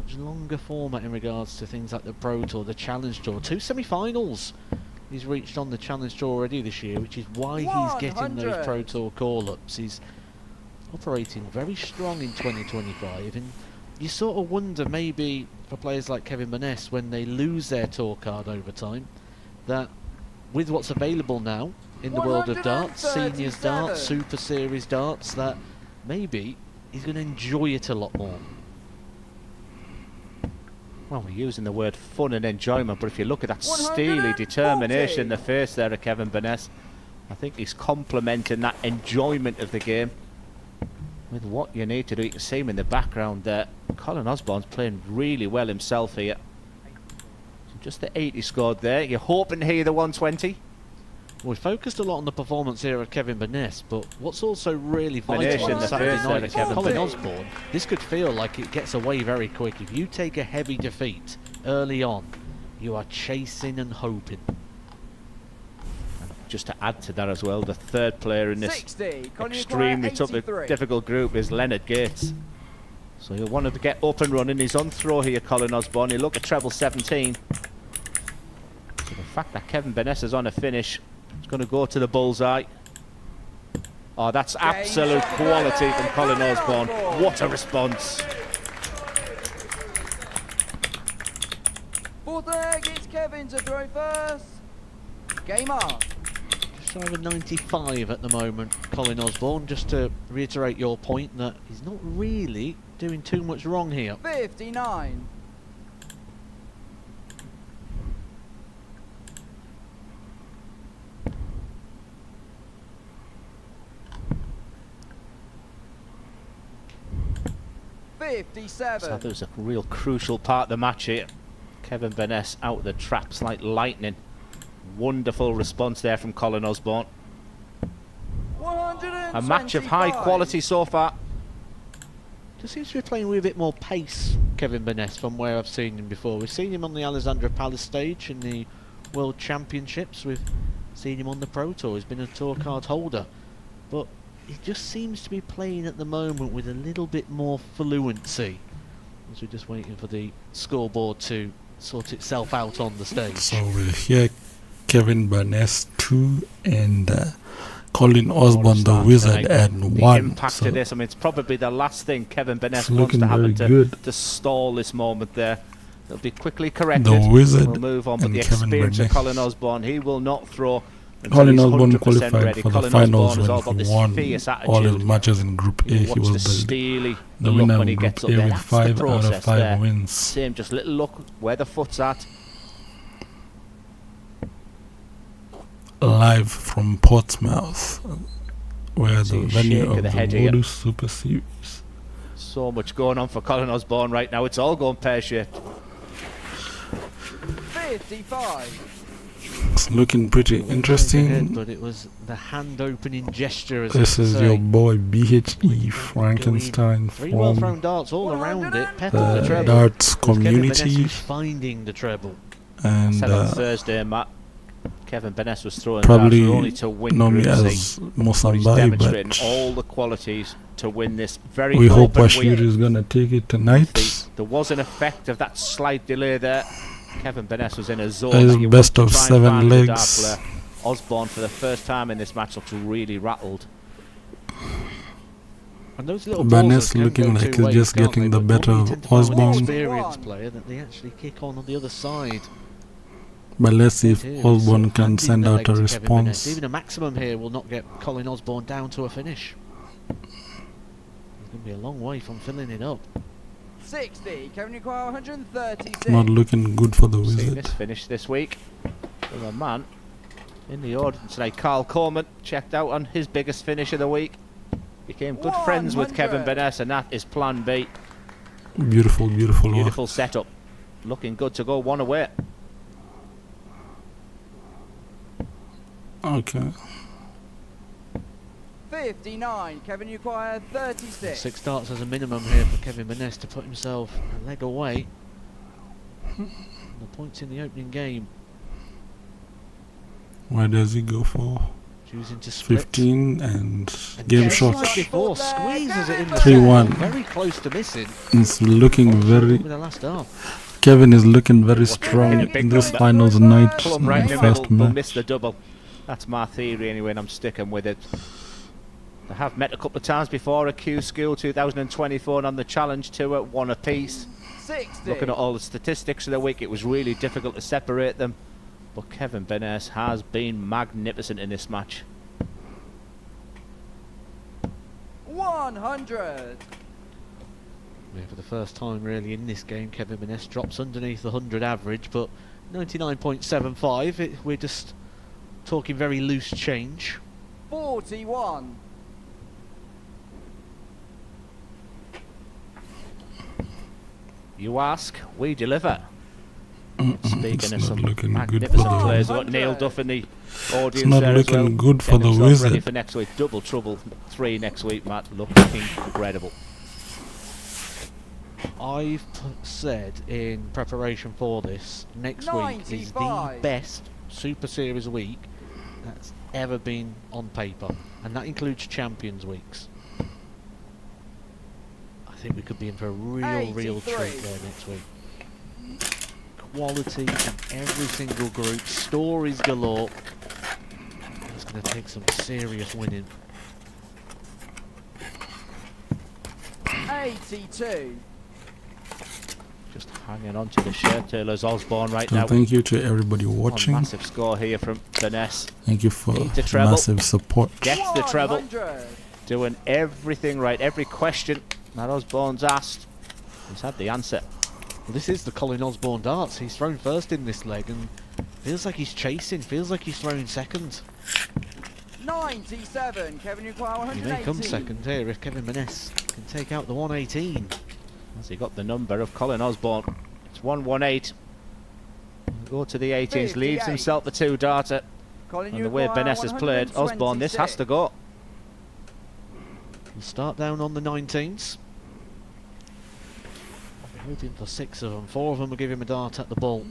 much longer format in regards to things like the Pro Tour, the Challenge Tour. 2 semi-finals he's reached on the Challenge Tour already this year, which is why he's getting those Pro Tour call-ups. He's operating very strong in 2025, and you sort of wonder maybe for players like Kevin Baness, when they lose their tour card over time, that with what's available now in the world of darts, seniors darts, Super Series darts, that maybe he's going to enjoy it a lot more. Well, we're using the word fun and enjoyment, but if you look at that steely determination in the face there of Kevin Baness, I think he's complementing that enjoyment of the game with what you need to do. You can see him in the background there. Colin Osborne's playing really well himself here. So just the 80 scored there. You're hoping to hear the 120. We focused a lot on the performance here of Kevin Baness, but what's also really vital on Saturday night for Colin Osborne, this could feel like it gets away very quick. If you take a heavy defeat early on, you are chasing and hoping. And just to add to that as well, the third player in this extremely tough, difficult group is Leonard Gates. So he'll want to get up and running. He's on throw here, Colin Osborne. He'll look at treble 17. So the fact that Kevin Baness is on a finish, it's going to go to the bullseye. Oh, that's absolute quality from Colin Osborne. What a response. Fourth leg, it's Kevin to throw first. Game on. Just over 95 at the moment, Colin Osborne. Just to reiterate your point that he's not really doing too much wrong here. 59. So there's a real crucial part of the match here. Kevin Baness out of the traps like lightning. Wonderful response there from Colin Osborne. A match of high quality so far. Just seems to be playing with a bit more pace, Kevin Baness, from where I've seen him before. We've seen him on the Alexandra Palace stage in the World Championships. We've seen him on the Pro Tour. He's been a tour card holder. But he just seems to be playing at the moment with a little bit more fluency, as we're just waiting for the scoreboard to sort itself out on the stage. So we're here, Kevin Baness 2 and Colin Osborne the Wizard at 1. The impact of this, I mean, it's probably the last thing Kevin Baness wants to happen to stall this moment there. It'll be quickly corrected. The Wizard we'll move on, but the Kevin experience Baness. of Colin Osborne, he will not throw. Colin Osborne qualified for the finals when he won all his attitude. matches in Group A. He was the winner of Group A with 5 out of 5 wins. Same, just little look where the foot's at. Live from Portsmouth, where the venue of the Modus Super Series. So much going on for Colin Osborne right now. It's all going pear-shaped. 55. It's looking pretty interesting. But it was the hand opening gesture. As this is your boy BHE Frankenstein from well thrown darts all around it. The treble. Darts community. Finding the treble. And said on Thursday, Matt, Kevin Baness was throwing probably darts only to win know me Group as C. Mosambai, demonstrating but all the qualities to win this very we hope open Washir is gonna take it tonight. There was an effect of that slight delay there. Kevin Baness was in a zone. That is best of 7 legs. Osborne for the first time in this match looks really rattled. And those little Baness looking like he's just getting the better of Osborne. Experienced player that they actually kick on the other side. But let's see if Osborne can send out a response. Even a maximum here will not get Colin Osborne down to a finish. He's going to be a long way from filling it up. 60. Kevin require 136. Not looking good for the Seen Wizard. this finish this week with a man in the audience tonight. Carl Coleman checked out on his biggest finish of the week. Became good friends with Kevin Baness, and that is plan B. Beautiful, beautiful, beautiful setup. Looking good to go one away. Okay. 59. Kevin require 36. 6 darts as a minimum here for Kevin Baness to put himself a leg away. The points in the opening game. Where does he go for? Choosing to split. 15 and game shot. Like before, squeezes it in the 3-1. very close to missing. It's looking very. With the last arm. Kevin is looking very strong in this finals night. Pull 'em right in the First middle, they'll match. miss the double. That's my theory anyway, and I'm sticking with it. They have met a couple of times before at Q School 2024 and on the Challenge Tour, 1 apiece. 60. Looking at all the statistics of the week, it was really difficult to separate them. But Kevin Baness has been magnificent in this match. 100. Yeah, for the first time really in this game, Kevin Baness drops underneath the 100 average, but 99.75, we're just talking very loose change. 41. You ask, we deliver. Speaking of some looking good magnificent for the players, we've got Neil Duff in the audience. It's not there as well. looking good for Getting the himself ready Wizard. for next week. Double trouble 3 next week, Matt. Looking incredible. I've said in preparation for this, next week is the 95. best Super Series week that's ever been on paper, and that includes Champions Weeks. I think we could be in for a real treat 83. there next week. Quality in every single group, stories galore. It's going to take some serious winning. 82. Just hanging on to the shirt tailors Osborne right So now. thank you to everybody Oh, watching. massive score here from Baness. Thank you for Needs a treble. massive support. Gets the treble. 100. Doing everything right. Every question that Osborne's asked, he's had the answer. Well, this is the Colin Osborne darts. He's thrown first in this leg and feels like he's chasing, feels like he's throwing second. 97. Kevin Uquire, He 118. may come second here if Kevin Baness can take out the 118. Has he got the number of Colin Osborne? It's 118. Go to the 18s, leaves 58. himself the 2 darter. Colin And the way Uquire, Baness has played, Osborne, this has to go. We'll start down on the 19s. Hoping for 6 of them. 4 of them will give him a dart at the ball.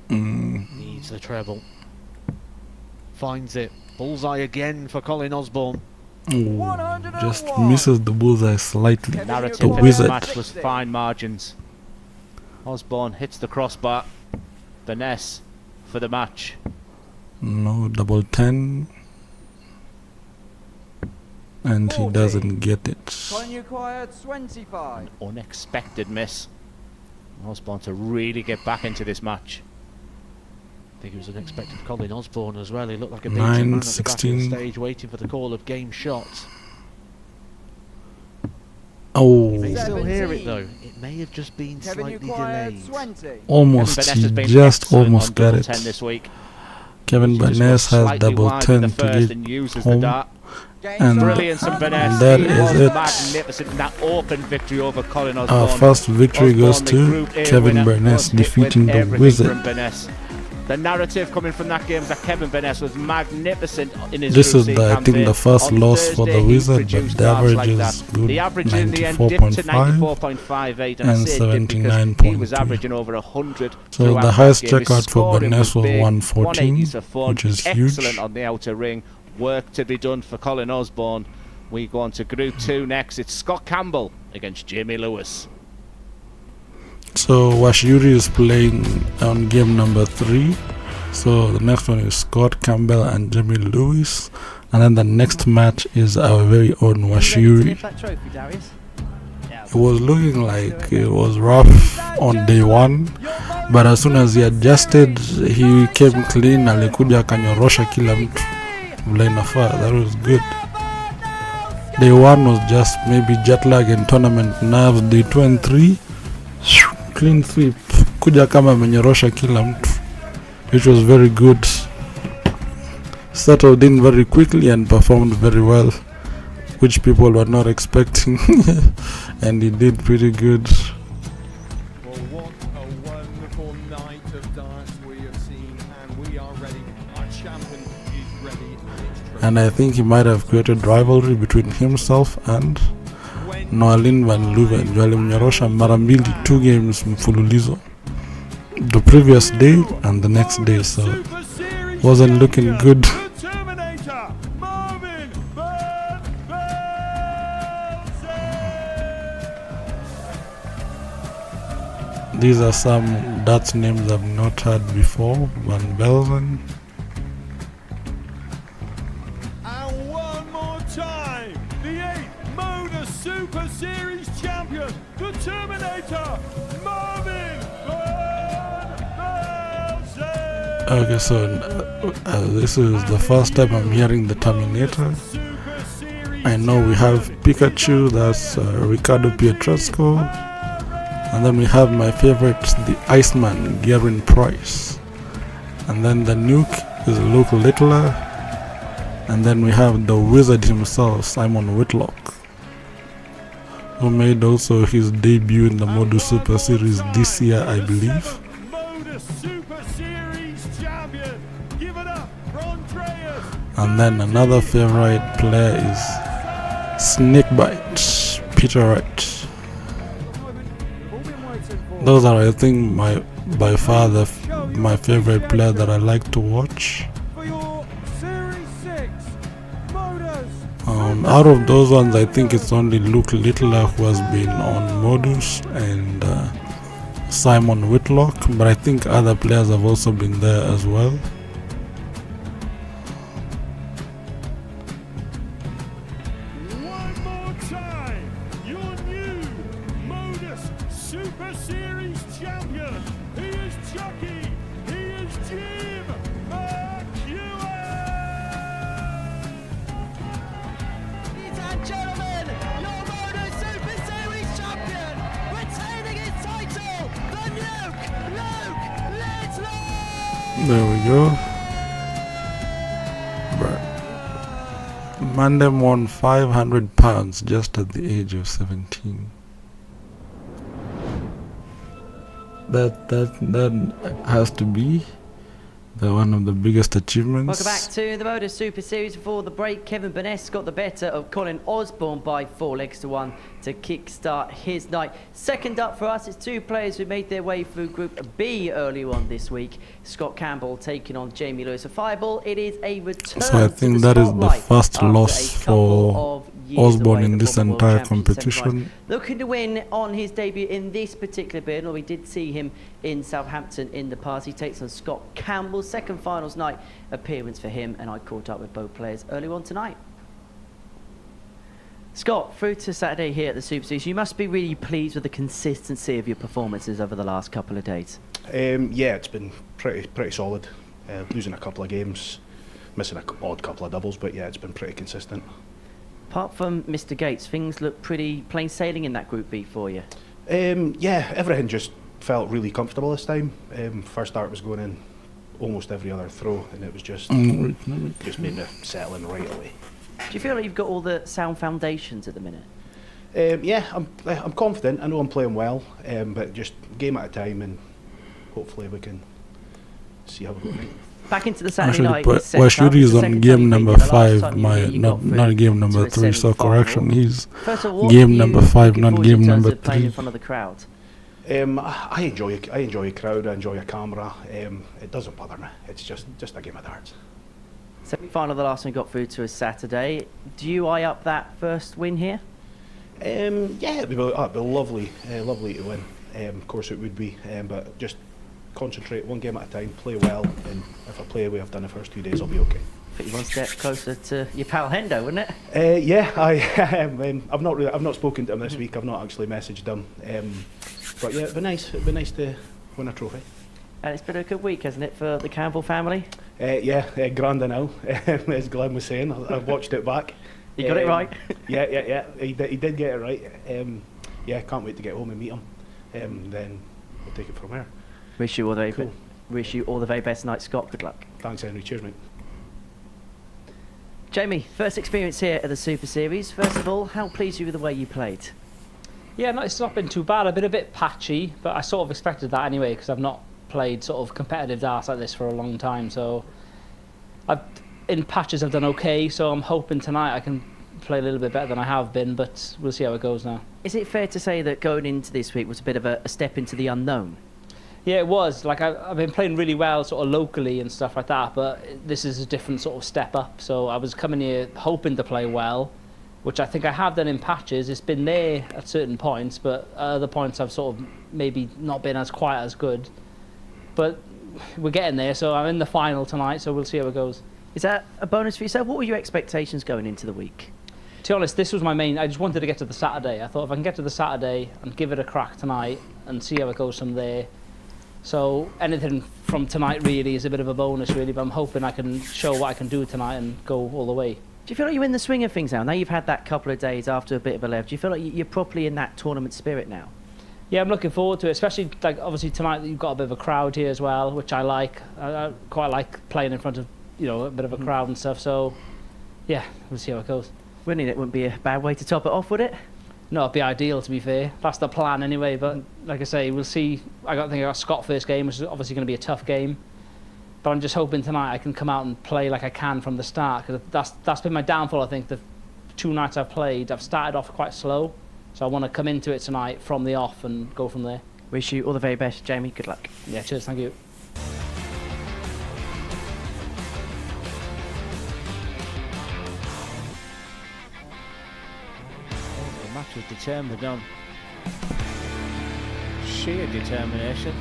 Needs the treble. Finds it. Bullseye again for Colin Osborne. Ooh, just misses the bullseye slightly. Kevin Narrative The of Uquire, this Wizard. match was fine margins. Osborne hits the crossbar. Baness for the match. No, double 10. And he 40. doesn't get it. Colin Uquire, 25. Unexpected miss. Osborne to really get back into this match. I think it was unexpected for Colin Osborne as well. He looked like a 9, beaten man at the back of 16. the stage waiting for the call of game shots. Oh, You may still hear it 17. though. It may have just been Kevin slightly Uquire, delayed. 20. almost. Kevin Baness He has been just excellent almost on got double it. 10 this week. Kevin He just Baness got has slightly double wide 10 in the to first get and uses the home. dart. Game And shot, Brilliance from Baness. that He is was it. magnificent in that open victory over Colin Osborne. Our first victory Osborne, goes the to Group A Kevin winner, Baness was hit defeating with the everything Wizard. from Baness. The narrative coming from that game is that Kevin Baness was magnificent in his This Group is C I think campaign. the first On loss for Thursday, the he Wizard, but produced the darts average like is that. good. The average in the end dipped to 94.5. 94.58 and I and say it did because he was 79.3. averaging over 100 So throughout the that highest game. His checkout for scoring Baness was big, 114, 180s for fun, which is excellent huge. on the outer ring. Work to be done for Colin Osborne. We go on to Group 2 next. It's Scott Campbell against Jamie Lewis. So Wuri is playing on game number 3. So the next one is Scott Campbell and Jamie Lewis, and then the next match is our very own Wuri. It was looking like it was rough on day 1, but as soon as he adjusted, he came clean. Alikuja akanyorosha kila mtu vile inafaa. That was good. Day 1 was just maybe jet lag and tournament nerves. Day 2 and 3, clean sweep. Kuja kama amenyorosha kila mtu, which was very good. Settled in very quickly and performed very well, which people were not expecting. And he did pretty good. Well, what a wonderful night of darts we have seen, and we are ready. Our champion is ready, and it's true. And I think he might have created rivalry between himself and Noalin Van Leuven. Walimnyorosha mara mbili, 2 games mfululizo, the previous day and the next day, so wasn't looking good. Terminator, These are some Dutch names I've not heard before. Van Belzen. And one more time, the 8th Modus Super Series champion, the Terminator, Marvin Van Belzen. Okay, so this is the first time I'm hearing the Terminator. I know we have Pikachu, that's Ricardo Pietrasco. And then we have my favorite, the Iceman, Garen Price. And then the Nuke is Luke Littler. And then we have the Wizard himself, Simon Whitlock, who made also his debut in the Modus Super Series this year, I believe. Modus Super Series champion. Give it up for Andreas. And then another favorite player is Snakebite, Peter Wright. Those are, I think, by far my favorite player that I like to watch. For your Series 6 Modus. Out of those ones, I think it's only Luke Littler who has been on Modus and Simon Whitlock, but I think other players have also been there as well. One more time, your new Modus Super Series champion. He is Chucky. He is Jim McEwen. Ladies and gentlemen, your Modus Super Series champion, retaining his title, the Nuke, Luke Littler! There we go. Mandem won £500 just at the age of 17. That has to be one of the biggest achievements. Welcome back to the Modus Super Series. Before the break, Kevin Baness got the better of Colin Osborne by 4 legs to 1 to kick-start his night. Second up for us is 2 players who made their way through Group B earlier on this week. Scott Campbell taking on Jamie Lewis of Fireball. It is a return. So I think that is the first loss for Osborne in this entire competition. Looking to win on his debut in this particular bid. We did see him in Southampton in the past. He takes on Scott Campbell. Second finals night appearance for him, and I caught up with both players earlier on tonight. Scott, through to Saturday here at the Super Series, you must be really pleased with the consistency of your performances over the last couple of days. Yeah, it's been pretty solid. Losing a couple of games, missing an odd couple of doubles, but yeah, it's been pretty consistent. Apart from Mr. Gates, things look pretty plain sailing in that Group B for you. Yeah, everything just felt really comfortable this time. First start was going in almost every other throw, and it was just made me settle in right away. Do you feel like you've got all the sound foundations at the minute? Yeah, I'm confident. I know I'm playing well, but just game at a time, and hopefully we can see how we go. Back into the Saturday Actually, night. but Washuri is on game number 5, not game number 3, so correction, he's game number 5, not game number 3. In front of the crowd? I enjoy a crowd, I enjoy a camera. It doesn't bother me. It's just a game of darts. Semi-final, the last one we got through to is Saturday. Do you eye up that first win here? Yeah, it'd be lovely to win. Of course it would be, but just concentrate one game at a time, play well, and if I play the way I've done the first 2 days, I'll be okay. Put you one step closer to your pal Hendo, wouldn't it? Yeah, I've not spoken to him this week. I've not actually messaged him. But yeah, it'd be nice to win a trophy. And it's been a good week, hasn't it, for the Campbell family? Yeah, grand enow, as Glenn was saying. I watched it back. You got it right? Yeah. He did get it right. Yeah, can't wait to get home and meet him. Then we'll take it from there. Wish you all the very best night, Scott. Good luck. Thanks, Henry. Cheers, mate. Jamie, first experience here at the Super Series. First of all, how pleased are you with the way you played? Yeah, no, it's not been too bad. I've been a bit patchy, but I sort of expected that anyway because I've not played sort of competitive darts like this for a long time. So in patches I've done okay, so I'm hoping tonight I can play a little bit better than I have been, but we'll see how it goes now. Is it fair to say that going into this week was a bit of a step into the unknown? Yeah, it was. Like I've been playing really well sort of locally and stuff like that, but this is a different sort of step up. So I was coming here hoping to play well, which I think I have done in patches. It's been there at certain points, but at other points I've sort of maybe not been as quite as good. But we're getting there, so I'm in the final tonight, so we'll see how it goes. Is that a bonus for yourself? What were your expectations going into the week? To be honest, this was my main. I just wanted to get to the Saturday. I thought if I can get to the Saturday and give it a crack tonight and see how it goes from there. So anything from tonight really is a bit of a bonus, really. But I'm hoping I can show what I can do tonight and go all the way. Do you feel like you're in the swing of things now? Now you've had that couple of days after a bit of a layoff. Do you feel like you're properly in that tournament spirit now? Yeah, I'm looking forward to it, especially like obviously tonight you've got a bit of a crowd here as well, which I like. I quite like playing in front of, you know, a bit of a crowd and stuff. So yeah, we'll see how it goes. Winning it wouldn't be a bad way to top it off, would it? No, it'd be ideal, to be fair. That's the plan anyway, but like I say, we'll see. I think I got Scott first game, which is obviously going to be a tough game. But I'm just hoping tonight I can come out and play like I can from the start, because that's been my downfall, I think. The 2 nights I've played, I've started off quite slow. So I want to come into it tonight from the off and go from there. Wish you all the very best, Jamie. Good luck. Yeah, cheers, thank you. The match was determined on sheer determination.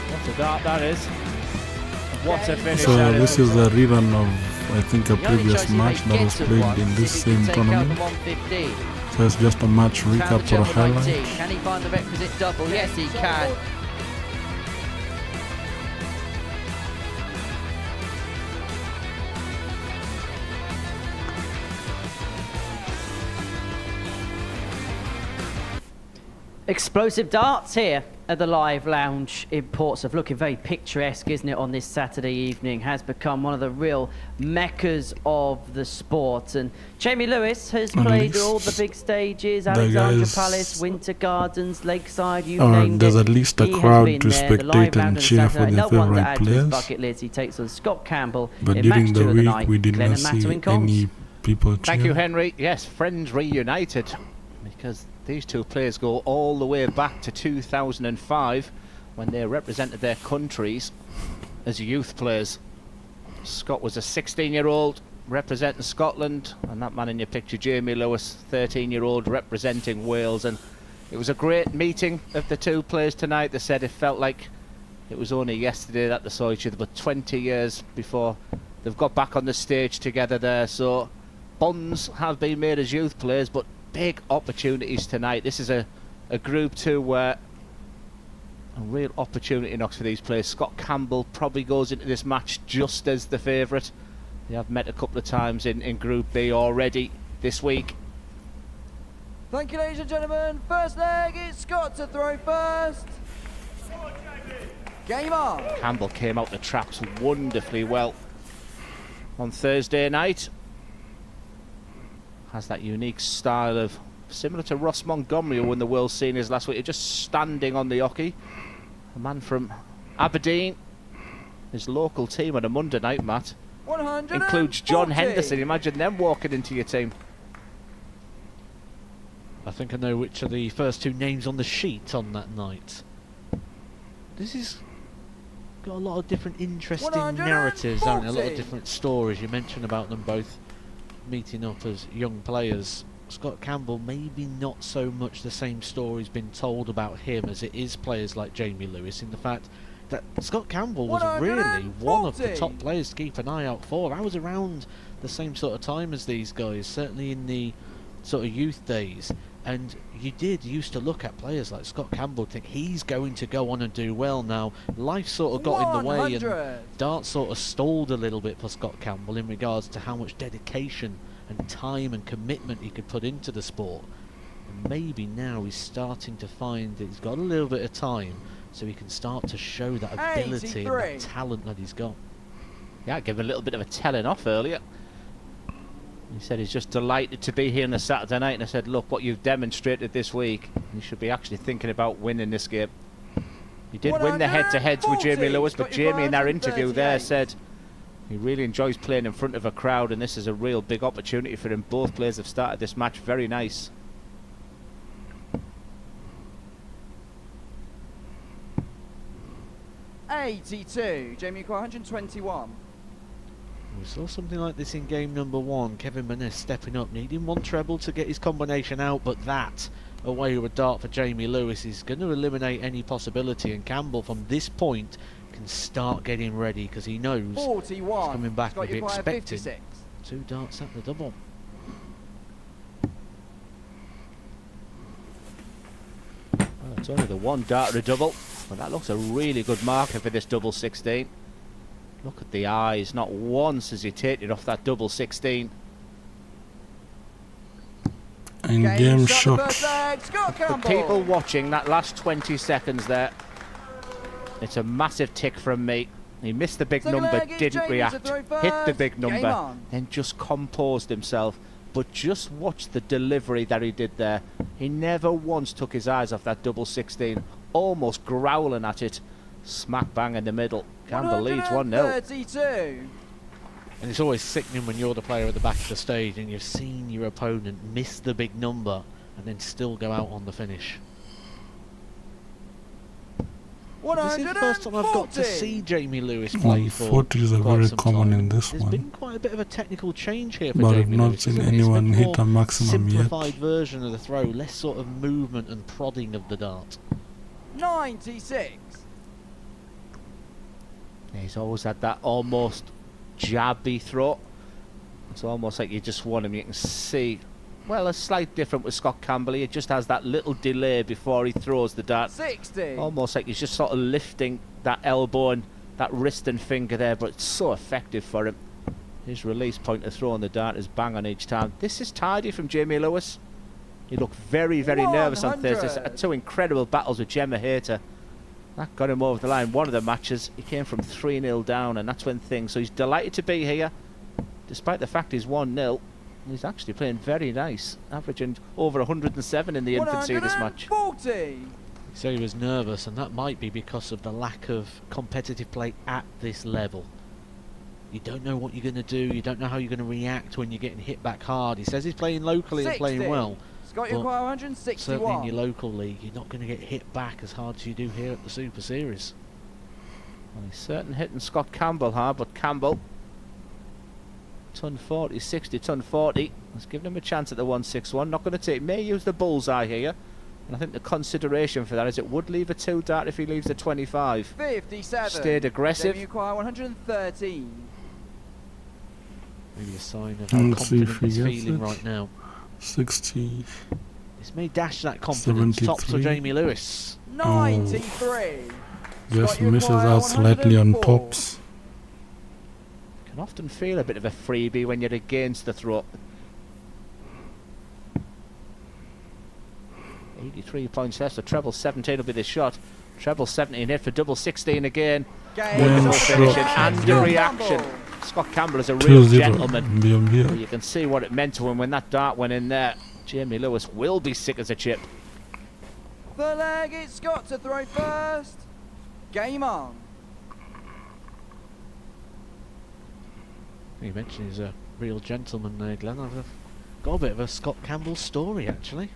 What a dart that is. What a finish. So that this is a rerun of, I think, a previous match that was played in this same tournament. So it's just a match recap for a highlight. Can he find the requisite double? Yes, he can. Explosive darts here at the Live Lounge in Portsmouth. Looking very picturesque, isn't it, on this Saturday evening. Has become one of the real meccas of the sport. And Jamie Lewis has played all the big stages, Alexandra Palace, Winter Gardens, Lakeside, you named there's it. at least a He crowd has to been there. The Live spectate and Lounge on cheer for Saturday. their No one to favourite add to his players. bucket list. He takes on Scott Campbell But in during match the 2 of the week, night. we did Glenn not and Matt see are in comms. any people cheer. Thank you, Henry. Yes, friends reunited, because these two players go all the way back to 2005 when they represented their countries as youth players. Scott was a 16-year-old representing Scotland, and that man in your picture, Jamie Lewis, 13-year-old representing Wales. And it was a great meeting of the two players tonight. They said it felt like it was only yesterday that they saw each other, but 20 years before they've got back on the stage together there. So bonds have been made as youth players, but big opportunities tonight. This is a Group 2 where a real opportunity knocks for these players. Scott Campbell probably goes into this match just as the favourite. They have met a couple of times in Group B already this week. Thank you, ladies and gentlemen. First leg, it's Scott to throw first. Game on. Campbell came out the traps wonderfully well on Thursday night. Has that unique style of, similar to Ross Montgomery, who won the World Seniors last week, just standing on the hockey. A man from Aberdeen, his local team on a Monday night, Matt. Includes John Henderson. Imagine them walking into your team. I think I know which are the first 2 names on the sheet on that night. This is got a lot of different interesting narratives, haven't it? A lot of different stories. You mentioned about them both meeting up as young players. Scott Campbell, maybe not so much the same story's been told about him as it is players like Jamie Lewis, in the fact that Scott Campbell was really one of the top players to keep an eye out for. I was around the same sort of time as these guys, certainly in the sort of youth days, and you used to look at players like Scott Campbell and think he's going to go on and do well. Now life sort of got in the way, and darts sort of stalled a little bit for Scott Campbell in regards to how much dedication and time and commitment he could put into the sport. And maybe now he's starting to find that he's got a little bit of time, so he can start to show that ability and that talent that he's got. Yeah, I gave a little bit of a telling off earlier. He said he's just delighted to be here on a Saturday night, and I said, look, what you've demonstrated this week, you should be actually thinking about winning this game. He did win the head-to-heads with Jamie Lewis, but Jamie in our interview there said he really enjoys playing in front of a crowd, and this is a real big opportunity for him. Both players have started this match very nice. $82. Jamie, 121. We saw something like this in game number 1. Kevin Baness stepping up, needing 1 treble to get his combination out, but that, away with a dart for Jamie Lewis, is going to eliminate any possibility, and Campbell from this point can start getting ready because he knows 41. he's coming back Scott, with you require expecting 56. 2 darts at the double. Well, it's only the 1 dart at a double, but that looks a really good marker for this double 16. Look at the eyes, not once has he taken off that double 16. And game shot. For people watching that last 20 seconds there, it's a massive tick from me. He missed the big number, didn't react, hit the big number, then just composed himself. But just watch the delivery that he did there. He never once took his eyes off that double 16, almost growling at it. Smack bang in the middle. Campbell leads 1-0. And it's always sickening when you're the player at the back of the stage and you've seen your opponent miss the big number and then still go out on the finish. This is the first time I've got to see Jamie Lewis play for 140s are very common in this There's one, been quite a bit of a technical change here for but I've Jamie not Lewis, seen isn't it? It's anyone been hit more a maximum yet. simplified version of the throw, less sort of movement and prodding of the dart. 96. He's always had that almost jabby throw. It's almost like you just want him. You can see, well, a slight difference with Scott Campbell. He just has that little delay before he throws the dart. 60. Almost like he's just sort of lifting that elbow and that wrist and finger there, but it's so effective for him. His release point of throwing the dart is bang on each time. This is tidy from Jamie Lewis. He looked very, very nervous on Thursday. 2 incredible battles with Gemma Hayter. That got him over the line. One of the matches, he came from 3-0 down, and that's when things... So he's delighted to be here, despite the fact he's 1-0. He's actually playing very nice, averaging over 107 in the infancy of this match. 40. So he was nervous, and that might be because of the lack of competitive play at this level. You don't know what you're going to do, you don't know how you're going to react when you're getting hit back hard. He says he's playing locally 60. And playing well. Scott, you require 161. Certainly in your local league, you're not going to get hit back as hard as you do here at the Super Series. Well, he's certain hitting Scott Campbell hard, but Campbell, ton 40, 60, ton 40. Let's give him a chance at the 161. Not going to take, may use the bullseye here. And I think the consideration for that is it would leave a 2 dart if he leaves the 25. 57. Stayed aggressive. You require 113. Maybe a sign of how confident he's feeling right now. 60. This may dash that confidence. Tops for Jamie Lewis. 93. Just misses out slightly on tops. Can often feel a bit of a freebie when you're against the throw. 83 points left, so treble 17 will be the shot. Treble 17 hit for double 16 again. Wonderful finishing and a reaction. Scott Campbell is a real gentleman. You can see what it meant to him when that dart went in there. Jamie Lewis will be sick as a chip. The leg, it's Scott to throw first. Game on. You mentioned he's a real gentleman there, Glenn. I've got a bit of a Scott Campbell story, actually.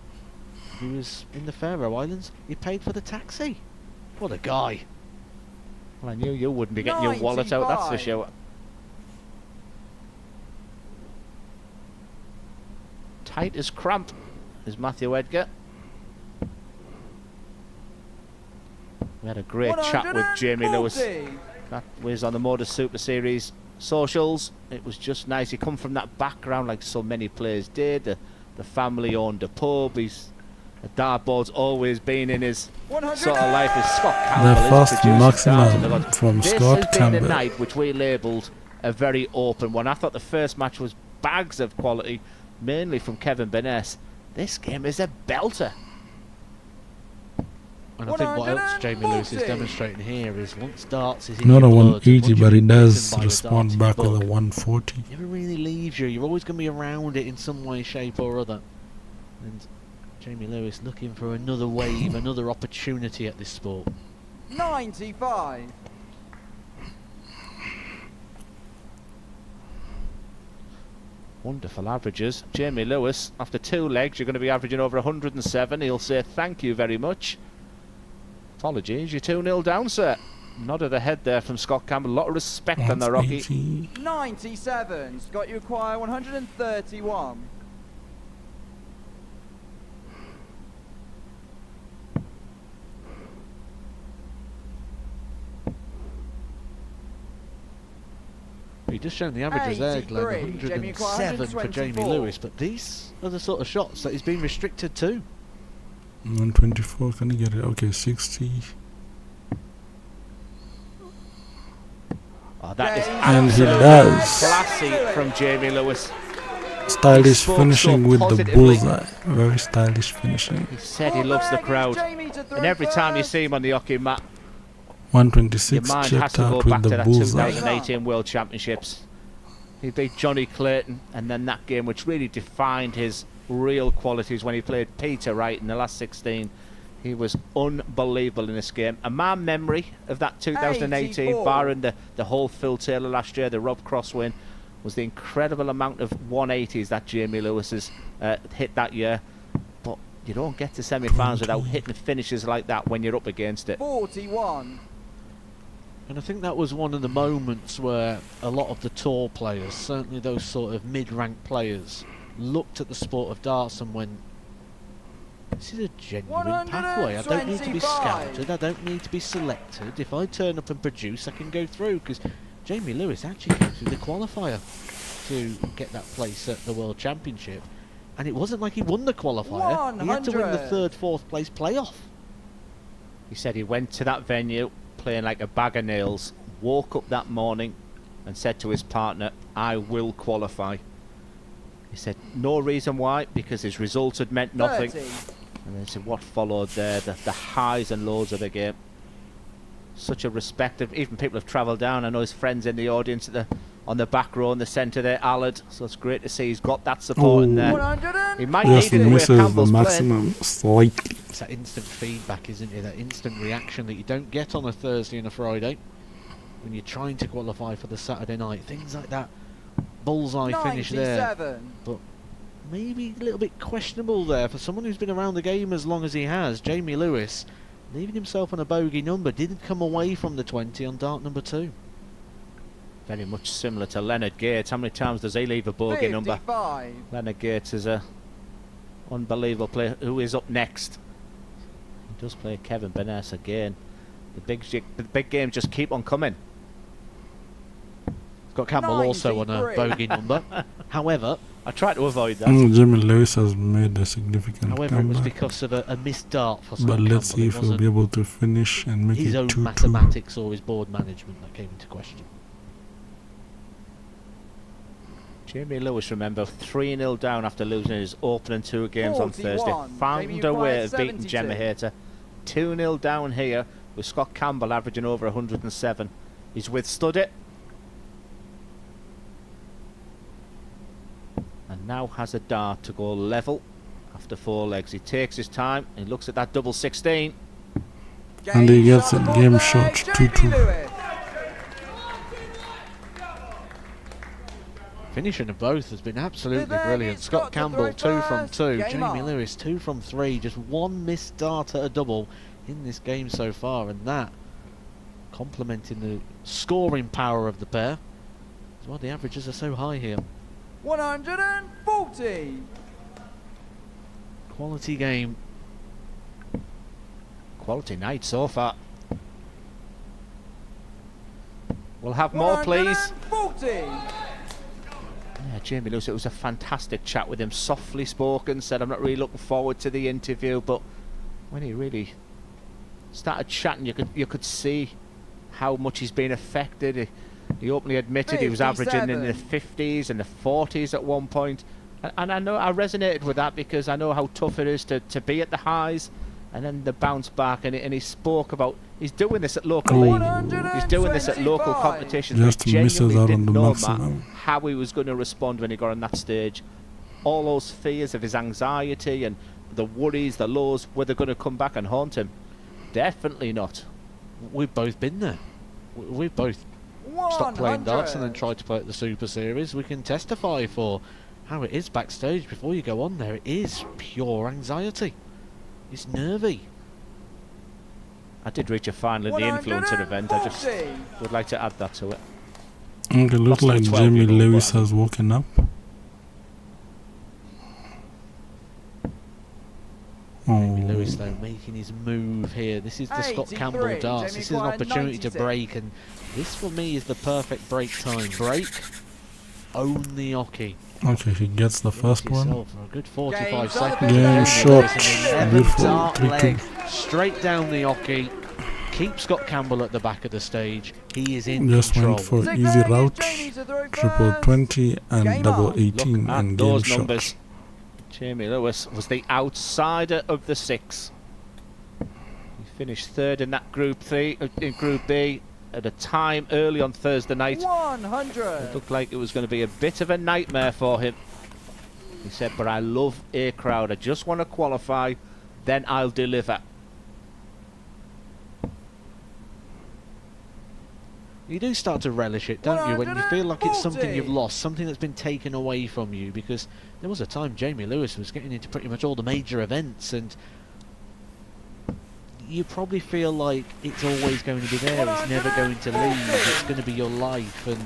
He was in the Faroe Islands. He paid for the taxi. What a guy. Well, I knew you wouldn't be getting your wallet out, that's for sure. Tight as cramp is Matthew Edgar. We had a great chat with Jamie Lewis. That was on the Modus Super Series socials. It was just nice. He come from that background like so many players did. The family owned a pub. He's a dartboard's always been in his sort of life as Scott Campbell. The first maximum from Scott This has Campbell. been the night which we labelled a very open one. I thought the first match was bags of quality, mainly from Kevin Baness. This game is a belter. And I think what else Jamie Lewis is demonstrating here is once darts is in Not your a blood, 180, once but he you're does bitten by the respond dart back in your with a book, 140. it never really leaves you. You're always going to be around it in some way, shape or other. And Jamie Lewis looking for another wave, another opportunity at this sport. 95. Wonderful averages. Jamie Lewis, after 2 legs, you're going to be averaging over 107. He'll say thank you very much. Apologies, you're 2-0 down, sir. nod of the head there from Scott Campbell. A lot of respect on the Rocky. 80. 97. Scott, you acquire 131. He just shown the averages there, Glenn. 83. 107 for Jamie 124. Lewis, but these are the sort of shots that he's been restricted to. 124, can he get it? Okay, 60. Oh, that is And he absolutely does. classy from Jamie Lewis. Stylish spoke finishing so with the positively. bullseye. Very stylish finishing. He said he loves the crowd. And every time you see him on the hockey mat, your 126 mind has checked to go out with back to the that bullseye. 2018 World Championships. He beat Johnny Clayton, and then that game which really defined his real qualities when he played Peter Wright in the last 16. He was unbelievable in this game. And my memory of that 2018, 84. barring the whole Phil Taylor last year, the Rob Cross win, was the incredible amount of 180s that Jamie Lewis has hit that year. But you don't get to semi-finals without hitting finishes like that when you're up against it. 41. And I think that was one of the moments where a lot of the tour players, certainly those sort of mid-ranked players, looked at the sport of darts and went, this is a genuine pathway. I don't need to be 125. scouted, I don't need to be selected. If I turn up and produce, I can go through, because Jamie Lewis actually came through the qualifier to get that place at the World Championship. And it wasn't like he won the qualifier, he had to win the 100. third, fourth place playoff. He said he went to that venue playing like a bag of nails, woke up that morning and said to his partner, I will qualify. He said no reason why, because his results had meant nothing. 30. And then said what followed there, the highs and lows of the game. Such a respect of, even people have travelled down. I know his friends in the audience on the back row in the centre there, Allard. So it's great to see he's got that support in there. 100. He might Just need it the way misses the Campbell's playing. maximum slightly. It's that instant feedback, isn't it? That instant reaction that you don't get on a Thursday and a Friday when you're trying to qualify for the Saturday night. Things like that bullseye finish there. 97. But maybe a little bit questionable there for someone who's been around the game as long as he has. Jamie Lewis, leaving himself on a bogey number, didn't come away from the 20 on dart number 2. Very much similar to Leonard Gates. How many times does he leave a bogey number? 55. Leonard Gates is a unbelievable player. Who is up next? He does play Kevin Baness again. The big games just keep on coming. Got Campbell also on a 93. bogey number. However, I try to avoid that. Jimmy Lewis has made a significant it was comeback. because of a missed dart for Scott But let's Campbell. see It if he'll wasn't be able to finish and make his it own 2-2. mathematics or his board management that came into question. Jamie Lewis, remember, 3-0 down after losing his opening 2 games on 41. Thursday. Jamie Found a way of requires beating 72. Gemma Hayter. 2-0 down here with Scott Campbell averaging over 107. He's withstood it. And now has a dart to go level after 4 legs. He takes his time. He looks at that double 16. And he gets shot a on game leg, shot, Jamie 2-2. Lewis. Finishing of both has been absolutely Then brilliant. it's Scott got to Campbell throw 2 from first. 2. Game Jamie on. Lewis 2 from 3. Just one missed dart at a double in this game so far, and that complementing the scoring power of the pair. That's why the averages are so high here. 140. Quality game. Quality night so far. We'll have more, please. 140. Yeah, Jamie Lewis, it was a fantastic chat with him. Softly spoken, said I'm not really looking forward to the interview, but when he really started chatting, you could see how much he's been affected. He openly admitted he was averaging in the 50s and the 40s at one point. And I know I resonated with that because I know how tough it is to be at the highs and then the bounce back. And he spoke about he's doing this at local league. He's doing this at local 125. competitions. Just He misses genuinely out on didn't the know maximum. how he was going to respond when he got on that stage. All those fears of his anxiety and the worries, the lows, were they going to come back and haunt him? Definitely not. We've both been there. We've both stopped playing darts and then tried to play at the Super Series. We can testify for how it is backstage before you go on there. It is pure anxiety. It's nervy. I did reach a final in the influencer event. I just would like to add that to it. Okay, looks like Jamie Lewis has woken up. Jamie Lewis, though, making his move here. This is the Scott Campbell darts. This is an opportunity to break, and this for me is the perfect break time. Break, own the oki. Okay, he gets the first one. For a good 45 seconds. Game shot. Beautiful. Dart 3-2. leg, straight down the oki. Keep Scott Campbell at the back of the stage. He is in Just control. went for easy route. Triple 20 and double 18 Look and at game those shot. numbers. Jamie Lewis was the outsider of the 6. He finished 3rd in that Group B at a time early on Thursday night. 100. It looked like it was going to be a bit of a nightmare for him. He said, but I love a crowd. I just want to qualify, then I'll deliver. You do start to relish it, don't you, when you feel like it's something you've lost, something that's been taken away from you, because there was a time Jamie Lewis was getting into pretty much all the major events, and you probably feel like it's always going to be there, it's never going to leave, it's going to be your life, and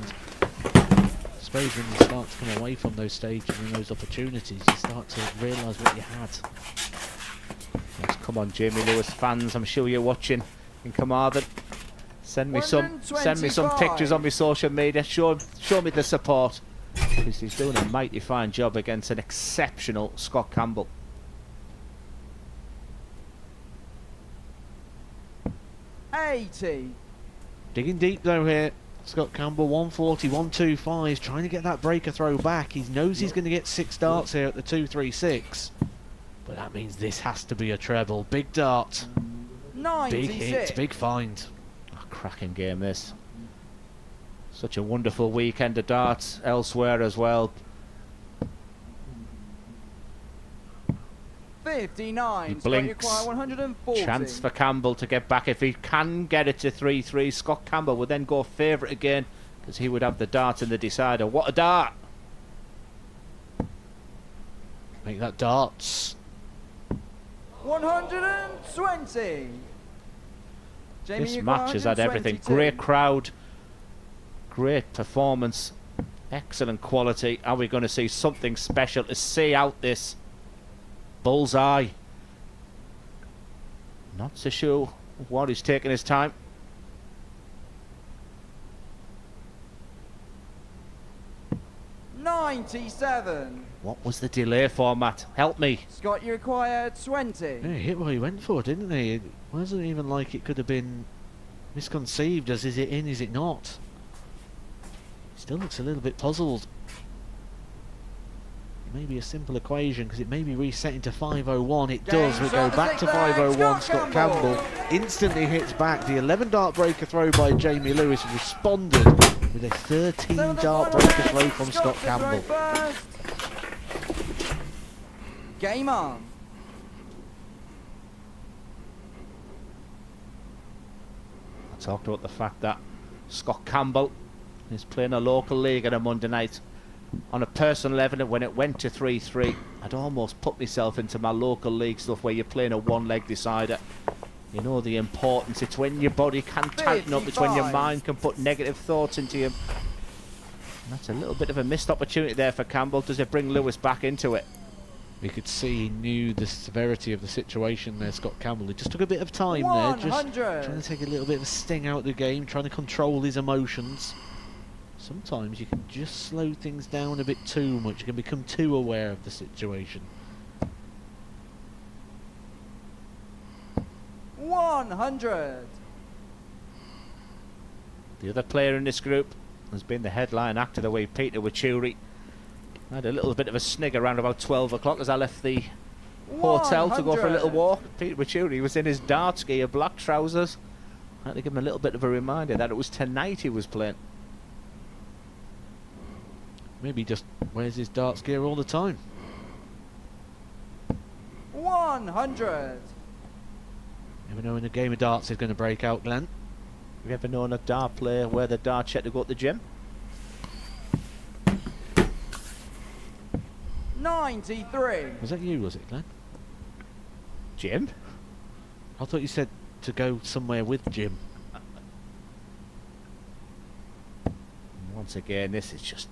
I suppose when you start to come away from those stages and those opportunities, you start to realise what you had. Yes, come on, Jamie Lewis fans, I'm sure you're watching in Carmarthen. Send me some pictures on my social media. Show me the support, because he's doing a mighty fine job against an exceptional Scott Campbell. $80. Digging deep though here, Scott Campbell, 140, 125, trying to get that breaker throw back. He knows he's going to get 6 darts here at the 236, but that means this has to be a treble. Big dart, 96. big hit, big find. Cracking game this. Such a wonderful weekend of darts elsewhere as well. 59. He blinks. 140. Chance for Campbell to get back. If he can get it to 3-3, Scott Campbell would then go favourite again, because he would have the dart in the decider. What a dart! Make that darts. 120. Jamie, This match has had everything. Great crowd, great performance, excellent quality. Are we going to see something special to see out this bullseye? Not so sure what he's taking his time. $97. What was the delay format? Help me. Scott, you require 20. Yeah, he hit what he went for, didn't he? It wasn't even like it could have been misconceived as is it in, is it not? Still looks a little bit puzzled. Maybe a simple equation, because it may be resetting to 501. It does. We go back to 501. Scott Campbell instantly hits back. The 11 dart breaker throw by Jamie Lewis responded with a 13 dart breaker throw from Scott Campbell. Game on. I talked about the fact that Scott Campbell is playing a local league on a Monday night. On a personal level, when it went to 3-3, I'd almost put myself into my local league stuff where you're playing a one-leg decider. You know the importance. It's when your body can tighten up. It's when your mind can put negative thoughts into you. And that's a little bit of a missed opportunity there for Campbell. Does it bring Lewis back into it? We could see he knew the severity of the situation there, Scott Campbell. It just took a bit of time there, just trying to take a little bit of a sting out of the game, trying to control his emotions. Sometimes you can just slow things down a bit too much. You can become too aware of the situation. 100. The other player in this group has been the headline actor, the way Peter Wuri. I had a little bit of a snigger around about 12 o'clock as I left the hotel to go for a little walk. Peter Wuri was in his darts gear, black trousers. I had to give him a little bit of a reminder that it was tonight he was playing. Maybe he just wears his darts gear all the time. 100. Never know when a game of darts is going to break out, Glenn. Have you ever known a dart player wear the dart shirt to go to the gym? 93. Was that you, was it, Glenn? Jim? I thought you said to go somewhere with Jim. Once again, this is just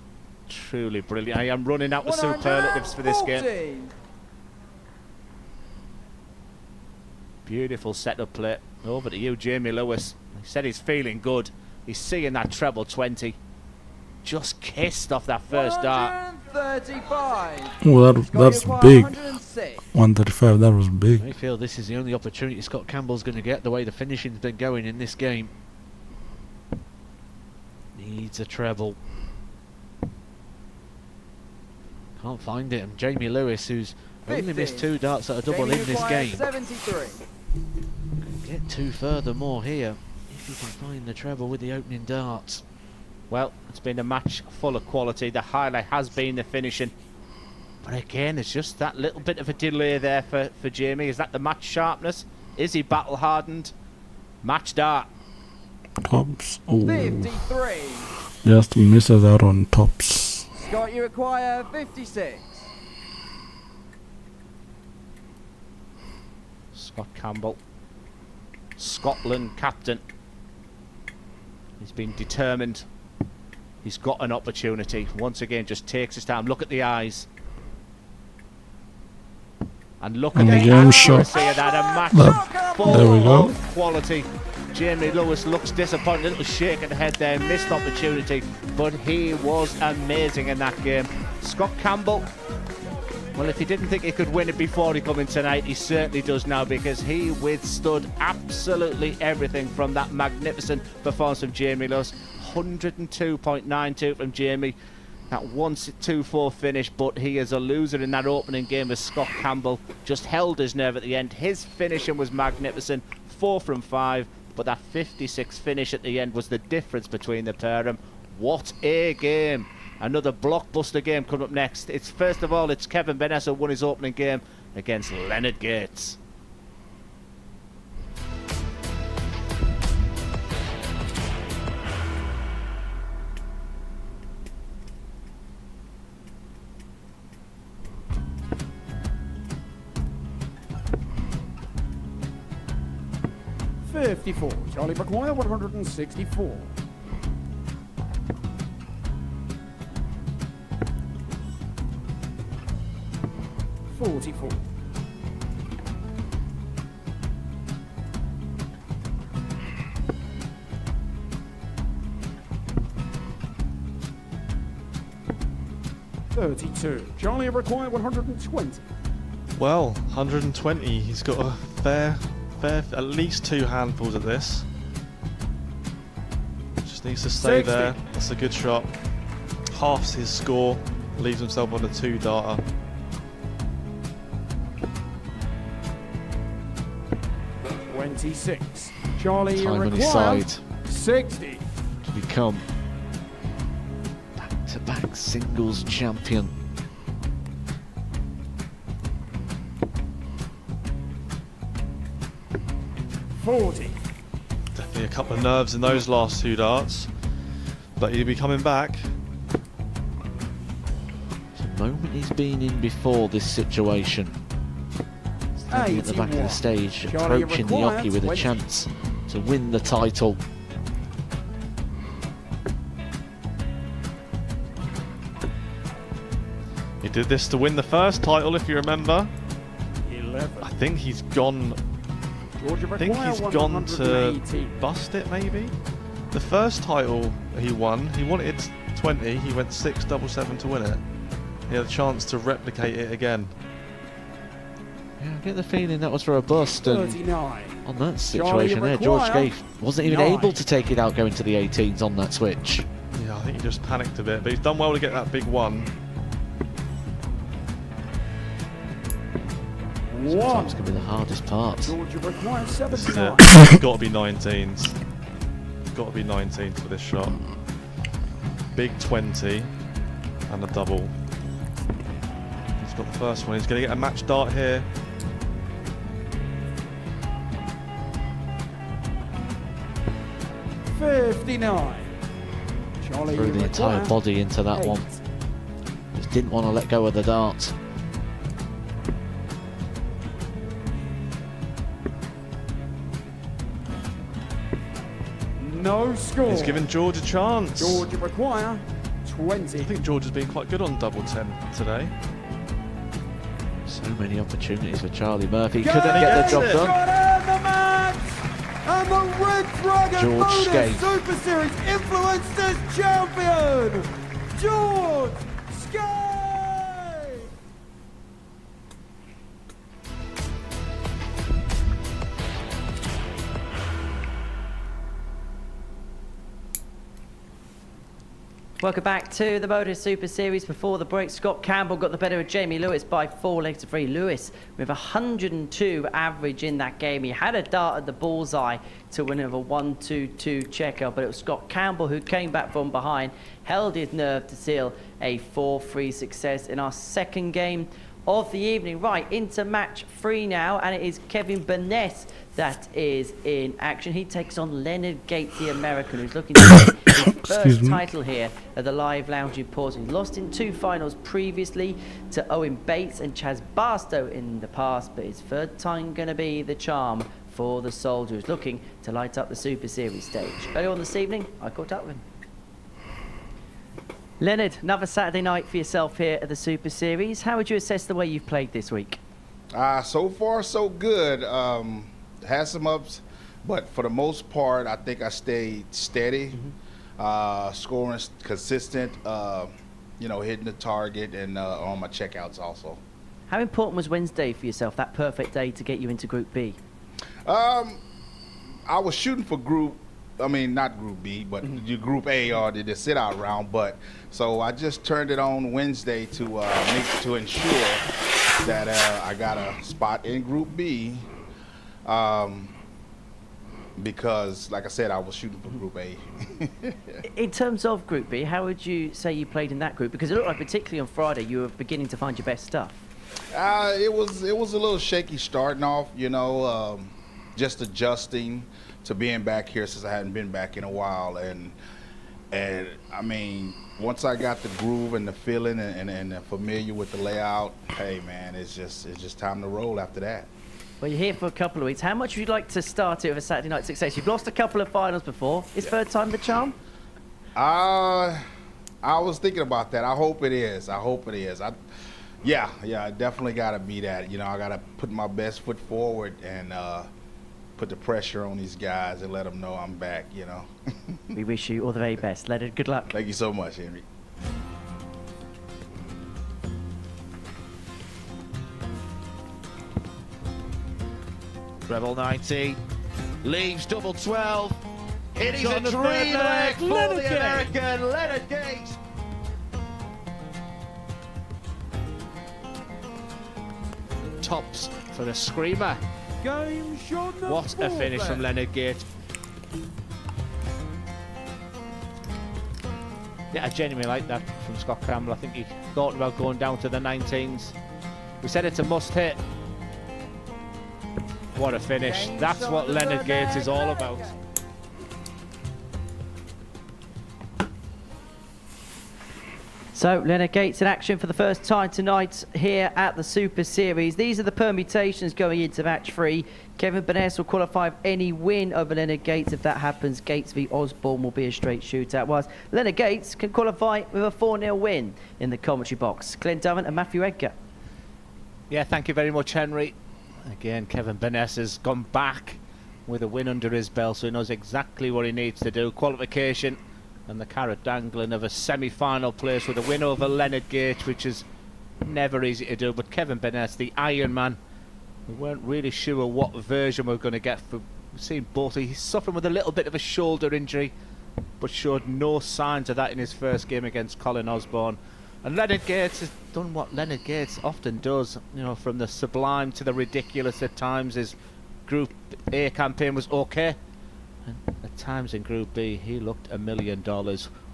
truly brilliant. I am running out of superlatives for this game. Beautiful setup play. Over to you, Jamie Lewis. He said he's feeling good. He's seeing that treble 20. Just kissed off that first dart. 135. Oh, that's big. 135, that was big. I feel this is the only opportunity Scott Campbell's going to get, the way the finishing's been going in this game. Needs a treble. Can't find it. And Jamie Lewis, who's only missed 2 darts at a double in this game, 73. get 2 furthermore here if he can find the treble with the opening darts. Well, it's been a match full of quality. The highlight has been the finishing. But again, it's just that little bit of a delay there for Jamie. Is that the match sharpness? Is he battle hardened? Match dart. Tops. Oh. 53. Just misses out on tops. Scott, you require 56. Scott Campbell, Scotland captain. He's been determined. He's got an opportunity. Once again, just takes his time. Look at the eyes. And look at the accuracy of that. A match full there we go. of quality. Jamie Lewis looks disappointed. A little shake of the head there. Missed opportunity. But he was amazing in that game. Scott Campbell, well, if he didn't think he could win it before he come in tonight, he certainly does now, because he withstood absolutely everything from that magnificent performance from Jamie Lewis. 102.92 from Jamie. That 1-2-4 finish, but he is a loser in that opening game as Scott Campbell just held his nerve at the end. His finishing was magnificent, 4 from 5, but that 56 finish at the end was the difference between the pair of them. What a game! Another blockbuster game coming up next. It's first of all, it's Kevin Baness who won his opening game against Leonard Gates. Charlie require 164. 44. 32. Charlie require 120. Well, 120. He's got a fair, at least 2 handfuls of this. Just needs to stay 60. there. That's a good shot. Halves his score, leaves himself on a 2-darter. Charlie Time on his required side 60. to become back-to-back singles champion. Definitely a couple of nerves in those last 2 darts, but he'll be coming back. The moment he's been in before this situation. Standing at the back of the stage, approaching the hockey with a chance to win the title. He did this to win the first title, if you remember. 11. I think he's gone. I think he's gone to bust it, maybe. The first title he wanted 20. He went 6-7-7 to win it. He had a chance to replicate it again. Yeah, I get the feeling that was for a bust, and 39. on that situation there, George Scaife wasn't even able to take it out going to the 18s on that switch. Yeah, I think he just panicked a bit, but he's done well to get that big one. Sometimes can be the hardest part. Georgia requires This is 79. it. It's got to be 19s. Got to be 19s for this shot. Big 20 and a double. He's got the first one. He's going to get a match dart here. Charlie Threw the entire body into that one. Just didn't want to let go of the dart. No score. He's given George a chance. George require 20. I think George has been quite good on double 10 today. So many opportunities for Charlie Murphy. Couldn't get the job done. The match! And the Red Dragon George Modus Skate. Super Series Influencers Champion, George Skate! Welcome back to the Modus Super Series. Before the break, Scott Campbell got the better of Jamie Lewis by 4 legs to 3. Lewis with 102 average in that game. He had a dart at the bullseye to win over 1-2-2 checker, but it was Scott Campbell who came back from behind, held his nerve to seal a 4-3 success in our second game of the evening. Right, into match 3 now, and it is Kevin Baness that is in action. He takes on Leonard Gates, the American, who's looking to get his first title here at the Live Lounge in Portsmouth. He lost in 2 finals previously to Owen Bates and Chaz Barstow in the past, but his third time going to be the charm for the soldier who's looking to light up the Super Series stage. Earlier on this evening, I caught up with him. Leonard, another Saturday night for yourself here at the Super Series. How would you assess the way you've played this week? So far, so good. Had some ups, but for the most part, I think I stayed steady, scoring consistent, hitting the target, and on my checkouts also. How important was Wednesday for yourself, that perfect day to get you into Group B? I was shooting for not Group B, but Group A or the sit-out round. But so I just turned it on Wednesday to ensure that I got a spot in Group B. Because, like I said, I was shooting for Group A. In terms of Group B, how would you say you played in that group? Because it looked like, particularly on Friday, you were beginning to find your best stuff. It was a little shaky starting off, just adjusting to being back here since I hadn't been back in a while, and I mean, once I got the groove and the feeling and familiar with the layout, hey man, it's just time to roll after that. Well, you're here for a couple of weeks. How much would you like to start it with a Saturday night success? You've lost a couple of finals before. Is third time the charm? I was thinking about that. I hope it is. Yeah, I definitely got to be that. I got to put my best foot forward and put the pressure on these guys and let them know I'm back, We wish you all the very best. Leonard, good luck. Thank you so much, Henry. Rebel 90 leaves double 12. It is a 3-leg for the American, Leonard Gates. Tops for the screamer. Game shot number What a finish from Leonard Gates. Yeah, I genuinely like that from Scott Campbell. I think he thought about going down to the 19s. We said it's a must hit. What a finish. That's what Leonard Gates is all about. So, Leonard Gates in action for the first time tonight here at the Super Series. These are the permutations going into match 3. Kevin Baness will qualify for any win over Leonard Gates. If that happens, Gates v Osborne will be a straight shootout. Whilst Leonard Gates can qualify with a 4-0 win in the commentary box. Clint Doven and Matthew Edgar. Yeah, thank you very much, Henry. Again, Kevin Baness has gone back with a win under his belt, so he knows exactly what he needs to do. Qualification and the carrot dangling of a semi-final place with a win over Leonard Gates, which is never easy to do. But Kevin Baness, the Iron Man, we weren't really sure what version we were going to get. We've seen both. He's suffering with a little bit of a shoulder injury, but showed no signs of that in his first game against Colin Osborne. And Leonard Gates has done what Leonard Gates often does, from the sublime to the ridiculous at times. His Group A campaign was okay, and at times in Group B he looked $1 million.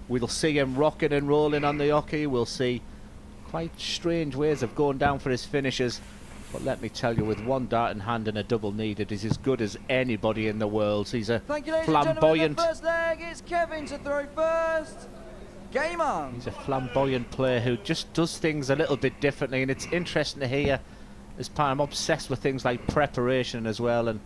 We'll see him rocking and rolling on the hockey. We'll see quite strange ways of going down for his finishes, but let me tell you, with one dart in hand and a double needed, he's as good as anybody in the world. He's a flamboyant. The first leg is Kevin to throw first. Game on. He's a flamboyant player who just does things a little bit differently, and it's interesting to hear. I'm obsessed with things like preparation as well, and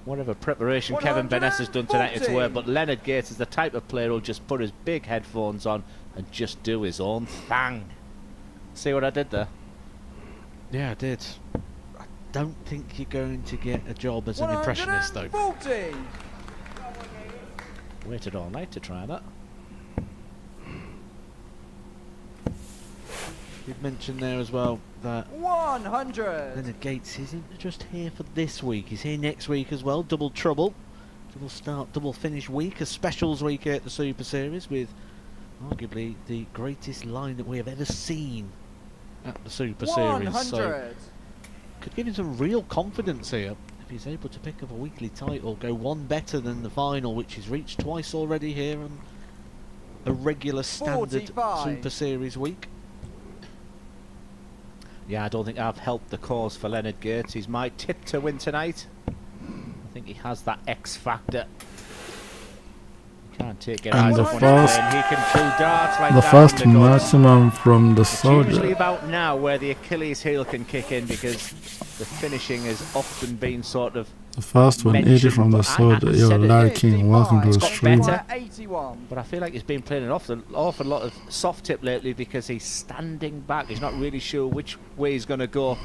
Whatever preparation Kevin Baness has done tonight, it's worth. But Leonard Gates is the type of player who'll just put his big headphones on and just do his own thing. See what I did there? Yeah, I did. I don't think you're going to get a job as an impressionist, though. Waited all night to try that. You've mentioned there as well that 100. Leonard Gates isn't just here for this week, he's here next week as well. Double trouble, double start, double finish week, a specials week here at the Super Series with arguably the greatest line that we have ever seen at the Super Series. So could give him some real confidence here if he's able to pick up a weekly title, go one better than the final, which he's reached twice already here on a regular standard 45. Super Series week. Yeah, I don't think I've helped the cause for Leonard Gates. He's my tip to win tonight. I think he has that X factor. He can't take it And eyes the off when he's first- playing. He can throw darts like The that first on the guns. maximum from the It's usually soldier. about now where the Achilles heel can kick in, because the finishing has often been sort of The first 180 from the soldier. Yo, Larry King, welcome to the got stream. better. 81. But I feel like he's been playing an awful lot of soft tip lately because he's standing back. He's not really sure which way he's going to go.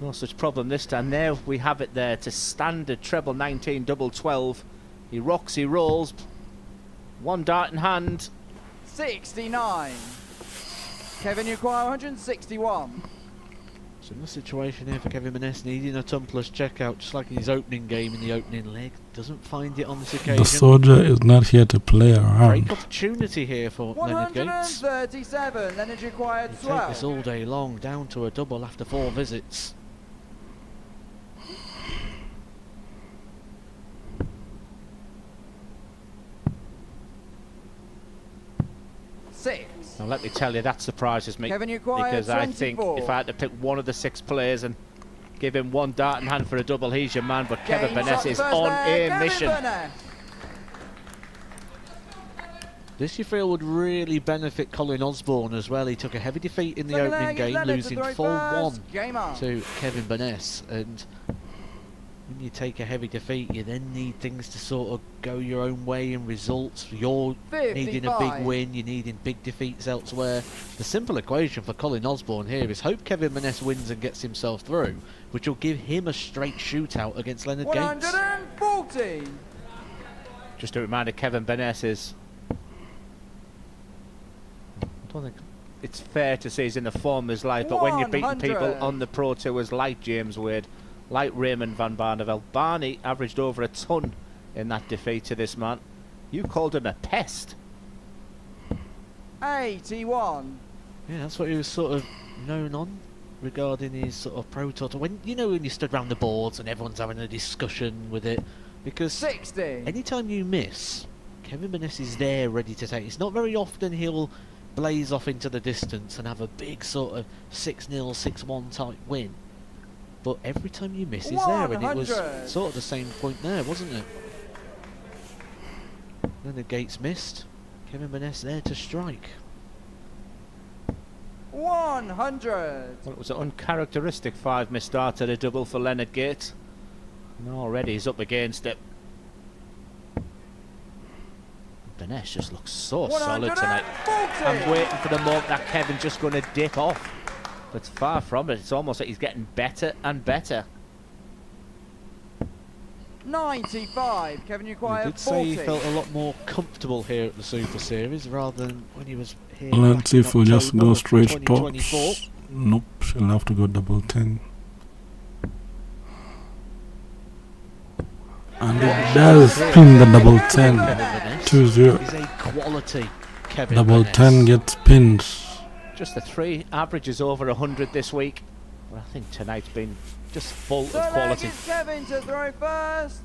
No such problem this time. There we have it there to standard treble 19, double 12. He rocks, he rolls. One dart in hand. 69. Kevin, you acquire 161. Similar situation here for Kevin Baness, needing a tumpless checkout, just like in his opening game in the opening leg. Doesn't find it on this occasion. The soldier is not here to play Great around. opportunity here for Leonard Gates. 137. Leonard, you acquired He'll take this 12. all day long, down to a double after 4 visits. Six. Now let me tell you, that surprises me, Kevin, you acquire because I think 24. if I had to pick one of the 6 players and give him one dart in hand for a double, he's your man. But Kevin Games Baness up is first on there, a Kevin mission. Baness. This you feel would really benefit Colin Osborne as well. He took a heavy defeat in the Second opening leg is game, Leonard to losing throw 4-1 first. Game on. to Kevin Baness. And when you take a heavy defeat, you then need things to sort of go your own way in results. You're needing a big 55. win, you're needing big defeats elsewhere. The simple equation for Colin Osborne here is hope Kevin Baness wins and gets himself through, which will give him a straight shootout against Leonard Gates. 140. Just a reminder, Kevin Baness is... I don't think it's fair to say he's in the form of his life, but when you're beating people 100. on the Pro Tours like James Wade, like Raymond van Barneveld, Barney averaged over a ton in that defeat to this man. You called him a pest. 81. Yeah, that's what he was sort of known on regarding his sort of Pro Tour. When you stood around the boards and everyone's having a discussion with it, because 60. anytime you miss, Kevin Baness is there ready to take. It's not very often he'll blaze off into the distance and have a big sort of 6-0, 6-1 type win. But every time you miss, he's there, and it was 100. sort of the same point there, wasn't it? Leonard Gates missed. Kevin Baness there to strike. 100. Well, it was an uncharacteristic 5 missed start at a double for Leonard Gates. And already he's up against it. Baness just looks so solid tonight. 140. I'm waiting for the moment that Kevin's just going to dip off. But it's far from it. It's almost like he's getting better and better. 95. Kevin, you He acquire did 40. say he felt a lot more comfortable here at the Super Series rather than when he was here. Let's back see in if we'll just October go of straight 2024. tops. Nope, she'll have to go double 10. And it does pin the double 10. 2-0. He's a quality Kevin Double Baness. 10 gets pinned. Just the 3 averages over 100 this week. Well, I think tonight's been just full So of quality. it's Kevin to throw first.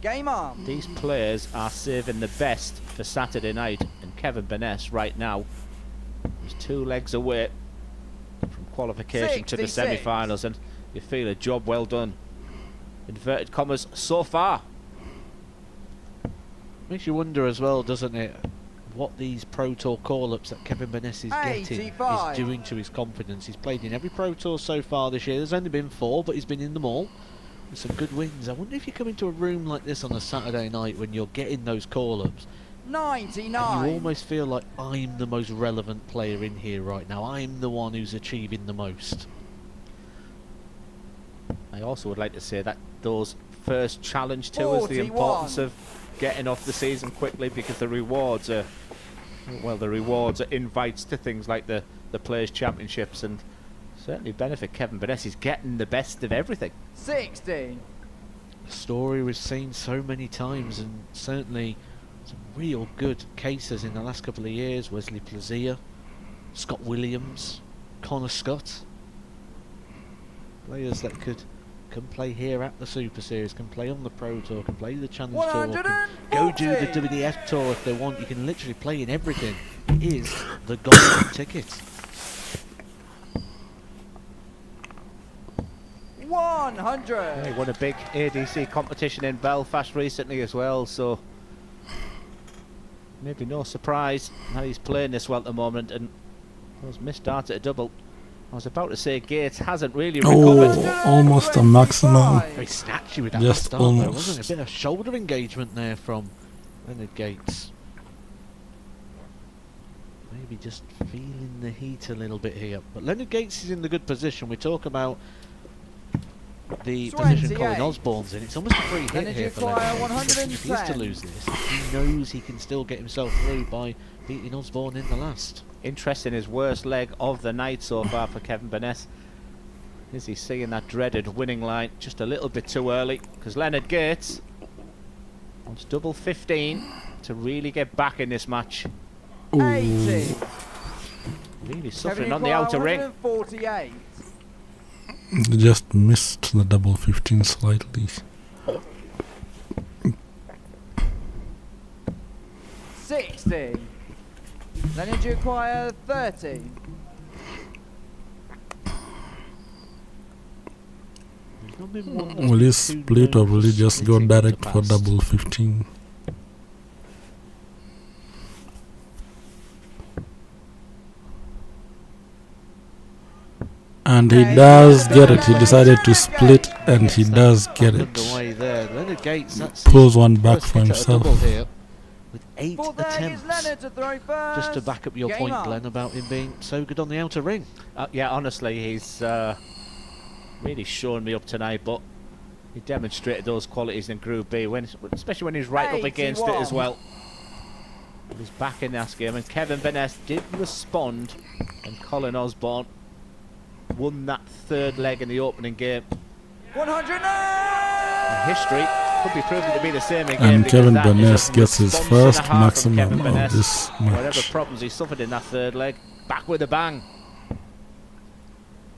Game on. These players are saving the best for Saturday night, and Kevin Baness right now is 2 legs away from qualification to the 66. semi-finals, and you feel a job well done. Inverted commas so far. Makes you wonder as well, doesn't it, what these Pro Tour call-ups that Kevin Baness is getting 85. is doing to his confidence. He's played in every Pro Tour so far this year. There's only been 4, but he's been in them all. with some good wins. I wonder if you come into a room like this on a Saturday night when you're getting those call-ups, 99. and you almost feel like I'm the most relevant player in here right now. I'm the one who's achieving the most. I also would like to say that those first challenge tours, the importance of getting off the season quickly, because the rewards are, well, the rewards are invites to things like the Players' Championships, and certainly benefit Kevin Baness. He's getting the best of everything. 16. A story we've seen so many times, and certainly some real good cases in the last couple of years. Wesley Plazier, Scott Williams, Connor Scott. Players that can play here at the Super Series, can play on the Pro Tour, can play the Challenge Tour, can go do the WDF Tour if they want. You can literally play in everything. It is the golden ticket. 100. Yeah, he won a big ADC competition in Belfast recently as well, so maybe no surprise how he's playing this well at the moment. And those missed darts at a double. I was about to say Gates hasn't really recovered. Oh, almost a maximum. Very snatchy with that Just last dart there, almost. wasn't it? A bit of shoulder engagement there from Leonard Gates. Maybe just feeling the heat a little bit here. But Leonard Gates is in the good position. We talk about the position Colin Osborne's in. It's almost a free hit here for Leonard Gates. If he is to lose this, he knows he can still get himself through by beating Osborne in the last. Interesting, his worst leg of the night so far for Kevin Baness. Is he seeing that dreaded winning line just a little bit too early? Because Leonard Gates wants double 15 to really get back in this match. 80. Really suffering on the outer ring. 48. Just missed the double 15 slightly. 60. Leonard, you acquire 30. Will he split or will he just go direct for double 15? And he does get it. He decided to split and he does get it. Leonard Gates, Pulls one back for himself. With 8 attempts. Just to back up your point, Glenn, about him being so good on the outer ring. Yeah, honestly, he's really shown me up tonight, but he demonstrated those qualities in Group B, especially when he's right up against it as well. He's back in this game, and Kevin Baness did respond, and Colin Osborne won that third leg in the opening game. 109! History could be proven to be the same again. And Kevin Baness gets his first maximum of this Whatever match. problems he suffered in that third leg, back with a bang.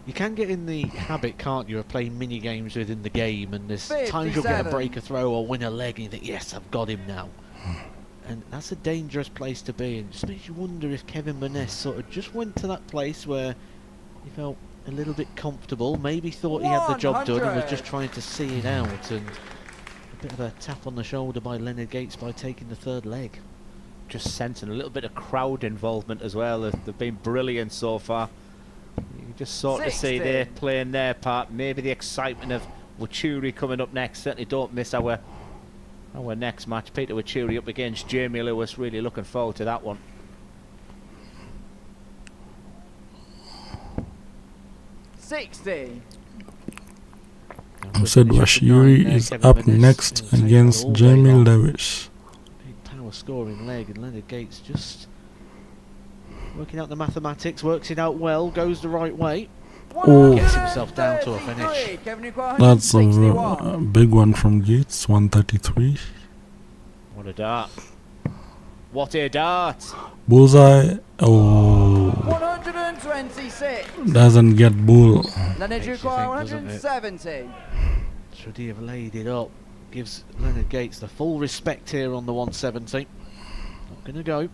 You can get in the habit, can't you, of playing mini games within the game, and there's times you'll get a break, a throw, or win a leg, and you think, yes, I've got him now. And that's a dangerous place to be, and it just makes you wonder if Kevin Baness sort of just went to that place where he felt a little bit comfortable, maybe thought he had the job done and was just trying to see it out, and a bit of a tap on the shoulder by Leonard Gates by taking the third leg. Just sensing a little bit of crowd involvement as well. They've been brilliant so far. You can just sort of see they're playing their part. Maybe the excitement of Wuri coming up next. Certainly don't miss our next match. Peter Wuri up against Jamie Lewis. Really looking forward to that one. $60. Said Wuri is up next against Jamie Lewis. Big power scoring leg, and Leonard Gates just working out the mathematics, works it out well, goes the right way. Oh, Gets himself down to a finish. that's a big one from Gates, 133. What a dart. What a dart. Bullseye. Oh, 126. doesn't get bull. Leonard, you Makes acquire you think, doesn't it? 170. Should he have laid it up? Gives Leonard Gates the full respect here on the 170. Not going to go.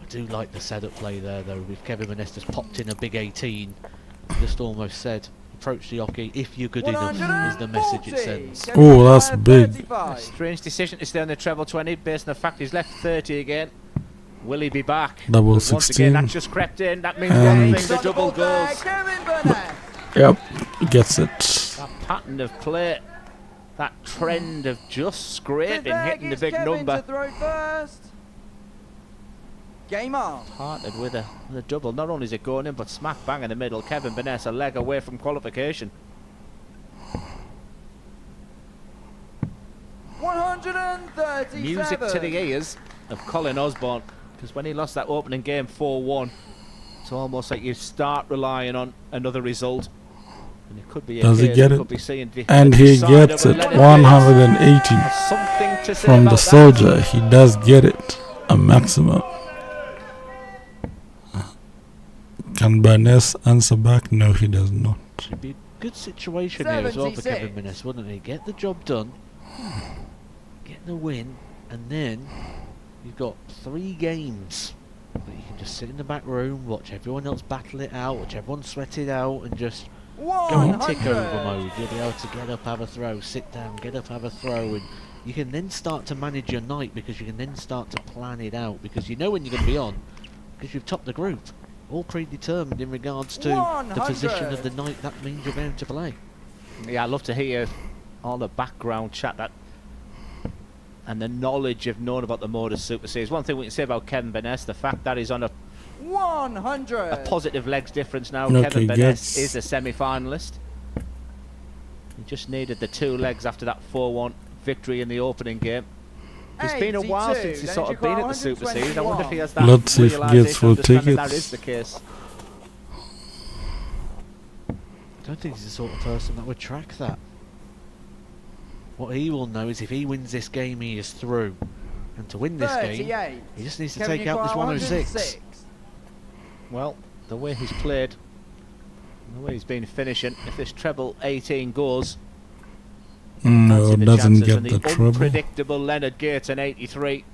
I do like the setup play there, though, with Kevin Baness just popped in a big 18. Just almost said, approach the hockey if you're good enough, is the message it sends. Oh, that's big. Strange decision to stay on the treble 20 based on the fact he's left 30 again. Will he be back? Double Once again, 16. that just crept in. That means And one thing, the double goes. Kevin Baness. Yep. gets it. That pattern of play, that trend of just scraping, hitting the big Kevin number. to throw first. Game on. Parted with a double. Not only is it going in, but smack bang in the middle. Kevin Baness a leg away from qualification. 137. Music to the ears of Colin Osborne, because when he lost that opening game 4-1, it's almost like you start relying on another result. And it could be Does he get it? Could be seeing And he gets it. 180 something to say from the about soldier. that. He does get it. A maximum. Can Baness answer back? No, he does not. It'd be a good situation here as well for 76. Kevin Baness, wouldn't he? Get the job done, get the win, and then you've got 3 games that you can just sit in the back room, watch everyone else battle it out, watch everyone sweat it out, and just go in tick over mode. You'll be able to get up, have a throw, sit down, get up, have a throw, and you can then start to manage your night, because you can then start to plan it out, because you know when you're going to be on, because you've topped the group. All predetermined in regards to the position of the night. That means you're going to play. Yeah, I'd love to hear all the background chat that and the knowledge you've known about the Modus Super Series. One thing we can say about Kevin Baness, the fact that he's on a 100. a positive legs difference now. Okay, Kevin Baness gets- is a semi-finalist. He just needed the 2 legs after that 4-1 victory in the opening game. It's been a while 82, since he's then sort you of been got at the Super Series. I wonder if he has that Let's see if he gets full realisation, understanding that tickets. is the case. I don't think he's the sort of person that would track that. What he will know is if he wins this game, he is through. And to win this game, 38. he just needs to Kevin, take you out this got 106. 106. Well, the way he's played, the way he's been finishing, if this treble 18 goes, No, fancy the doesn't chances, get and the the trouble. unpredictable Leonard Gates in 83,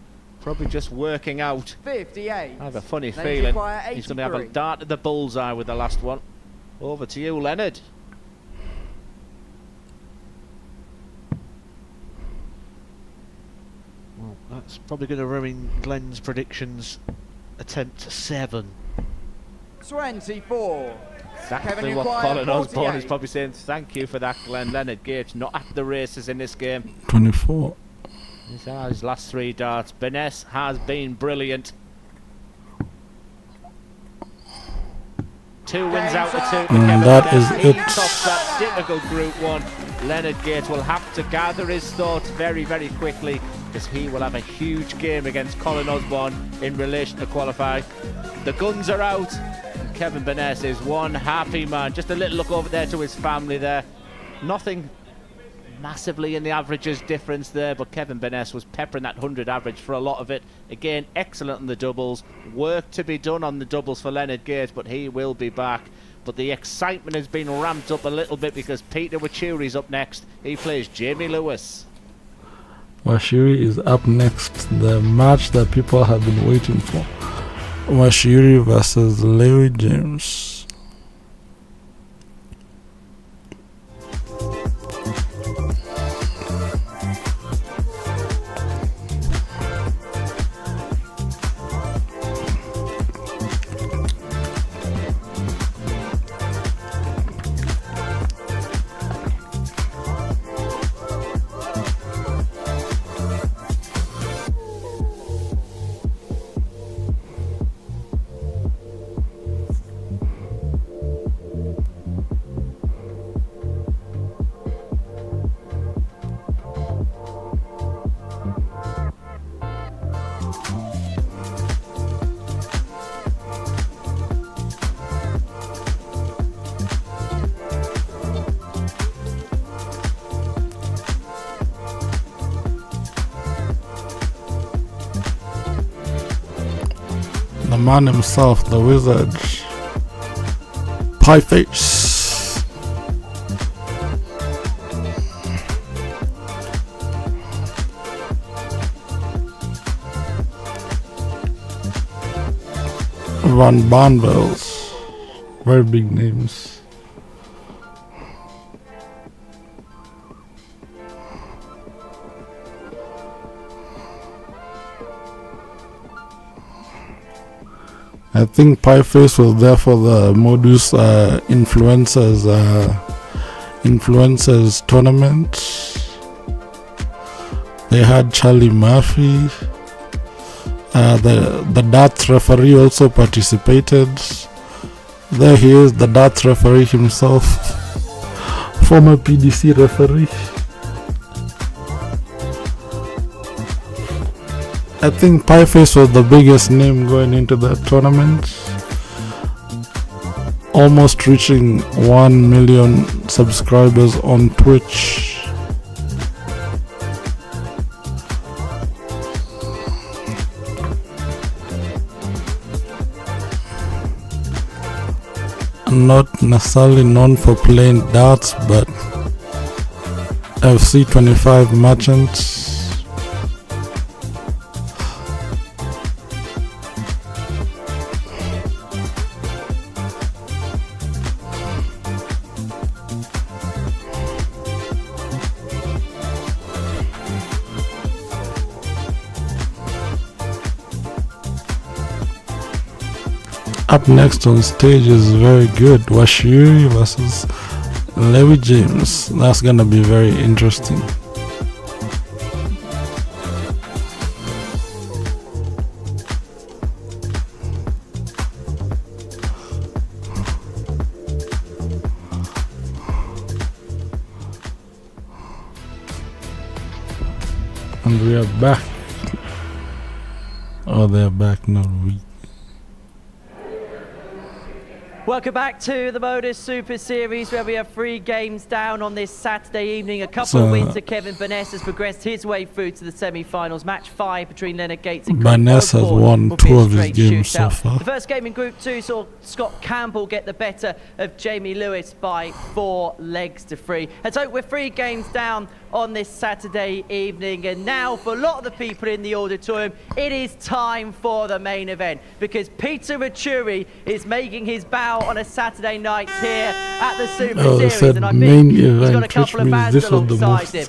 probably just working out. 58. I have a funny Then feeling require he's going to have a 83. dart at the bullseye with the last one. Over to you, Leonard. Well, that's probably going to ruin Glenn's predictions. Attempt 7. 24. Exactly Kevin, what you Colin acquired Osborne is 48. probably saying. Thank you for that, Glenn. Leonard Gates not at the races in this game. 24. He's had his last 3 darts. Baness has been brilliant. 2 wins out of 2 for And Kevin that Baness. is He it. tops that difficult Group 1. Leonard Gates will have to gather his thoughts very, very quickly, because he will have a huge game against Colin Osborne in relation to qualifying. The guns are out. And Kevin Baness is one happy man. Just a little look over there to his family there. Nothing massively in the averages difference there, but Kevin Baness was peppering that 100 average for a lot of it. Again, excellent on the doubles. Work to be done on the doubles for Leonard Gates, but he will be back. But the excitement has been ramped up a little bit because Peter Wachuri's up next. He plays Jamie Lewis. Washiri is up next. The match that people have been waiting for. Washiri versus Larry James. The man himself, the wizard, Pieface. Van Barnwells, very big names. I think Pieface was there for the Modus influencers influencers tournament. They had Charlie Murphy. The darts referee also participated. There he is, the darts referee himself, former PDC referee. I think Pieface was the biggest name going into the tournament, almost reaching 1 million subscribers on Twitch. Not necessarily known for playing darts, but FC 25 merchants. Up next on stage is very good, Wuri versus Levi James. That's gonna be very interesting. And we are back. Oh, they're back now. Welcome back to the Modus Super Series, where we have 3 games down on this Saturday evening. A couple of wins to Kevin Baness has progressed his way through to the semi-finals. Match 5 between Leonard Gates and Baness has won 2 of his games so far. The first game in Group 2 saw Scott Campbell get the better of Jamie Lewis by 4 legs to 3. And so we're 3 games down on this Saturday evening, and now for a lot of the people in the auditorium, it is time for the main event, because Peter Wuri is making his bow on a Saturday night here at the Super Series, and I think he's got a couple of bands alongside him.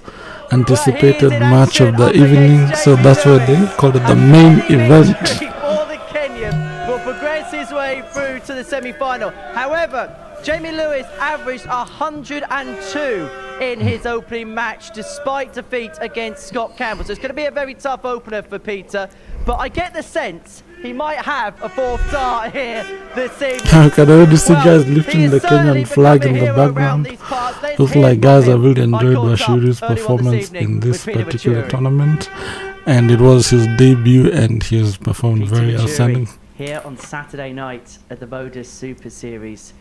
Anticipated match of the evening, so that's why they called it the main event. For the Kenyan will progress his way through to the semi-final. However, Jamie Lewis averaged 102 in his opening match despite defeat against Scott Campbell. So it's going to be a very tough opener for Peter, but I get the sense he might have a 4th star here this evening. I can already see guys lifting the Kenyan flag in the background. Looks like guys have really enjoyed Wuri's performance in this particular tournament, and it was his debut and he has performed very outstanding. Here on Saturday night at the Modus Super Series,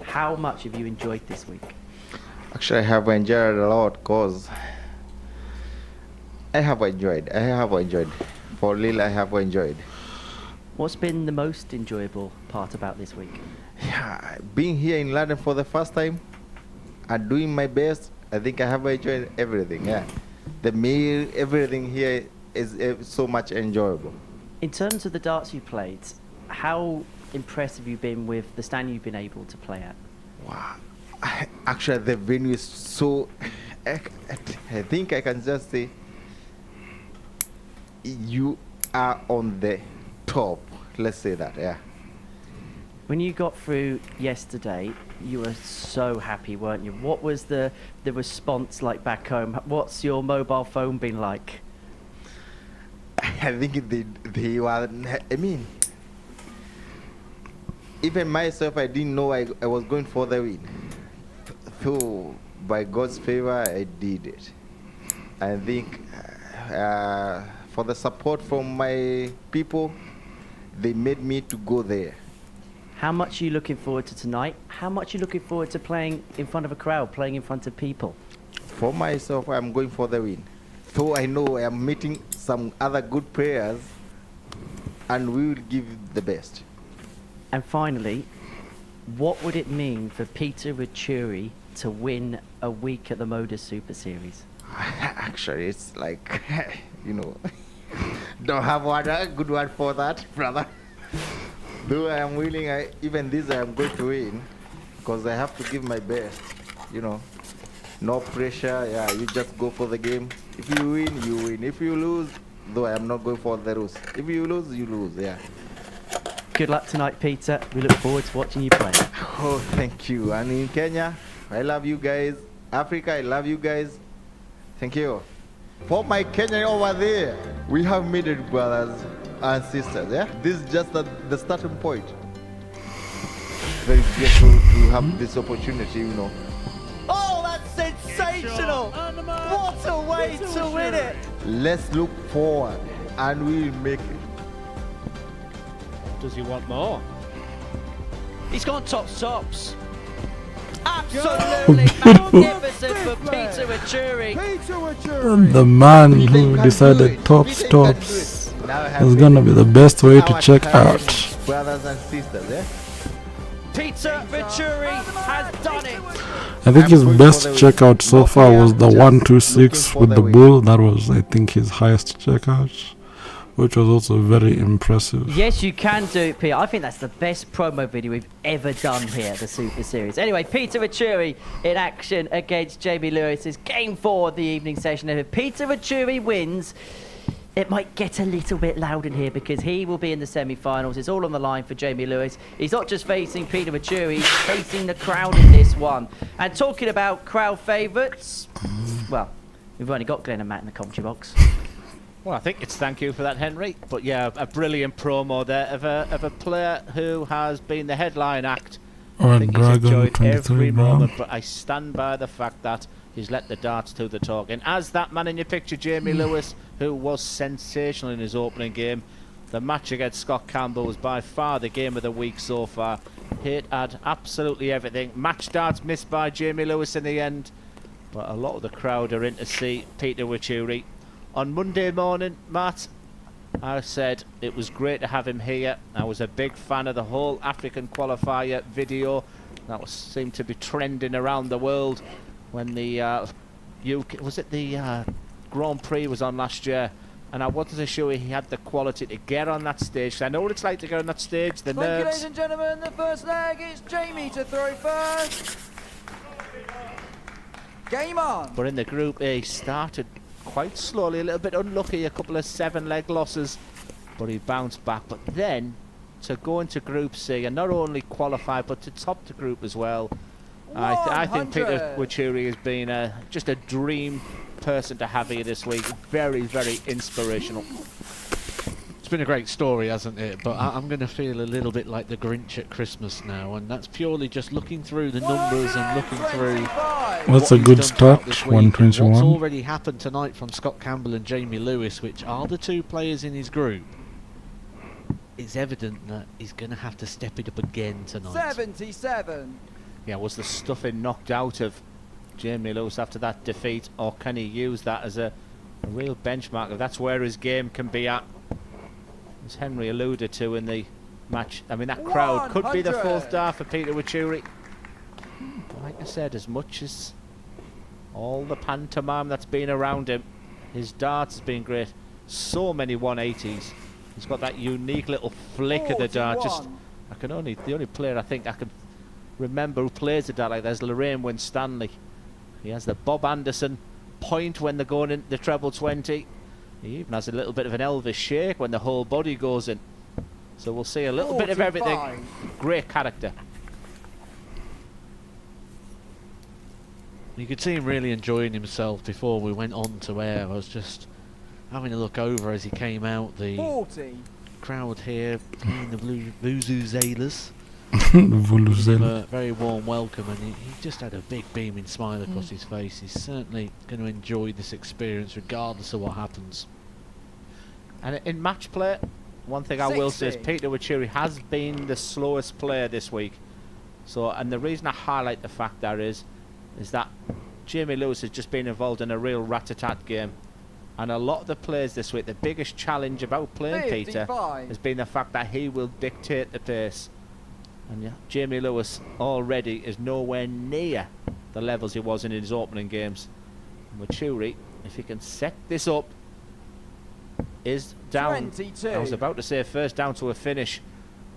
how much have you enjoyed this week? Actually, I have enjoyed a lot, cause I have enjoyed. For real, I have enjoyed. What's been the most enjoyable part about this week? Yeah, being here in London for the first time and doing my best, I think I have enjoyed everything. Yeah, the meal, everything here is so much enjoyable. In terms of the darts you played, how impressed have you been with the stand you've been able to play at? Wow. Actually, the venue is so... I think I can just say you are on the top. Let's say that, yeah. When you got through yesterday, you were so happy, weren't you? What was the response like back home? What's your mobile phone been like? I think they were... I mean... Even myself, I didn't know I was going for the win. So, by God's favor, I did it. I think for the support from my people, they made me to go there. How much are you looking forward to tonight? How much are you looking forward to playing in front of a crowd, playing in front of people? For myself, I'm going for the win. So I know I'm meeting some other good players, and we will give the best. And finally, what would it mean for Peter Wuri to win a week at the Modus Super Series? Actually, it's like, you know, don't have a good word for that, brother. Though I am willing, even this I am going to win, because I have to give my best, you know. No pressure, yeah, you just go for the game. If you win, you win. If you lose, though I am not going for the lose. If you lose, you lose, yeah. Good luck tonight, Peter. We look forward to watching you play. Oh, thank you. And in Kenya, I love you guys. Africa, I love you guys. Thank you. For my Kenyan over there, we have made it, brothers and sisters. Yeah, this is just the starting point. Very grateful to have this opportunity, you know. Oh, that's sensational! What a way to win it! Let's look forward, and we'll make it. Does he want more? He's gone tops. Absolutely magnificent for Peter Wuri. The man who decided tops is gonna be the best way to check out. Brothers and sisters, yeah? Peter Wuri has done it. I think his best checkout so far was the 126 with the bull. That was, I think, his highest checkout, which was also very impressive. Yes, you can do it, Peter. I think that's the best promo video we've ever done here at the Super Series. Anyway, Peter Wuri in action against Jamie Lewis's Game 4 of the evening session. And if Peter Wuri wins, it might get a little bit loud in here because he will be in the semi-finals. It's all on the line for Jamie Lewis. He's not just facing Peter Wuri, he's facing the crowd in this one. And talking about crowd favourites, well, we've only got Glenn and Matt in the commentary box. Well, I think it's thank you for that, Henry. But yeah, a brilliant promo there of a player who has been the headline act. I think he's enjoyed every moment, but I stand by the fact that he's let the darts do the talking. As that man in your picture, Jamie Lewis, who was sensational in his opening game. The match against Scott Campbell was by far the game of the week so far. Hit had absolutely everything. Match darts missed by Jamie Lewis in the end. But a lot of the crowd are in to see Peter Wuri. On Monday morning, Matt, I said it was great to have him here. I was a big fan of the whole African qualifier video. That seemed to be trending around the world when the UK, was it the Grand Prix was on last year, and I wasn't so sure he had the quality to get on that stage. I know what it's like to get on that stage, the nerves. Thank you, ladies and gentlemen. The first leg is Jamie to throw first. Game on. But in the Group A, he started quite slowly, a little bit unlucky, a couple of 7-leg losses, but he bounced back. But then to go into Group C and not only qualify but to top the group as well. I think Peter Wuri has been just a dream person to have here this week. Very, very inspirational. It's been a great story, hasn't it? But I'm going to feel a little bit like the Grinch at Christmas now, and that's purely just looking through the numbers and looking through. That's a good start, 121. What's already happened tonight from Scott Campbell and Jamie Lewis, which are the two players in his group. It's evident that he's going to have to step it up again tonight. 77. Yeah, was the stuffing knocked out of Jamie Lewis after that defeat, or can he use that as a real benchmark? If that's where his game can be at, as Henry alluded to in the match. I mean, that crowd could be the full star for Peter Wuri. But like I said, as much as all the pantomime that's been around him, his darts has been great. So many 180s. He's got that unique little flick of the dart. Just, the only player I think I can remember who plays the dart like that is Lorraine Winstanley. He has the Bob Anderson point when they're going into the treble 20. He even has a little bit of an Elvis shake when the whole body goes in. So we'll see a little bit of everything. Great character. You could see him really enjoying himself before we went on to air. I was just having a look over as he came out. The 40. Crowd here playing the Vuvuzelas. A very warm welcome, and he just had a big beaming smile across his face. He's certainly going to enjoy this experience regardless of what happens. And in match play, one thing I will say is Peter Wuri has been the slowest player this week. So, and the reason I highlight the fact there is that Jamie Lewis has just been involved in a real rat-a-tat game. And a lot of the players this week, the biggest challenge about playing 55. Peter has been the fact that he will dictate the pace. And yeah, Jamie Lewis already is nowhere near the levels he was in his opening games. Wuri, if he can set this up, is down. 22. I was about to say first down to a finish.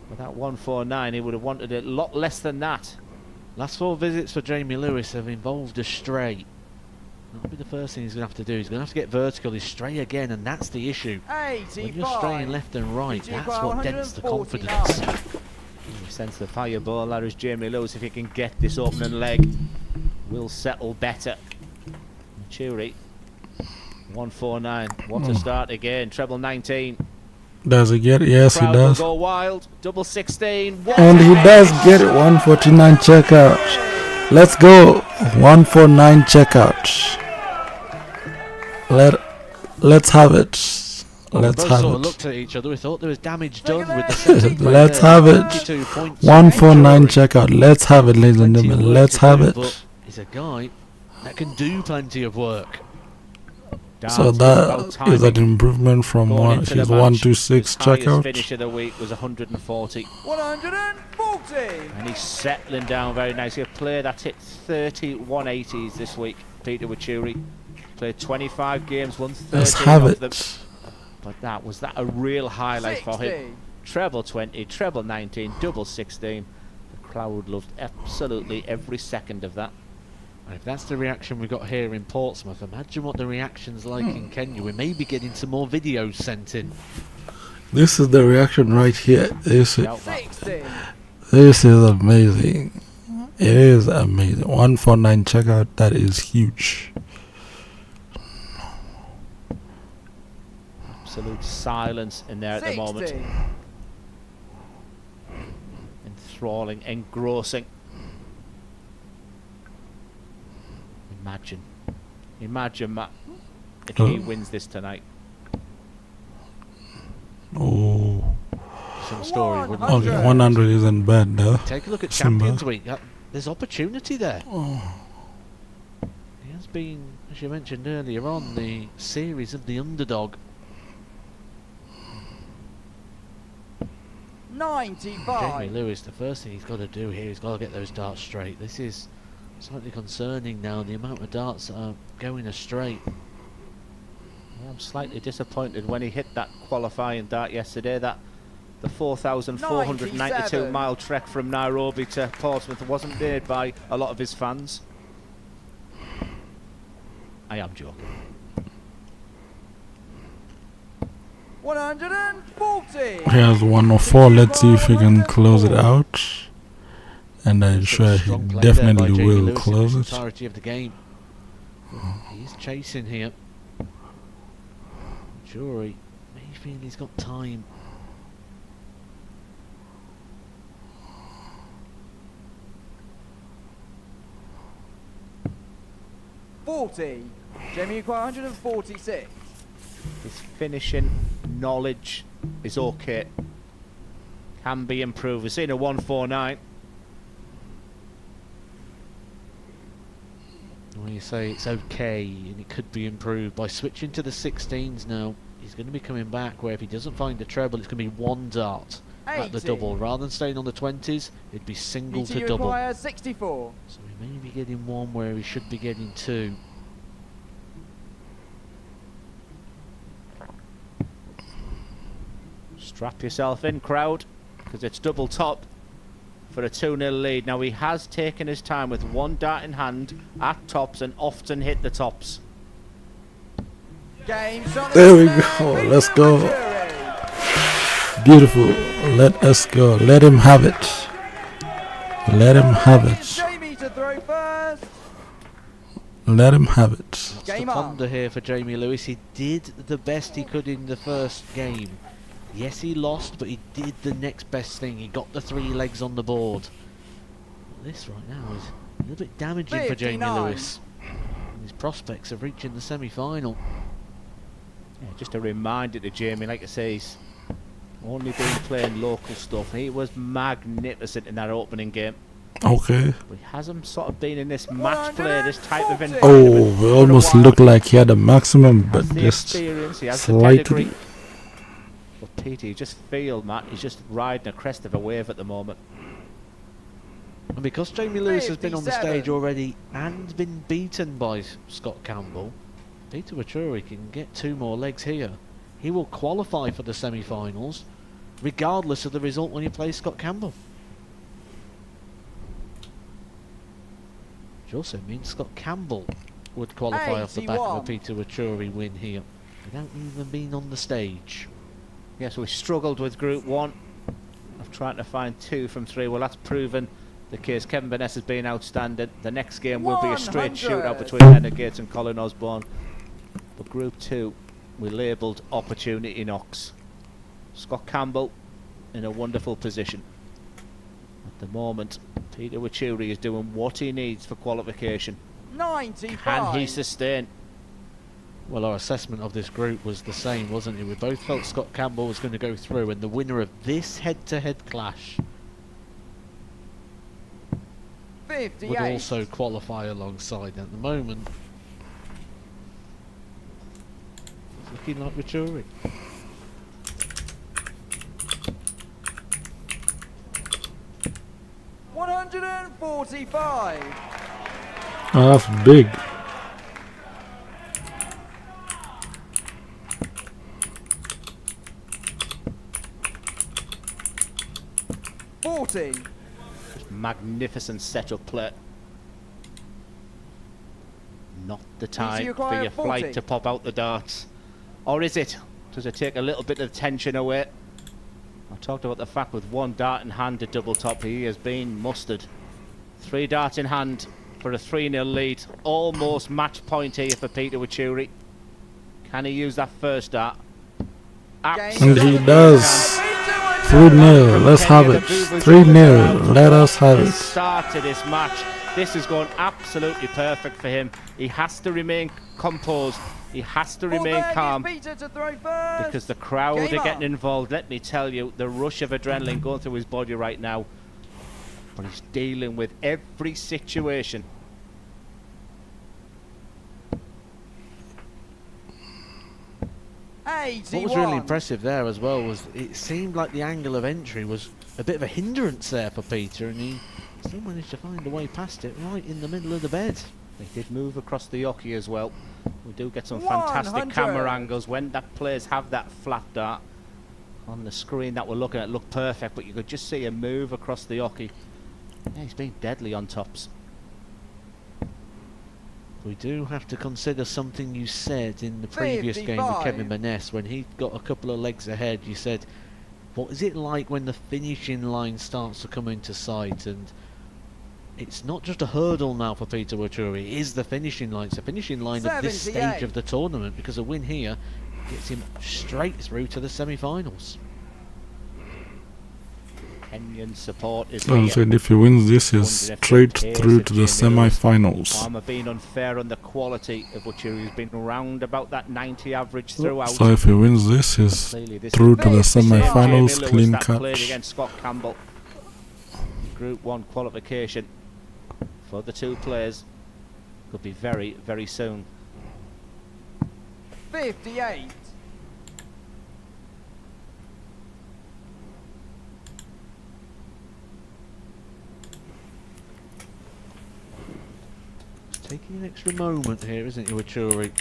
With that 149, he would have wanted it a lot less than that. Last 4 visits for Jamie Lewis have involved a straight. That'll be the first thing he's going to have to do. He's going to have to get vertical. He's stray again, and that's the issue. 85. When you're straying left and right, that's what dents the confidence. You sense the fireball. That is Jamie Lewis if he can get this opening leg. will settle better. Wuri, 149. What a start again. Treble 19. Does he get it? Yes, he Crowd does. will go wild. Double 16. And he does get it. 149 checkout. Let's go. 149 checkout. Let's have it. Let's both have sort it. of looked at each other. We thought there was damage done with the second play Let's there. have it. 22 points. 149 checkout. Let's have it, ladies and Plenty of gentlemen. work Let's to have do, it. but he's a guy that can do plenty of work. So that is an improvement from his 126 checkout. Finish of the week was 140. 140. And he's settling down very nicely. A player that's hit 30 180s this week, Peter Wuri. Played 25 games, won 13 Let's have of it. them. But was that a real highlight for him? Treble 20, treble 19, double 16. The crowd loved absolutely every second of that. And if that's the reaction we got here in Portsmouth, imagine what the reaction's like in Kenya. We may be getting some more videos sent in. This is the reaction right here. This is amazing. It is amazing. 149 checkout. That is huge. Absolute silence in there at the moment. Enthralling, engrossing. Imagine, Matt, if he wins this tonight. Oh. Some story, wouldn't it? Okay, 100 isn't bad though. Take a look at Simba. Champions Week. There's opportunity there. He has been, as you mentioned earlier on, the series of the underdog. 95. Jamie Lewis, the first thing he's got to do here, he's got to get those darts straight. This is slightly concerning now, the amount of darts that are going astray. I'm slightly disappointed when he hit that qualifying dart yesterday. That the 4,492 mile trek from Nairobi to Portsmouth wasn't made by a lot of his fans. I am joking. 140. He has 104. Let's see if he can close it out. And I'm sure he definitely will close it. Entirety of the game. He's chasing here. Wuri may feel he's got time. Jamie, 146. His finishing knowledge is okay. Can be improved. We've seen a 149. When you say it's okay and it could be improved by switching to the 16s now, he's going to be coming back where if he doesn't find a treble, it's going to be one dart at the double. Rather than staying on the 20s, it'd be single to double. 64. So he may be getting one where he should be getting two. Strap yourself in, crowd, because it's double top for a 2-0 lead. Now he has taken his time with one dart in hand at tops and often hit the tops. There we go. Let's go. Beautiful. Let us go. Let him have it. Let him have it. Jamie to throw first. Let him have it. That's the ponder here for Jamie Lewis. He did the best he could in the first game. Yes, he lost, but he did the next best thing. He got the 3 legs on the board. This right now is a little bit damaging for Jamie Lewis. And his prospects of reaching the semi-final. Yeah, just a reminder to Jamie, like I say, he's only been playing local stuff. He was magnificent in that opening game. Okay. But he hasn't sort of been in this match play, this type of environment. Oh, it almost looked like he had a maximum, but just he has slightly. the But Peter, you just feel, Matt, he's just riding a crest of a wave at the moment. And because Jamie Lewis has been on the stage already and been beaten by Scott Campbell, Peter Wuri can get 2 more legs here. He will qualify for the semi-finals, regardless of the result when he plays Scott Campbell. Which also means Scott Campbell would qualify off the back of a Peter Wuri win here, without even being on the stage. Yes, we struggled with Group 1 of trying to find 2 from 3. Well, that's proven the case. Kevin Baness has been outstanding. The next game will be a straight shootout between Leonard Gates and Colin Osborne. But Group 2, we labelled opportunity knocks. Scott Campbell in a wonderful position. At the moment, Peter Wuri is doing what he needs for qualification. 95. Can he sustain? Well, our assessment of this group was the same, wasn't it? We both felt Scott Campbell was going to go through, and the winner of this head-to-head clash 58. would also qualify alongside. At the moment, it's looking like Wuri. $145. Oh, that's big. Magnificent setup play. Not the time you for acquire your 40? flight to pop out the darts. Or is it? Does it take a little bit of tension away? I talked about the fact with one dart in hand at double top, he has been mustard. 3 darts in hand for a 3-0 lead. Almost match point here for Peter Wuri. Can he use that first dart? And he does. 3-0, let's have it. 3-0, let us have it. Start to this match. This is going absolutely perfect for him. He has to remain composed. He has to remain calm because the crowd are getting involved. Let me tell you, the rush of adrenaline going through his body right now. But he's dealing with every situation. What was really impressive there as well was it seemed like the angle of entry was a bit of a hindrance there for Peter, and he still managed to find a way past it right in the middle of the bed. They did move across the yockey as well. We do get some fantastic camera angles when that players have that flat dart on the screen that we're looking at. Look perfect, but you could just see him move across the yockey. Yeah, he's been deadly on tops. We do have to consider something you said in the previous game with Kevin Baness when he got a couple of legs ahead. You said, what is it like when the finishing line starts to come into sight? And it's not just a hurdle now for Peter Wuri, it is the finishing line. It's the finishing line of this stage of the tournament, because a win here gets him straight through to the semi-finals. Kenyan support is And if he wins this, he's straight through to the semi-finals. I'm being unfair on the quality of Wuri. He's been around about that 90 average throughout. So if he wins this, he's through to the semi-finals, clean cut. Against Scott Campbell. Group 1 qualification for the 2 players could be very, very soon. 58. Taking an extra moment here, isn't he, Wuri?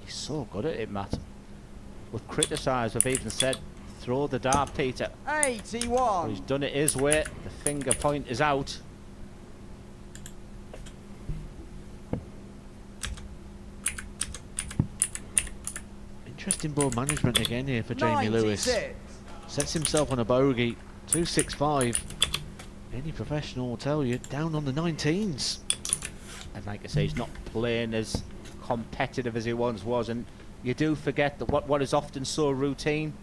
He's so good at it, Matt. We've criticised, we've even said, throw the dart, Peter. 81. But he's done it his way. The finger point is out. Interesting ball management again here for Jamie Lewis. Sets himself on a bogey. 265. Any professional will tell you, down on the 19s. And like I say, he's not playing as competitive as he once was, and you do forget that what is often so routine,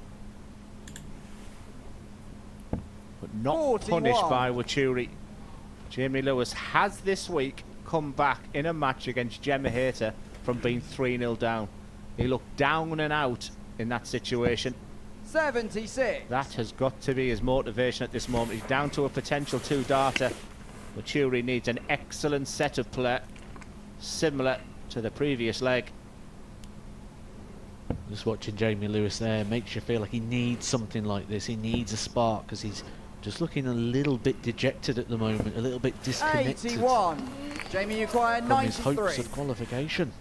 but not 41. punished by Wuri. Jamie Lewis has this week come back in a match against Gemma Hayter from being 3-0 down. He looked down and out in that situation. 76. That has got to be his motivation at this moment. He's down to a potential 2-darter. Wuri needs an excellent set of play, similar to the previous leg. Just watching Jamie Lewis there makes you feel like he needs something like this. He needs a spark, because he's just looking a little bit dejected at the moment, a little bit disconnected 81. Jamie acquired from his 93. hopes of qualification.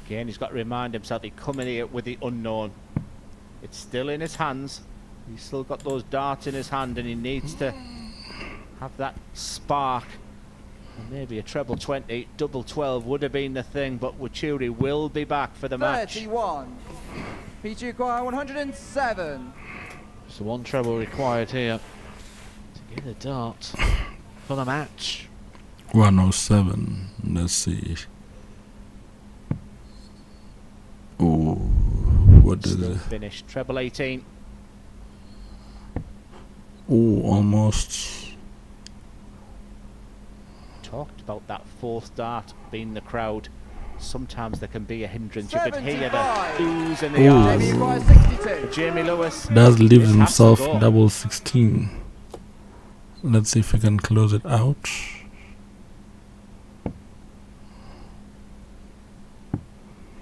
Again, he's got to remind himself he's coming here with the unknown. It's still in his hands. He's still got those darts in his hand, and he needs to have that spark. And maybe a treble 20, double 12 would have been the thing, but Wuri will be back for the match. 31. Peter acquired 107. So one treble required here to In a dart for the match. 107. Let's see. Oh, what did Still it? finished. Treble 18. Oh, almost. Talked about that fourth dart being the crowd. Sometimes there can be a hindrance. You could hear the oohs in the Ooh. arms. Jamie requires 62. Jamie Lewis Does leave it has to himself go. double 16. Let's see if I can close it out.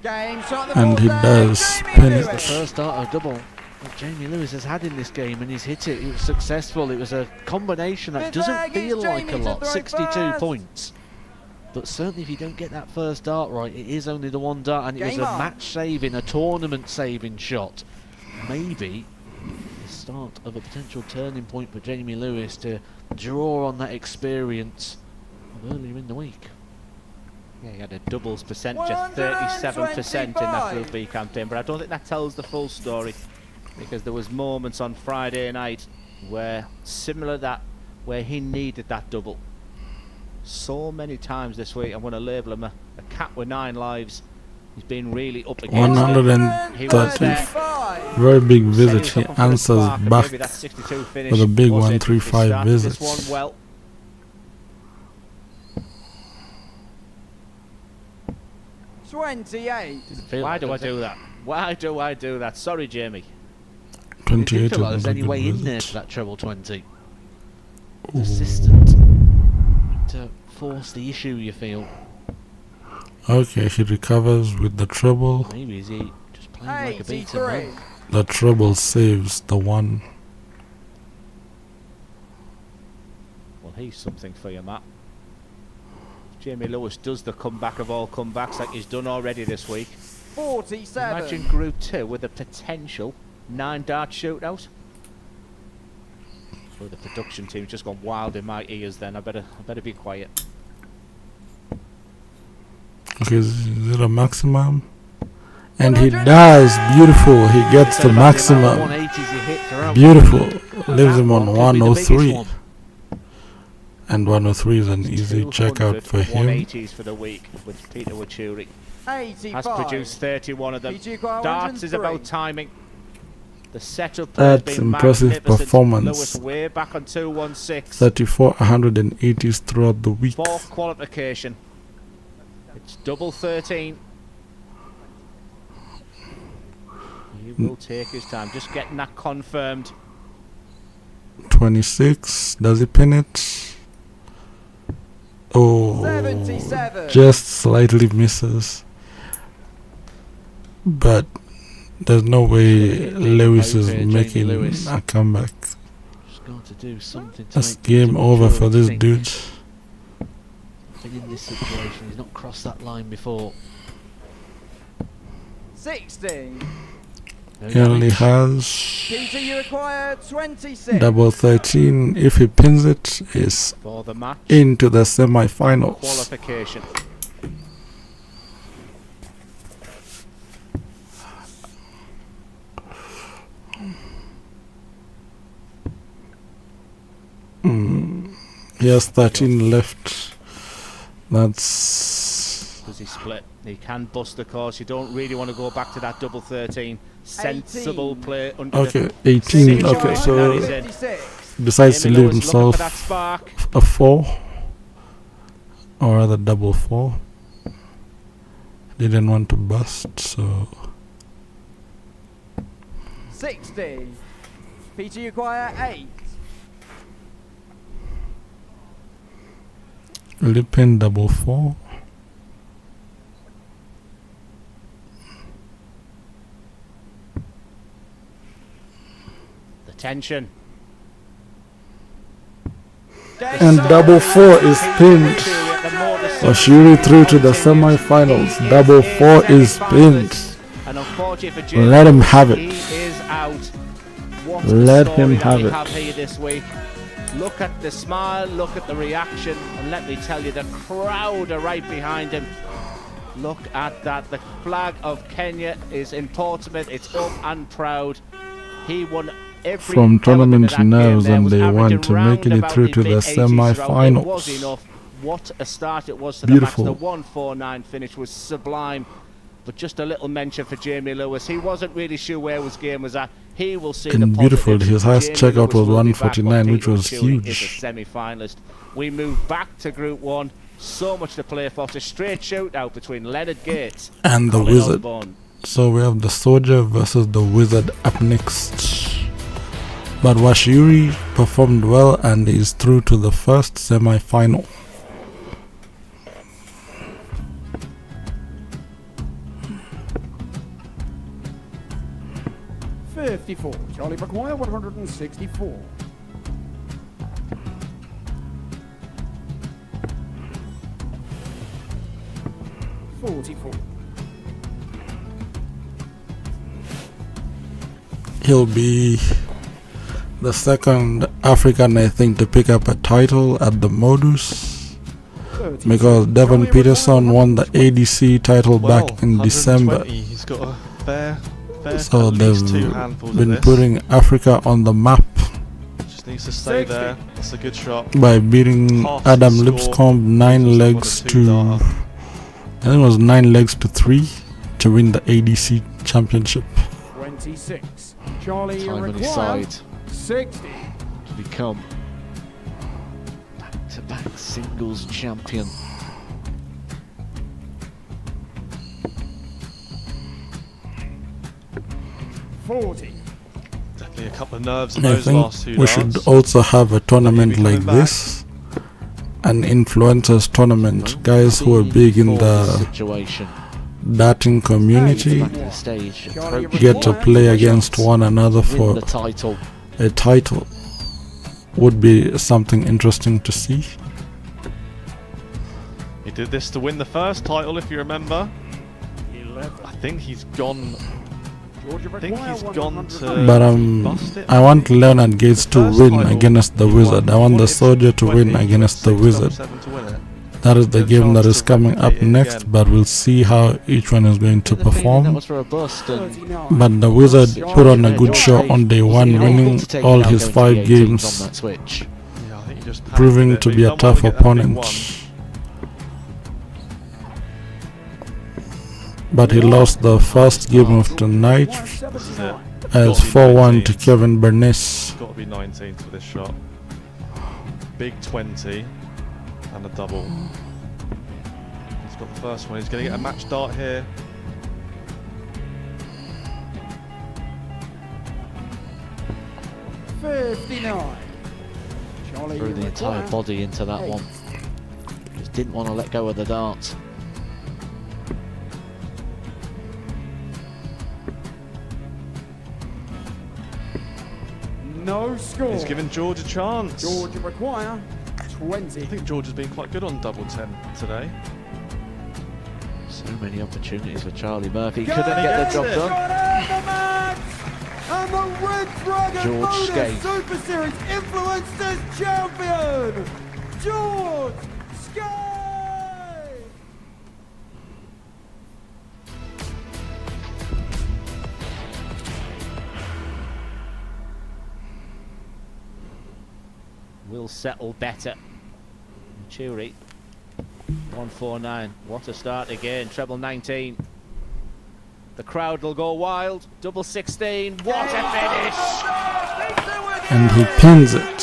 Game shot the And fourth he leg, does Jamie pin Lewis. it. The first dart double that Jamie Lewis has had in this game, and he's hit it. It was successful. It was a combination that Fifth doesn't leg, feel it's like a Jamie to lot. throw 62 first. points. But certainly if you don't get that first dart right, it is only the one dart, and it was Game a on. match-saving, a tournament-saving shot. Maybe the start of a potential turning point for Jamie Lewis to draw on that experience of earlier in the week. Yeah, he had a doubles percentage of 37% in that Group B campaign, but I don't think that tells the full story, because there was moments on Friday night where similar that where he needed that double. So many times this week, I'm going to label him a cat with 9 lives. He's been really up against it. He was 130. there. Very big visit. Set He himself up for the answers spark, and back maybe that 62 finish with a big was it. He 135 started visit. this one well. Why do I do that? Why do I do that? Sorry, Jamie. It 28 didn't is feel like there not was a any good way in there visit. to that treble 20. Ooh. Assistant to force the issue, you feel. Okay, he recovers with the treble. Maybe is he just playing like a beaten 83. man? The treble saves the one. Well, he's something for you, Matt. Jamie Lewis does the comeback of all comebacks like he's done already this week. 47. Imagine Group 2 with a potential 9-dart shootout. Oh, the production team's just gone wild in my ears then. I better be quiet. Okay, is it a maximum? And he does. Beautiful. He gets the maximum. 180s he hit throughout. Beautiful. Leaves him on That one could be the biggest 103. one. And 103 is an easy checkout for him. 180s for the week with Peter Wachuri. 85. Has produced 31 of them. PG Choir Darts is 103. about timing. The setup That's has been impressive magnificent. performance. Lewis way back on 216. 34 180s throughout the week. Fourth qualification. It's double 13. He will take his time. Just getting that confirmed. 26. Does he pin it? Oh, 77. just slightly misses. But there's no way Lewis is Jamie making Lewis. a comeback. Just got to do something to That's make game Peter over for Wachuri this think. dude. Been in this situation, he's not crossed that line before. 60. He only has Peter, you require 26. double 13. If he pins it, is For the match. into the semi-finals. Qualification. He has 13 left. That's Does he split? He can bust the course. You don't really want to go back to that double 13. Sensible 18. play under okay. the 18. Okay, That so is it. 56. decides to Jamie leave Lewis looking for that himself spark. a 4, or rather double 4. Didn't want to bust, so 60. Peter, you require 8. lip in double 4. The tension. And double 4 is pinned. Wachuri through to the semi-finals. Double 4 is pinned. And unfortunately for Jamie, Let him have he it. is out. What Let a him story that have we it. have here this week. Look at the smile, look at the reaction, and let me tell you, the crowd are right behind him. Look at that. The flag of Kenya is in Portsmouth. It's up and proud. He won from tournament nerves and they want to making it through to the semi-finals. What a start it was to Beautiful. the match. The 149 finish was sublime. But just a little mention for Jamie Lewis. He wasn't really sure where his game was at. He will see And the beautiful. positives. His highest Jamie checkout Lewis was will be back, 149, which Peter was Wuri is a huge. semi-finalist. We move back to Group 1. So much to play for. It's a straight shootout between Leonard Gates And the Colin Wizard. Osborne. So we have the Soldier versus the Wizard up next. But Wuri performed well and is through to the first semi-final. Charlie McGuire, 164. He'll be the second African, I think, to pick up a title at the Modus, because Devon Peterson won the ADC title back in December. He's got a fair So at least 2 handfuls they've been of this. putting Africa on the map Just needs to stay there. That's a good shot. by beating Half Adam score. Lipscomb 9 legs Someone a 2 to, data. I think it was 9 legs to 3 to win the ADC championship. 26. Charlie Time on his McGuire, side 60. to become back-to-back singles champion. Definitely a couple of nerves in I those last think 2 we darts. should also have a tournament coming like back. this, an influencers tournament, guys who are big in the situation. darting community Back to the stage, get to play against one another win for the title. a title. Would be something interesting to see. He did this to win the first title, if you remember. I think he's gone. I think he's gone to But bust it. I want Leonard Gates to First win title, against the he Wizard. I want the won it Soldier to 20, win he went against the 6, Wizard. 7 to win it. That is the Good game that chance is to coming up replicate it next, again. but we'll see how each one is going to The feeling that perform. was for a bust, and But the Wizard put on a good show on day one, winning all his 5 games, on that switch. Yeah, I think he just panicked proving it, to but be he's a done well tough to get that big opponent. one. But he lost the first game of the night This is it. as 4-1 to Kevin Baness. It's got to be 19th for this shot. Big 20 and a double. He's got the first one. He's going to get a match dart here. Charlie Threw the entire McGuire, body into that one. Just didn't want to let go of the dart. no score. He's given George a chance. George McGuire, 20. I think George has been quite good on double 10 today. So many opportunities for Charlie Murphy. Couldn't get the job done. And the Red Dragon George Modus Skate. Super Series Influencers Champion, George Skate! Will settle better. Wuri, 149. What a start again. Treble 19. The crowd will go wild. Double 16. What a finish! And he pins it.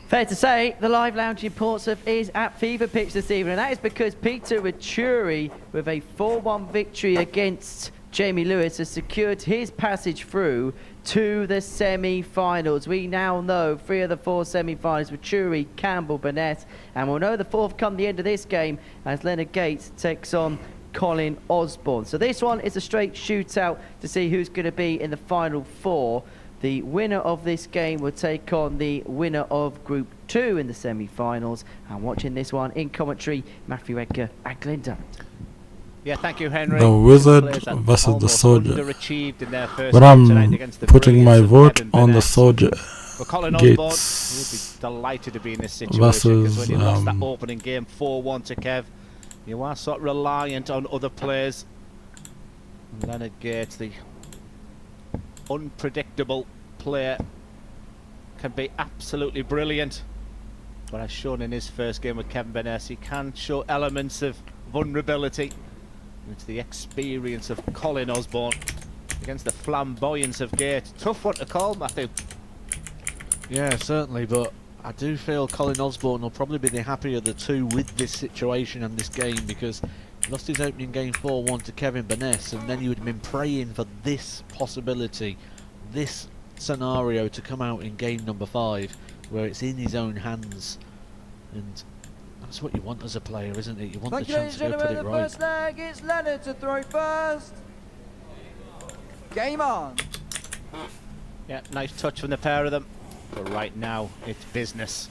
Fair to say, the live lounge in Portsmouth is at fever pitch this evening, and that is because Peter Wuri, with a 4-1 victory against Jamie Lewis, has secured his passage through to the semi-finals. We now know 3 of the 4 semi-finals with Wuri, Campbell, Baness, and we'll know the 4th come the end of this game as Leonard Gates takes on Colin Osborne. So this one is a straight shootout to see who's going to be in the final 4. The winner of this game will take on the winner of Group 2 in the semi-finals. And watching this one in commentary, Matthew Edgar and Glenn Durrant. Yeah, thank you, Henry. The Wizard versus the Soldier. Underachieved in their first But game tonight I'm against the putting my brilliance of vote Kevin on the Baness. Soldier. For Colin Osborne, Gates he'll be delighted to be in this situation because versus, when you lost that opening game 4-1 to Kev, you are sort of reliant on other players Leonard Gates, the unpredictable player, can be absolutely brilliant. But as shown in his first game with Kevin Baness, he can show elements of vulnerability. It's the experience of Colin Osborne against the flamboyance of Gates. Tough one to call, Matthew. Yeah, certainly, but I do feel Colin Osborne will probably be the happier of the two with this situation and this game, because he lost his opening game 4-1 to Kevin Baness, and then he would have been praying for this possibility, this scenario to come out in game number 5, where it's in his own hands. And that's what you want as a player, isn't it? You want the chance to go put it right. First leg, it's Leonard to throw first. Game on. Yeah, nice touch from the pair of them. But right now, it's business.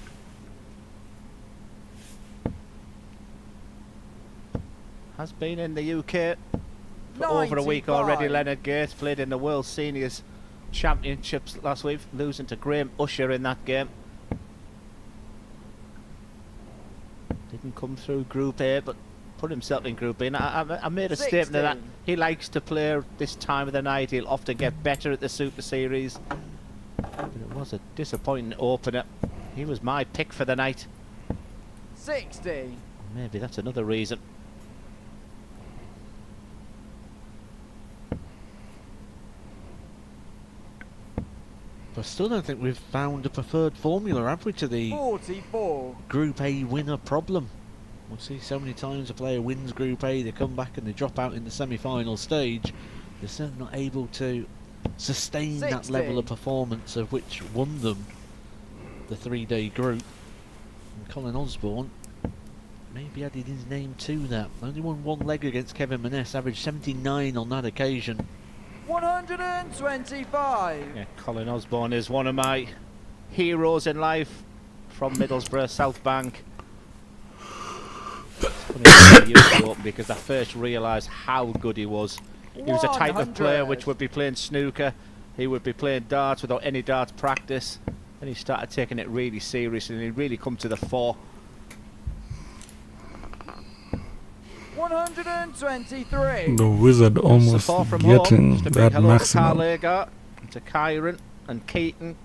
Has been in the UK for over a week already. Leonard Gates played in the World Seniors Championships last week, losing to Graham Usher in that game. Didn't come through Group A, but put himself in Group B. And I made a statement of that. He likes to play this time of the night. He'll often get better at the Super Series. But it was a disappointing opener. He was my pick for the night. 60. Maybe that's another reason. But I still don't think we've found a preferred formula, have we, to the 44. Group A winner problem. We'll see so many times a player wins Group A, they come back and they drop out in the semi-final stage. They're certainly not able to sustain 60. that level of performance of which won them the 3-day group. And Colin Osborne maybe added his name to that. Only won one leg against Kevin Baness, averaged 79 on that occasion. 125. Yeah, Colin Osborne is one of my heroes in life from Middlesbrough, South Bank. Because I first realised how good he was. He was a type of player which would be playing snooker, he would be playing darts without any darts practice, and he started taking it really seriously and he really come to the fore. 123. The Wizard almost getting that maximum. To Kyron and Keaton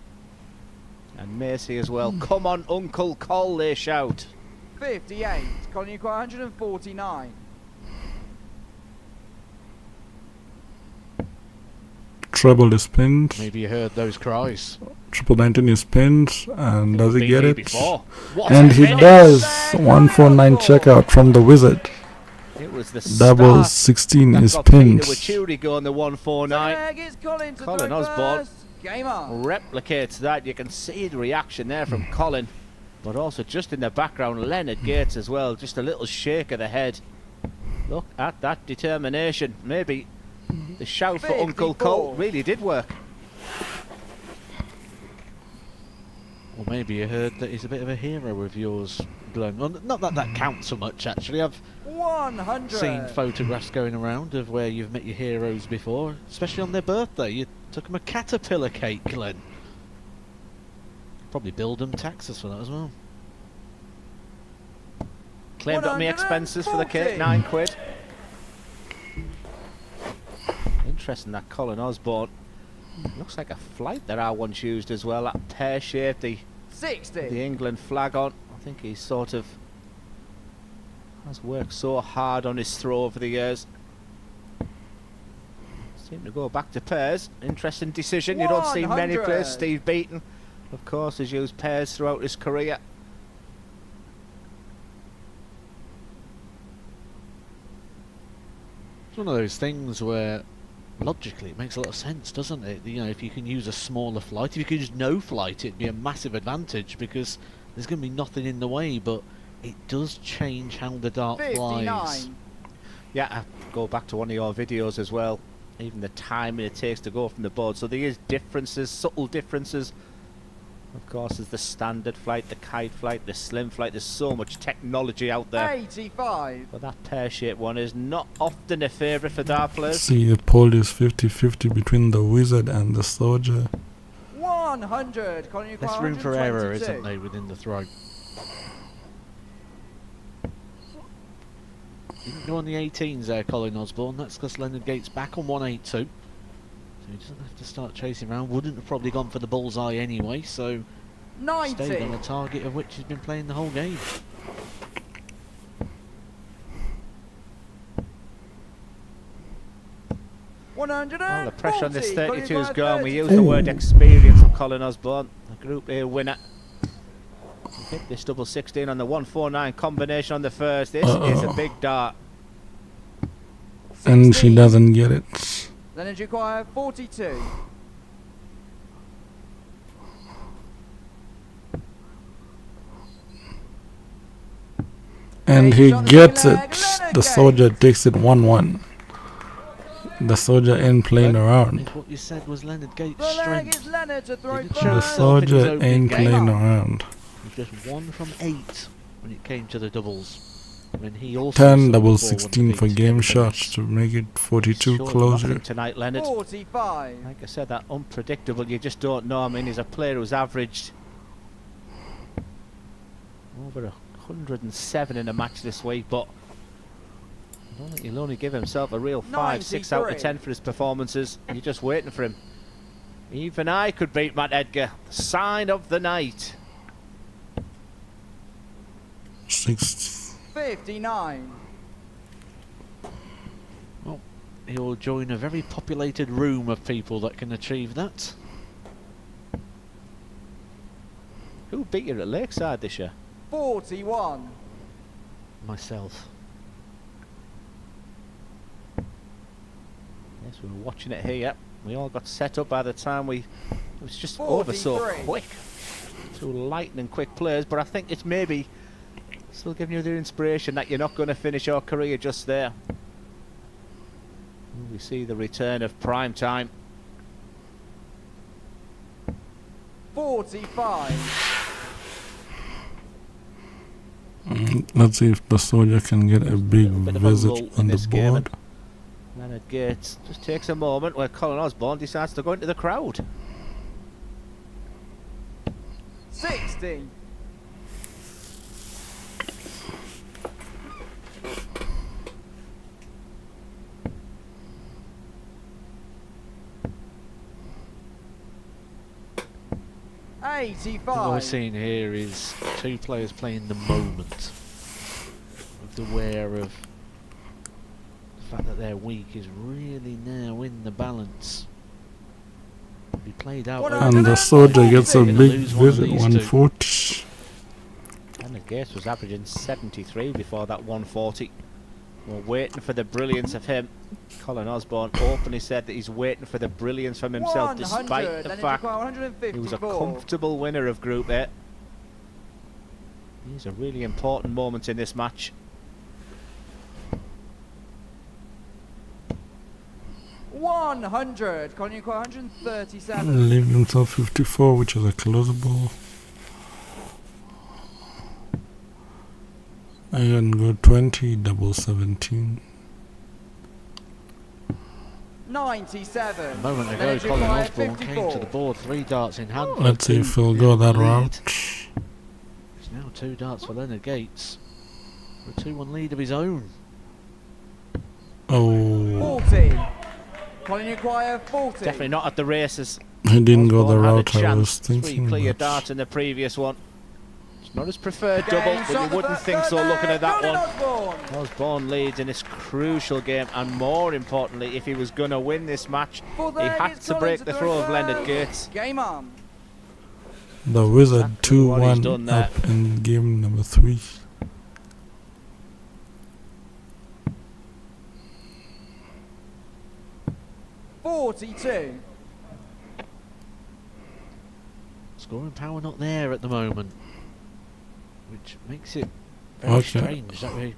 and Macy as well. Come on, Uncle Cole, they shout. 58. Colin, you got 149. Treble is pinned. Maybe you heard those cries. Triple 19 is pinned, and does he get it? What and he does. 149 checkout from the Wizard. It was the Double 16 is pinned. Wuri go on the 149. Colin Osborne Game on. replicates that. You can see the reaction there from Colin, but also just in the background, Leonard Gates as well. Just a little shake of the head. Look at that determination. Maybe the shout for Uncle Cole really did work. Or maybe you heard that he's a bit of a hero of yours, Glenn. Well, not that that counts so much, actually. I've 100. seen photographs going around of where you've met your heroes before, especially on their birthday. You took them a caterpillar cake, Glenn. Probably build them taxes for that as well. Claimed up me expenses for the cake, £9. Interesting that Colin Osborne. Looks like a flight that I once used as well. That pear-shaped, the 60. The England flag on. I think he sort of has worked so hard on his throw over the years. Seem to go back to pairs. Interesting decision. You don't see many players. Steve Beaton, of course, has used pairs throughout his career. It's one of those things where logically it makes a lot of sense, doesn't it? You know, if you can use a smaller flight, if you could use no flight, it'd be a massive advantage because there's going to be nothing in the way, but it does change how the dart 59. flies. Yeah, I go back to one of your videos as well. Even the time it takes to go from the board. So there is differences, subtle differences. Of course, there's the standard flight, the kite flight, the slim flight. There's so much technology out there. 85. But that pear-shaped one is not often a favourite for dart players. See, the poll is 50-50 between the Wizard and the Soldier. 100. Less room for error, isn't there, within the throw? Didn't go on the 18s there, Colin Osborne. That's because Leonard Gates back on 182. So he doesn't have to start chasing around. Wouldn't have probably gone for the bullseye anyway, so 90. stayed on a target of which he's been playing the whole game. Well, the pressure on this 32 is gone. We use the word experience of Colin Osborne, the Group A winner. Hit this double 16 on the 149 combination on the first. This is a big dart. And she doesn't get it. Leonard require 42. And he gets it. The soldier takes it 1-1. The soldier ain't playing around. What you said was Leonard Gates' The leg strength. is Leonard to throw Didn't first. show The himself in his soldier opening ain't game. playing around. He was just 1 from 8 when it came to the doubles. When he also 10 saw double the ball 16 when for he game beat shots to make it 42 Sure closer. nothing tonight, Leonard. 45. Like I said, that unpredictable. You just don't know. I mean, he's a player who's averaged over 107 in a match this week, but I don't think he'll only give himself a real 5, 6 out of 93. 10 for his performances. You're just waiting for him. Even I could beat Matt Edgar. The sign of the night. 59. He'll join a very populated room of people that can achieve that. Who beat you at Lakeside this year? 41. Myself. Yes, we were watching it here. We all got set up by the time it was just over so 43. quick. Two lightning quick players, but I think it's maybe still giving you the inspiration that you're not going to finish your career just there. We see the return of prime time. 45. Let's see if the soldier can get a big Bit of a visit lull on in the this game. board. Leonard Gates just takes a moment where Colin Osborne decides to go into the crowd. 60. What 85. we're seeing here is two players playing the moment, with the aware of the fact that their week is really now in the balance. Be played out. And the soldier gets a Gonna big lose one of visit, these two. 140. Leonard Gates was averaging 73 before that 140. We're waiting for the brilliance of him. Colin Osborne openly said that he's waiting for the brilliance from himself, despite the fact he was a comfortable winner of Group A. These are really important moments in this match. 100. Colin, you got 137. Leaving himself 54, which is a close ball. I can go 20, double 17. 97. A moment ago, Leonard Colin required Osborne came 54. to the board, 3 darts in hand. for Let's see a if he'll go that 2-0 lead. route. It's now 2 darts for Leonard Gates, for a 2-1 lead of his own. Oh, 40. Colin require 40. Definitely not at the races. he didn't go the Osborne had a route I chance. was 3 thinking. clear but- darts in the previous one. It's not his preferred Game double, but shot you the wouldn't first think so third looking at that Colin one. Osborne. Osborne leads in this crucial game, and more importantly, if he was going to win this match, Fourth he leg had is to Colin break to the throw throw of Leonard first. Gates. Game on. The Wizard Exactly what he's 2-1 done there. up in game number 3. $42. Scoring power not there at the moment, which makes it very Okay. strange that we're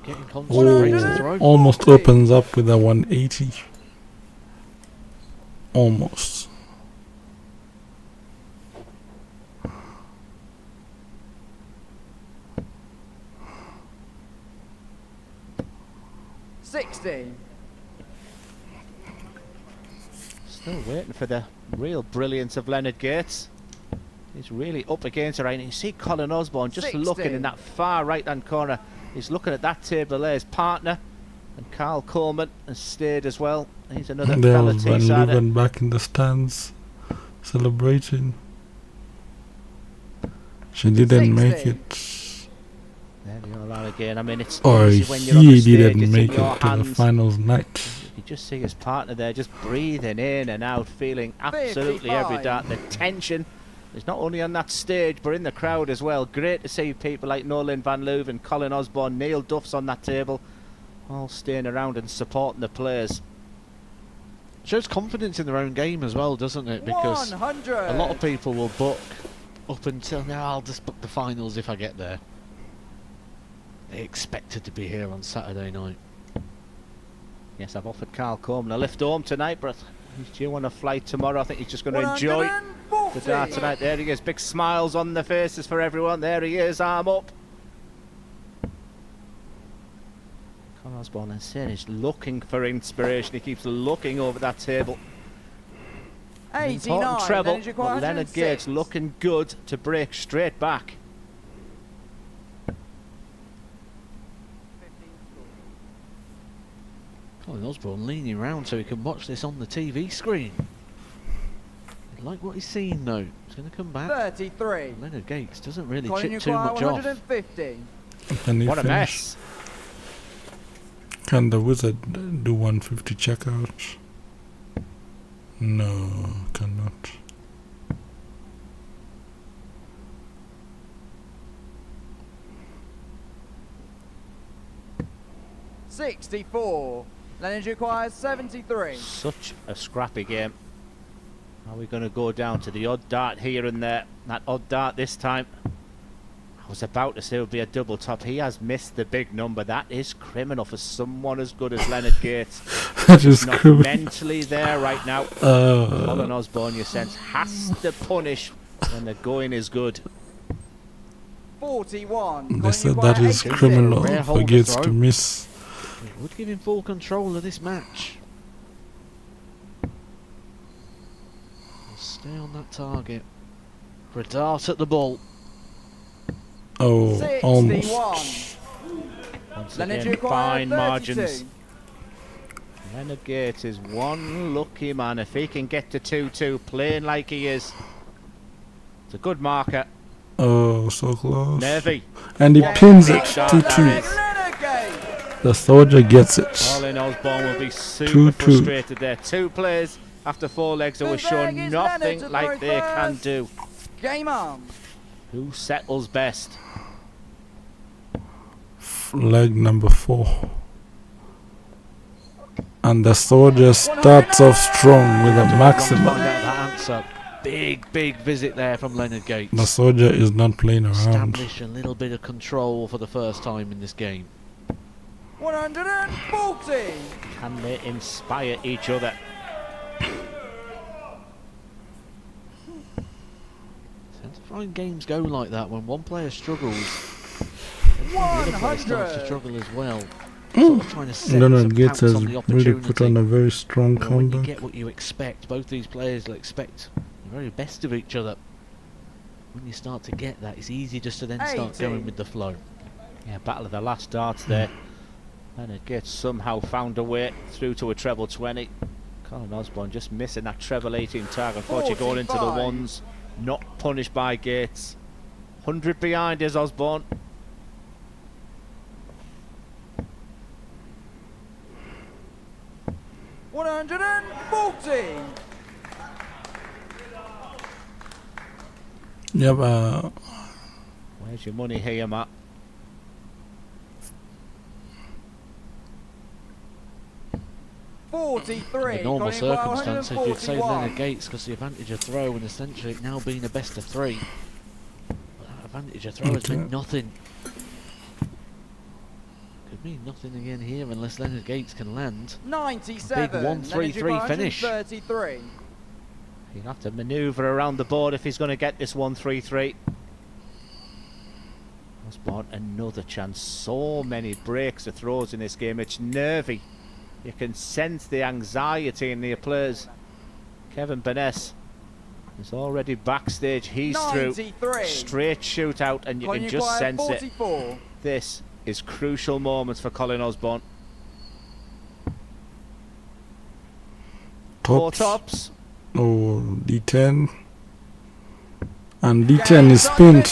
getting concentrated to throw. Almost opens up with a 180. Almost. $60. Still waiting for the real brilliance of Leonard Gates. He's really up against it right now. You see Colin Osborne just 60. looking in that far right-hand corner, He's looking at that table there, his partner, and Carl Coleman has stayed as well. He's another fellow There's Van Teessider. Leeuwen back in the stands, celebrating. She didn't make it. There we are again. I mean, it's Or easy when you're on the he stage, didn't it's make in your it to the hands. finals night. You just see his partner there just breathing in and out, feeling absolutely every 55. dart. The tension is not only on that stage but in the crowd as well. Great to see people like Nolan Van Leeuwen, Colin Osborne, Neil Duff's on that table, all staying around and supporting the players. Shows confidence in their own game as well, doesn't it? Because 100. a lot of people will book up until now. I'll just book the finals if I get there. They expected to be here on Saturday night. Yes, I've offered Carl Coleman a lift home tonight, but he's due on a flight tomorrow. I think he's just going to enjoy the dart tonight. There he is, big smiles on the faces for everyone. There he is, arm up. Colin Osborne and Seris looking for inspiration. He keeps looking over that table. An 89. important treble, Then it's but Leonard 106. Gates looking good to break straight back. Colin Osborne leaning round so he can watch this on the TV screen. He'd like what he's seen though. He's going to come back. 33. Leonard Gates doesn't really Colin chip too Uguay, much off. 150. Can he What a finish? mess. Can the wizard do 150 checkout? No, cannot. $64. Leonard requires 73. Such a scrappy game. Are we going to go down to the odd dart here and there? That odd dart this time. I was about to say it would be a double top. He has missed the big number. That is criminal for someone as good as Leonard Gates. That is Not criminal. mentally there right now. Colin Osborne, you sense, has to punish when the going is good. 41. They said Colin that is Uguay, 86. criminal Rare for hold Gates to to throw. miss. It would give him full control of this match. He'll stay on that target. For a dart at the ball. Oh, 61. almost. Once Leonard again, requires fine 32. margins. Leonard Gates is one lucky man. If he can get to 2-2 playing like he is, it's a good marker. Oh, so close. Nervy. And he What a pins big it dart 2-2. that is. Leonard Gates. The soldier gets it. Colin Osborne will be super 2-2. frustrated there. Two players after four legs who Two have shown leg is nothing Leonard to like throw they can first. do. Game on. Who settles best? Leg number 4. And the soldier starts off strong with a Find maximum. out that answer. Big visit there from Leonard Gates. The soldier is not playing around. Establish a little bit of control for the first time in this game. 140. Can they inspire each other? Tend to find games go like that when one player struggles. The other player starts to 100. struggle as well. Sort of trying to set Leonard some Gates pounce has on the really put on opportunity. a very strong You know, when you comeback. get what you expect, both these players will expect the very best of each other. When you start to get that, it's easy just to then start 80. going with the flow. Yeah, battle of the last darts there. Leonard Gates somehow found a way through to a treble 20. Colin Osborne just missing that treble 18 tag. Unfortunately going into the 45. ones. Not punished by Gates. 100 behind is Osborne. $140. Yep, Where's your money here, Matt? $43. In normal Colin Uguay, circumstances, you'd say 141. Leonard Gates because the advantage of throw and essentially it now being a best of 3. But that advantage of throw has meant nothing. Could mean nothing again here unless Leonard Gates can land. 97. Big 1-3-3 finish. 33. He'll have to manoeuvre around the board if he's going to get this 1-3-3. Osborne, another chance. So many breaks of throws in this game. It's nervy. You can sense the anxiety in the players. Kevin Baness is already backstage. He's 93. through. Straight shootout, and you Colin can just Uguay, sense 44. it. This is crucial moments for Colin Osborne. Four tops. Oh, D10. And D10 is pinned.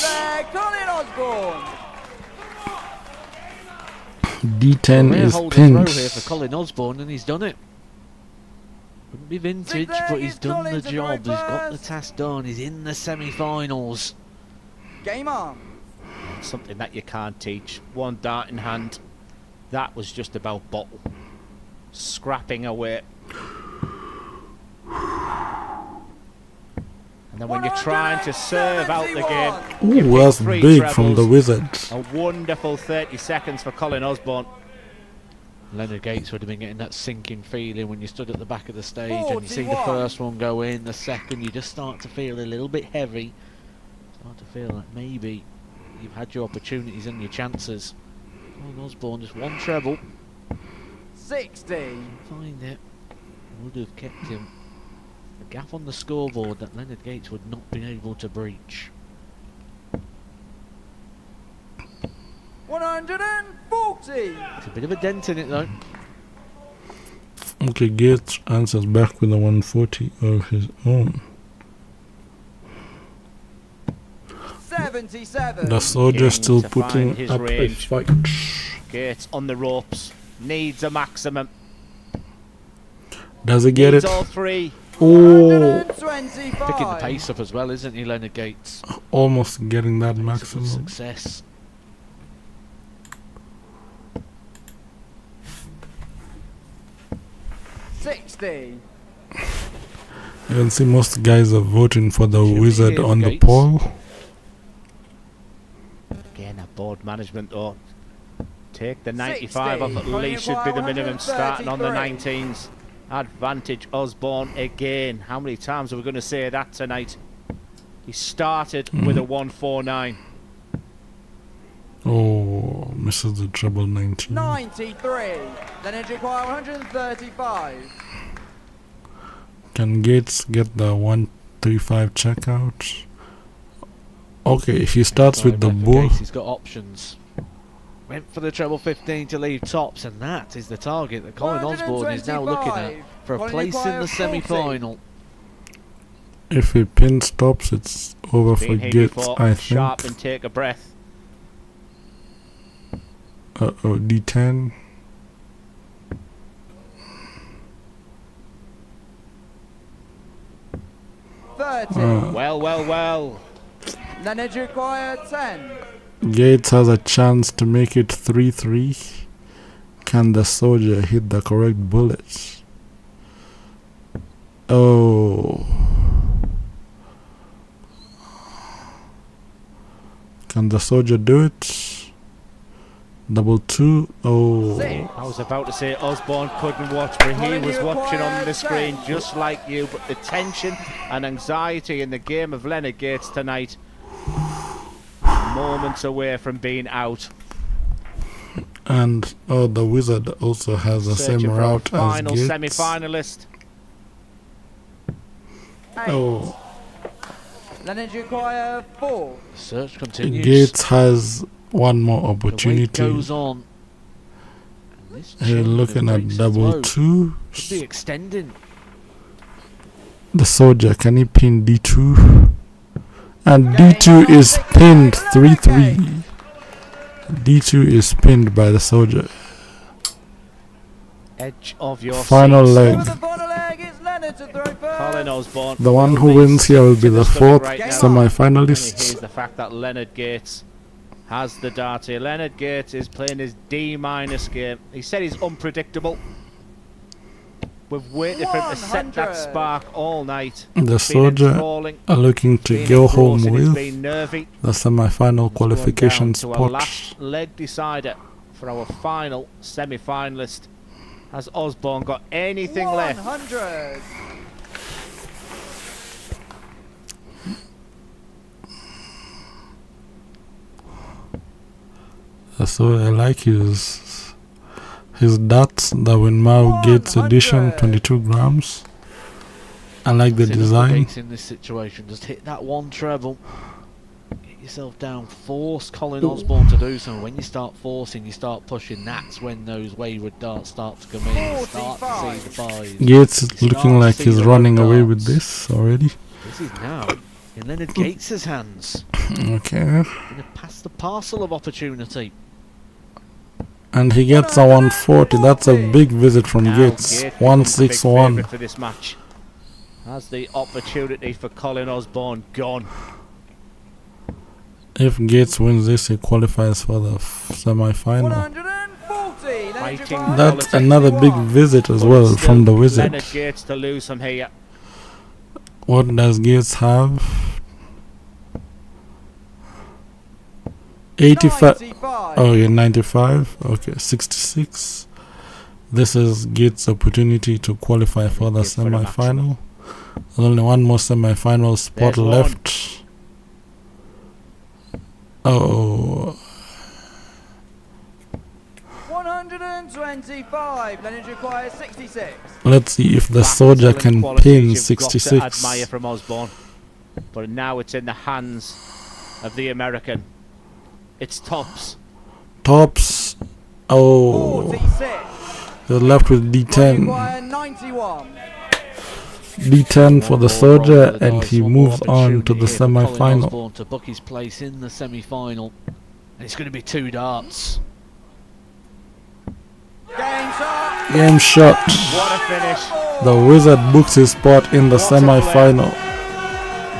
D10 is pinned. Here for Colin Osborne, and he's done it. Wouldn't be vintage, but he's done the job. He's got the task done. He's in the semi-finals. Game on. Something that you can't teach. One dart in hand. That was just about bottle. Scrapping away. And then when you're trying to serve out the game, ooh, that's big from the Wizard. A wonderful 30 seconds for Colin Osborne. Leonard Gates would have been getting that sinking feeling when you stood at the back of the stage and you see the first one go in, the second you just start to feel a little bit heavy. Start to feel like maybe you've had your opportunities and your chances. Colin Osborne just one treble. 60. Find it. Would have kept him. A gap on the scoreboard that Leonard Gates would not be able to breach. 140. It's a bit of a dent in it though. Okay, Gates answers back with a 140 of his own. 77. The soldier still to putting find his up a range. fight. Gates on the ropes. Needs a maximum. Does he get Needs it? all three. Oh, Picking the pace up as well, isn't he, Leonard Gates? almost getting that Pace up of maximum. success. $60. You can see most guys are voting for the Should be Wizard here, on the Gates. poll. Again, a board management though. Take the 95 off at 60. least should be the minimum, starting on the 133. 19s. Advantage Osborne again. How many times are we going to say that tonight? He started with a 149. Oh, misses the treble 19. 93. Then require 135. Can Gates get the 135 checkout? Okay, he starts with the bull. He's got options. Went for the treble 15 to leave tops, and that is the target that Colin Osborne is now looking at for a place in the semi-final. If he pins tops, it's over for Been here Gates, before. I Sharp think. and take a breath. Uh-oh, D10. Well. Then require 10. Gates has a chance to make it 3-3. Can the soldier hit the correct bullets? Oh. Can the soldier do it? Double 2. Oh. I was about to say Osborne couldn't watch, but he was watching on the screen just like you. But the tension and anxiety in the game of Leonard Gates tonight, moments away from being out. And the Wizard also has the same Searching for a route as final Gates. semi-finalist. Oh. Then require 4. Search continues. Gates has one more The wait opportunity. goes on. And this Here chain looking of at breaks double the 2. Could be extending. The soldier, can he pin D2? And D2 is pinned 3-3. D2 is pinned by the soldier. Edge of your Final seats. leg. For the final leg, it's Leonard to throw first. Colin Osborne. The one who will wins here will be the to stomach fourth right now. semi-finalist. Here's the fact that Leonard Gates has the dart here. Leonard Gates is playing his D- game. He said he's unpredictable. We've waited for him to set that 100. spark all night. The It's been soldier enthralling, are looking to been go home engrossing, it's with been nervy. the semi-final It's going qualification down to a spot. last leg decider for our final semi-finalist. Has Osborne got anything left? 100. So I like his dots, the Winmau Gates edition, 22 grams. I like the See, look what design. Gates in this situation, just hit that one treble. Get yourself down, force Colin Osborne to do something. When you start forcing, you start pushing, that's when those wayward darts start to come in. You start to see the fives. Gates is looking like he's running away with this already. This is now in Leonard Gates' hands. Okay. Going to pass the parcel of opportunity. And he gets a 140. That's a big visit from Now Gates. Gates becomes a big 161. favourite for this match. Has the opportunity for Colin Osborne gone? If Gates wins this, he qualifies for the semi-final. 140. Fighting That's quality. another big visit as well Still from the wizard. Leonard Gates to lose from here. What does Gates have? 85. 95. Oh, yeah, 95. Okay, 66. This is Gates' opportunity to qualify for the Gates for the semi-final. There's only one more semi-final spot There's one. left. Oh, 125. Leonard requires 66. let's see if the That's soldier excellent can qualities pin you've got to 66. admire from Osborne. But now it's in the hands of the American. It's tops. Tops. Oh, 46. they're left with D10. Require 91. D10 for the One more roll soldier, of the and dice, he one more moves on to opportunity the here for Colin semi-final. Osborne to book his place in the semi-final. And it's going to be 2 darts. Game shot. Game shot. What a finish. The wizard books his spot in the What a play. semi-final.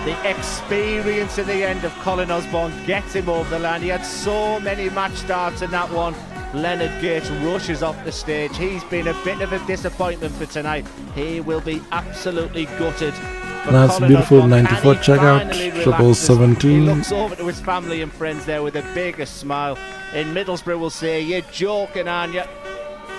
The experience in the end of Colin Osborne gets him over the line. He had so many match starts in that one. Leonard Gates rushes off the stage. He's been a bit of a disappointment for tonight. He will be absolutely gutted. But That's Colin beautiful. Osborne, 94 and he checkout. finally Triple relaxes. 17. He looks over to his family and friends there with the biggest smile. In Middlesbrough will say, "You're joking, aren't you?"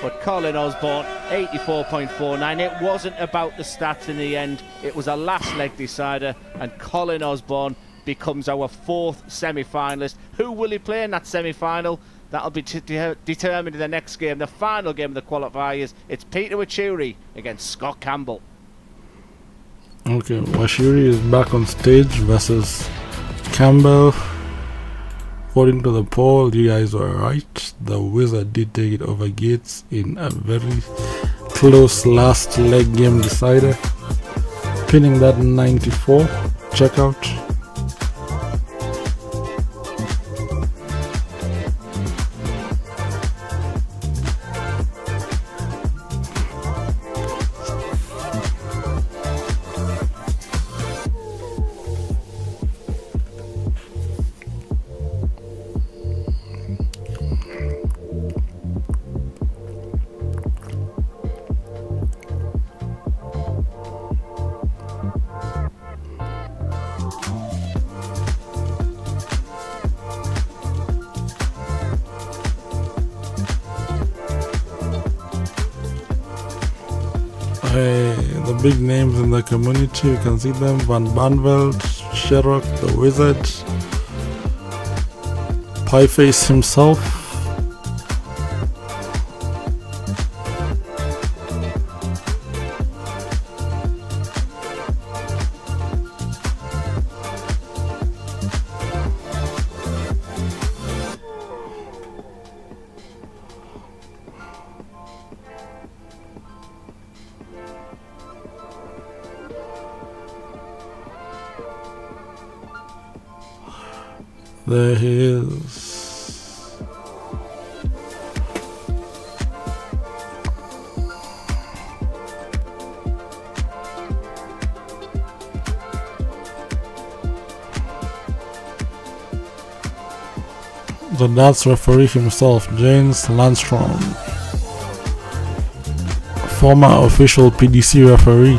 But Colin Osborne, 84.49. It wasn't about the stats in the end. It was a last leg decider, and Colin Osborne becomes our 4th semi-finalist. Who will he play in that semi-final? That'll be determined in the next game, the final game of the qualifiers. It's Peter Wuri against Scott Campbell. Okay, Washiri is back on stage versus Campbell. According to the poll, you guys were right. The wizard did take it over Gates in a very close last leg game decider, pinning that 94 checkout. The big names in the community, you can see them: Van Barneveld, Sherrock, the Wizard, Pieface himself. There he is. The darts referee himself, James Landstrom, former official PDC referee.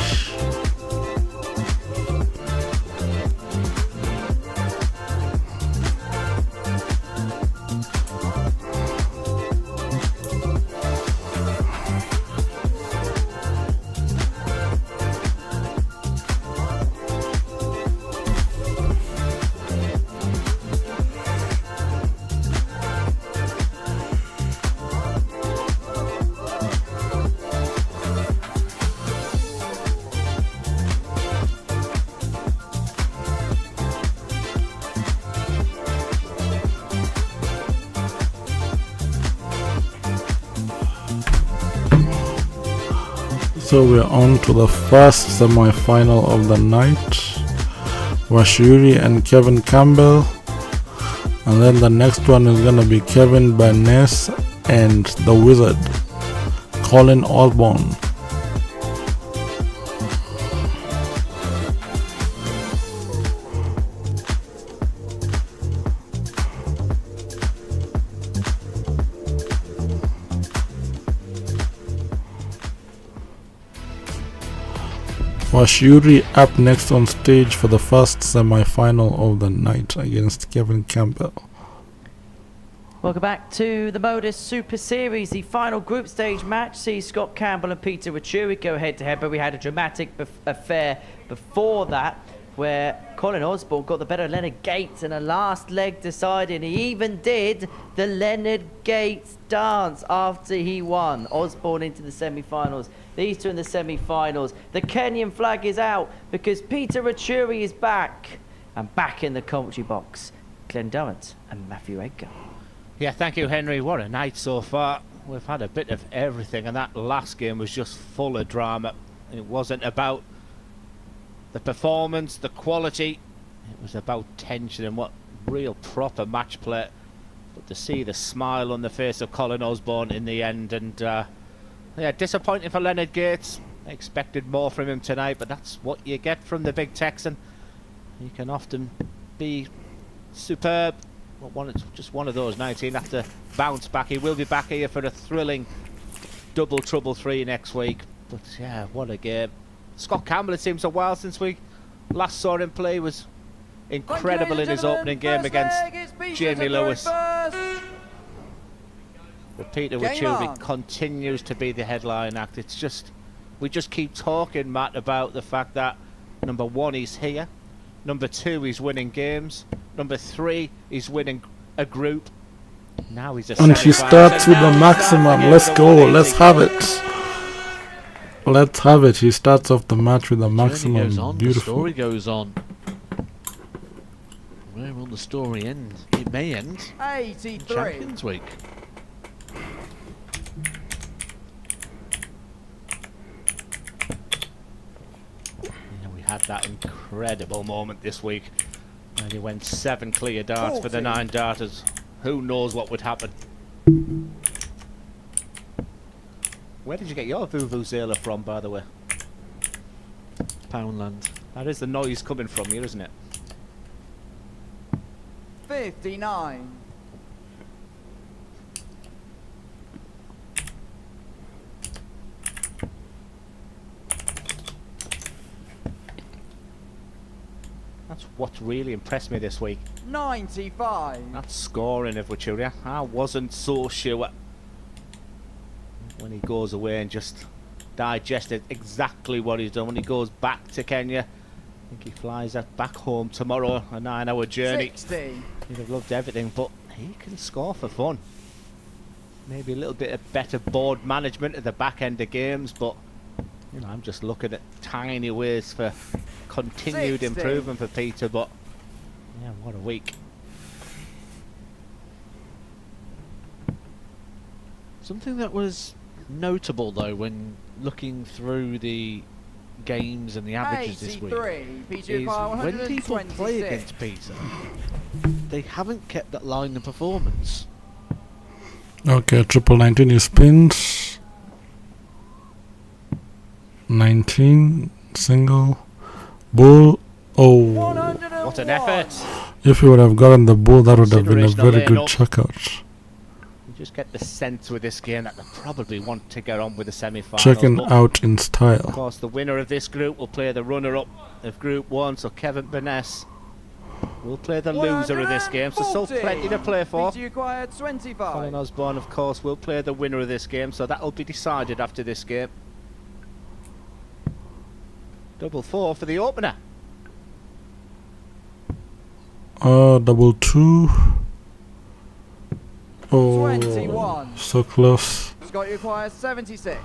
So we're on to the first semi-final of the night. Wuri and Kevin Campbell. And then the next one is gonna be Kevin Baness and the Wizard, Osborne. Wuri up next on stage for the first semi-final of the night against Kevin Campbell. Welcome back to the Modus Super Series. The final group stage match sees Scott Campbell and Peter Wuri go head-to-head, but we had a dramatic affair before that where Osborne got the better of Leonard Gates in a last leg deciding. He even did the Leonard Gates dance after he won. Osborne into the semi-finals. These two in the semi-finals. The Kenyan flag is out because Peter Wuri is back. And back in the commentary box, Glenn Durrant and Matthew Edgar. Yeah, thank you, Henry. What a night so far. We've had a bit of everything, and that last game was just full of drama. It wasn't about the performance, the quality. It was about tension and what real proper match play. But to see the smile on the face of Osborne in the end, and yeah, disappointing for Leonard Gates. I expected more from him tonight, but that's what you get from the big Texan. He can often be superb. Well, just one of those nights. He'll have to bounce back. He will be back here for a thrilling double trouble 3 next week. But yeah, what a game. Scott Campbell, it seems a while since we last saw him play, was incredible in his opening game against Jamie Lewis. But Peter Wuri continues to be the headline act. It's just, we just keep talking, Matt, about the fact that number 1, he's here. Number 2, he's winning games. Number 3, he's winning a group. Now he's a and he starts with the maximum. Let's go. Let's have it. Let's have it. He starts off the match with the maximum. Goes on, beautiful. The story goes on. Where will the story end? It may end 83. Champions Week. Had that incredible moment this week when he went 7 clear darts for the 9 darters. Who knows what would happen? Where did you get your vuvuzela from, by the way? Poundland. That is the noise coming from here, isn't it? 59. That's what really impressed me this week. 95. That scoring of Wuri. I wasn't so sure when he goes away and just digested exactly what he's done. When he goes back to Kenya, I think he flies back home tomorrow, a 9-hour journey. 60. He'd have loved everything, but he can score for fun. Maybe a little bit of better board management at the back end of games, but you know, I'm just looking at tiny ways for continued 60. improvement for Peter. But yeah, what a week. Something that was notable though when looking through the games and the averages this week is when people play against Peter, they haven't kept that line of performance. Okay, 19 he spins. 19 single bull. Oh, what an effort! If he would have gotten the bull, that would have been a very good checkout. You just get the sense with this game that they probably want to get on with the semi-final. Checking out in style. Of course, the winner of this group will play the runner-up of Group 1, so Kevin Baness will play the loser of this game, so still plenty to play for. Colin Osborne, of course, will play the winner of this game, so that will be decided after this game. Double 4 for the opener. Double 2. Oh, 21. So close. Scott requires 76.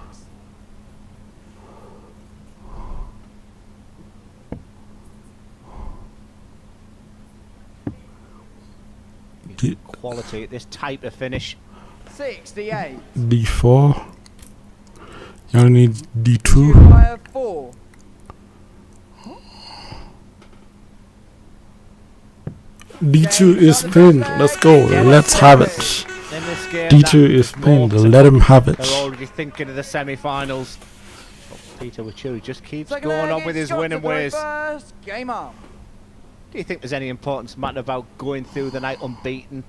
Quality at this type of finish. 68. D4. You only need D2. Require 4. D2 is pinned. Let's go. Let's have it. In this game, D2 is pinned. Let him have it. They're already thinking of the semi-finals. But Peter Wuri just keeps Second going leg, on with it's his got winning to throw ways. first. Game on. Do you think there's any importance, Matt, about going through the night unbeaten?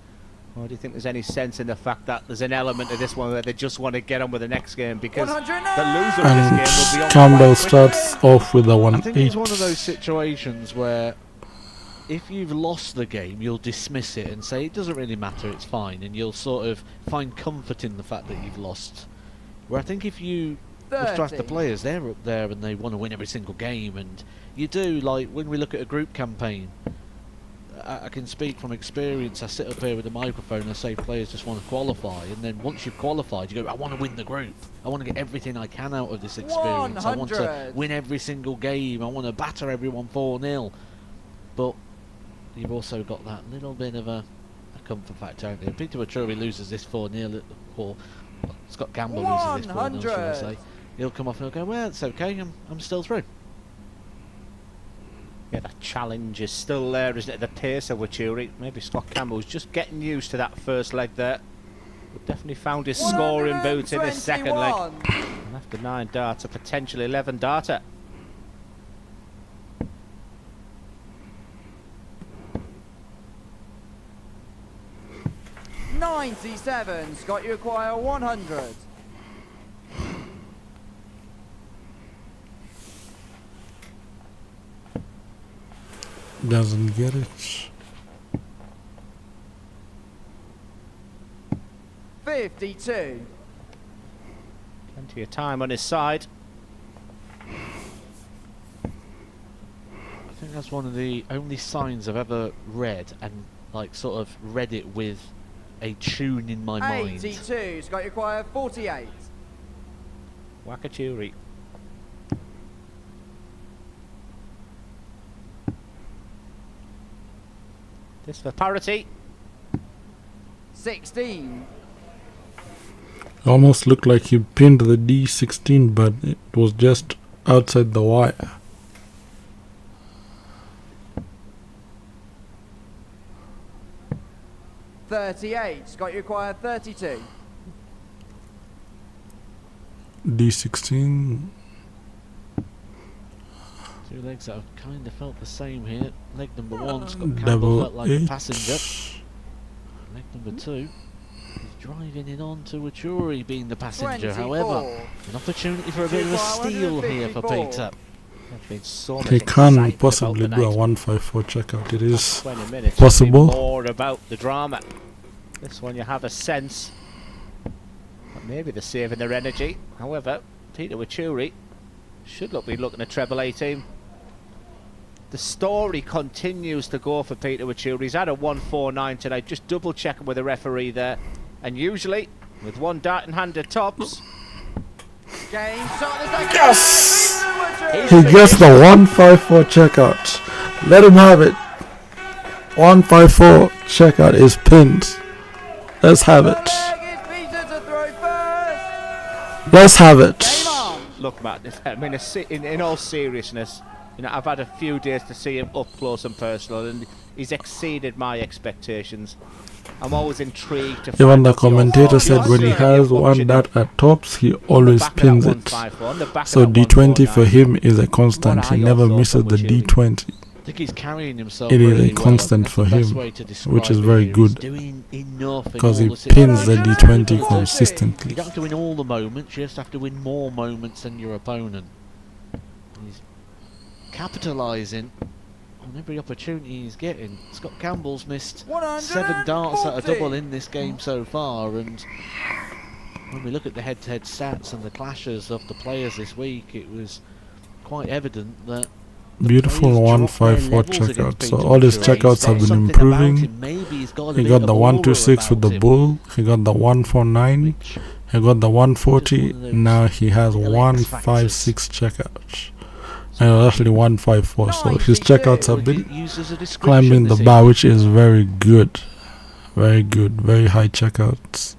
Or do you think there's any sense in the fact that there's an element of this one where they just want to get on with the next game? Because the loser of this And game will be on Campbell quite quickly. starts off with a I think it's 1-8. one of those situations where if you've lost the game, you'll dismiss it and say it doesn't really matter, it's fine, and you'll sort of find comfort in the fact that you've lost. Where I think if you distract the 30. players, they're up there and they want to win every single game, and you do, like when we look at a group campaign, I can speak from experience. I sit up here with a microphone and I say players just want to qualify, and then once you've qualified you go, I want to win the group, I want to get everything I can out of this experience, I want to 100. win every single game, I want to batter everyone 4-0. But you've also got that little bit of a comfort factor out there. Peter Wuri loses this 4-0, or Scott Campbell loses this 4-0, should I say. He'll come off and he'll go, well, it's okay, I'm still through. Yeah, that challenge is still there, isn't it? The pace of Wuri. Maybe Scott Campbell's just getting used to that first leg there. But definitely found his scoring boots in his second leg. 121. And after 9 darts, a potential 11 darter. $97. Scott, you acquire 100. Doesn't get it. 52. Plenty of time on his side. I think that's one of the only signs I've ever read, and like sort of read it with a tune in my mind. 82. Scott, you acquire 48. Wakachuri. This for parity. 16. Almost looked like he pinned the D16, but it was just outside the wire. $38. Scott, you acquire 32. D16. Two legs that have kind of felt the same here. Leg number 1, Scott Campbell Double felt like a 8. passenger. Leg number 2, he's driving it on to Wuri being the passenger. 24. However, an opportunity for a bit of a steal here for 154. Peter. There's been so much He can excitement possibly about do the a night. 154 checkout. It is 20 minutes. possible. More about the drama. This one you have a sense that maybe they're saving their energy. However, Peter Wuri should be looking at treble 18. The story continues to go for Peter Wuri. He's had a 149 tonight. Just double checking with the referee there. And usually, with one dart in hand at tops, Game shot the second. Yes! Peter He gets the 154 checkout. Let him have it. 154 checkout is pinned. Let's have it. leg is Peter to throw first. Let's have it. Game on. look, Matt, I mean, in all seriousness, you know, I've had a few days to see him up close and personal, and he's exceeded my expectations. I'm always intrigued to Even find the out commentator said when he has one dart at tops, he always pins it. So D20 for him is a constant. He never misses the D20. I think he's carrying himself. It is really a constant well. for That's the him, best way to describe which is it very here. He's good, doing enough in because all he the pins the situations. D20 consistently. You don't have to win all the moments, you just have to win more moments than your opponent. He's capitalising on every opportunity he's getting. Scott Campbell's missed 7 darts at a double in this game so far, and when we look at the head-to-head stats and the clashes of the players this week, it was quite evident that Beautiful 154 checkout. So all his checkouts have been improving. He got the 126 with the bull. He got the 149. He got the 140. Now he has 156 checkouts. And it was actually 154. So his checkouts have been climbing the bar, which is very good. Very good. Very high checkouts.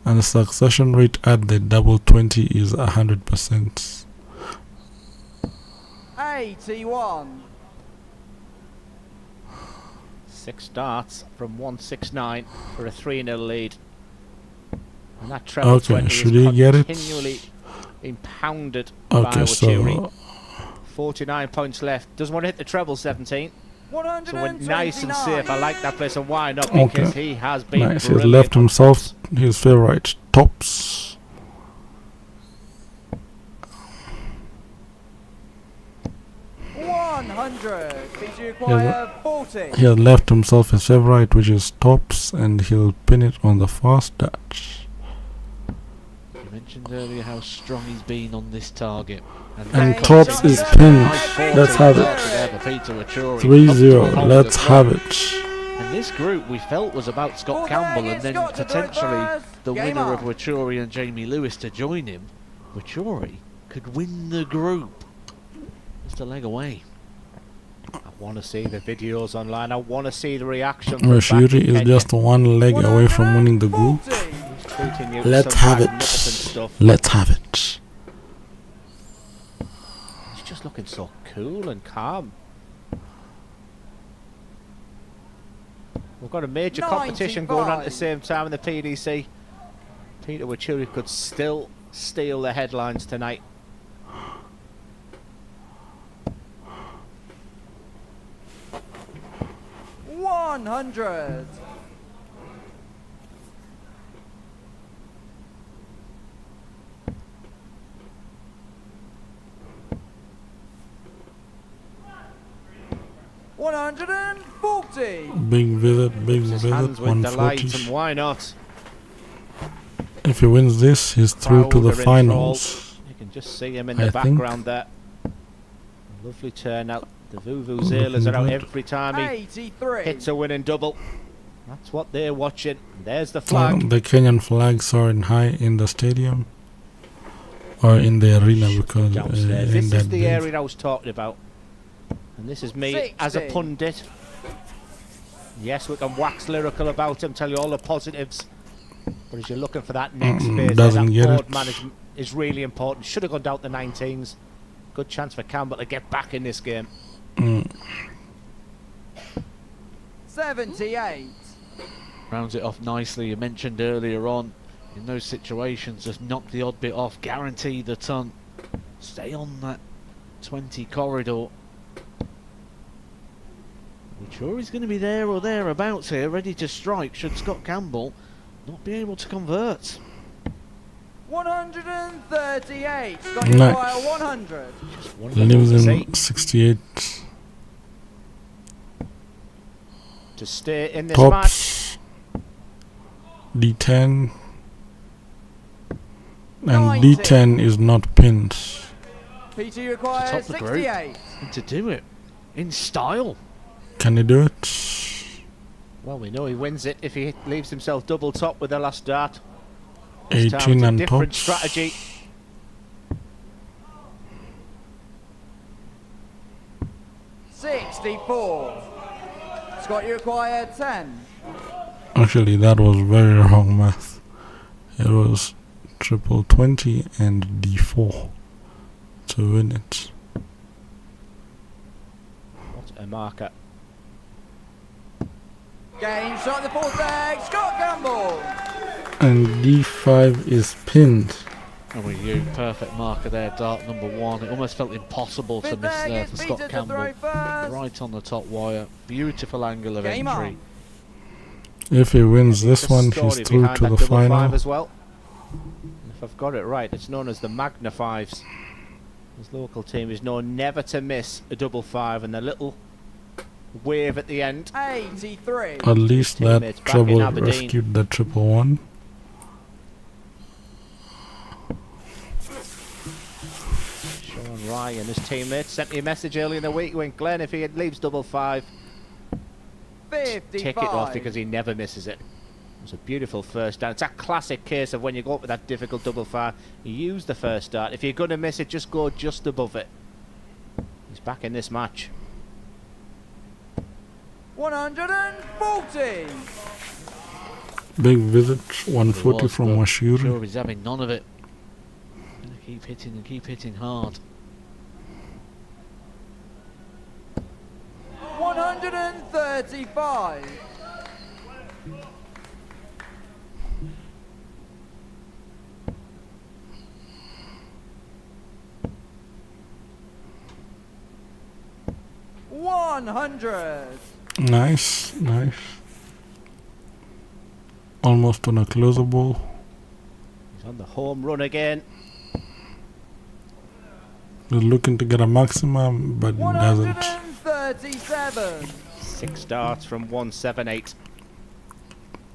and the succession rate at the double 20 is 100%. 81. 6 darts from 169 for a 3-0 lead. And that treble Okay, 20 should is he get it? continually being pounded by Okay, Wuri. so 49 points left. Doesn't want to hit the treble 17. So we're nice and 129. safe. I like that place, and why not? Okay. Because he has been nice. He's brilliant. left himself his favorite tops. Please require 40. He has left himself his favorite, which is tops, and he'll pin it on the first dart. You mentioned earlier how strong he's been on this target. And tops is pinned. Let's have it. 3-0. Let's have it. And this group we felt was about Scott Campbell and then potentially the winner of Wuri and Jamie Lewis to join him. Wuri could win the group. Just a leg away. I want to see the videos online. I want to see the reaction. Wuri is just one leg away from winning the group. Let's have it. Let's have it. He's just looking so cool and calm. We've got a major competition going on at the same time in the PDC. Peter Wuri could still steal the headlines tonight. $100. $140. Big visit, big His visit. hands with delight, 140. and why not? If he wins this, he's through to the Crowd are finals. enthralled. You can just see him in I the think. background there. Lovely turnout. The Vuvuzelas are out every time he 83. hits a winning double. That's what they're watching. There's the flag. The Kenyan flag soaring high in the stadium or in the arena because Downstairs. in This that is the big. area I was talking about. And this is me as a 60. pundit. Yes, we can wax lyrical about him, tell you all the positives. But as you're looking for that next phase, there, doesn't that get board it. management is really important. Should have gone down to 19s. Good chance for Campbell to get back in this game. 78. Rounds it off nicely. You mentioned earlier on, in those situations, just knock the odd bit off, guarantee the ton, stay on that 20 corridor. Wuri's going to be there or thereabouts here, ready to strike should Scott Campbell not be able to convert. 138. Scott Nice. require 100. Leaves him 68 To stay in this match. tops. D10 and 90. D10 is not pinned. PT To requires top the group 68. and to do it in style. Can he do it? Well, we know he wins it if he leaves himself double top with the last dart. This time 18 it's a and different tops. strategy. $64. Scott, you require 10. Actually, that was very wrong math. It was triple 20 and D4 to win it. What a marker. Game shot the fourth leg. Scott Campbell. And D5 is pinned. And with you, perfect marker there, dart number 1. It almost felt impossible to Fifth miss leg there is for Peter Scott to Campbell. throw first. Right on the top wire. Beautiful angle of Game entry. on. If he wins this The one, story he's through behind to that the double final. five as well. If I've got it right, it's known as the Magna Fives. His local team is known never to miss a double five, and the little wave at the end. 83. At least teammates that back in trouble Aberdeen. rescued the triple one. Sean Rye and his teammates sent me a message early in the week going, Glenn, if he leaves double five, 55. take it off because he never misses it. It was a beautiful first dart. It's a classic case of when you go up with that difficult double five, you use the first dart. If you're going to miss it, just go just above it. He's back in this match. 140. Big visit, 140 from Washuri. Sure, he's having none of it. Gonna keep hitting and keep hitting hard. 135. $100. Nice, nice. Almost on a closer ball. He's on the home run again. He's looking to get a maximum, but doesn't. 137. 6 starts from 178.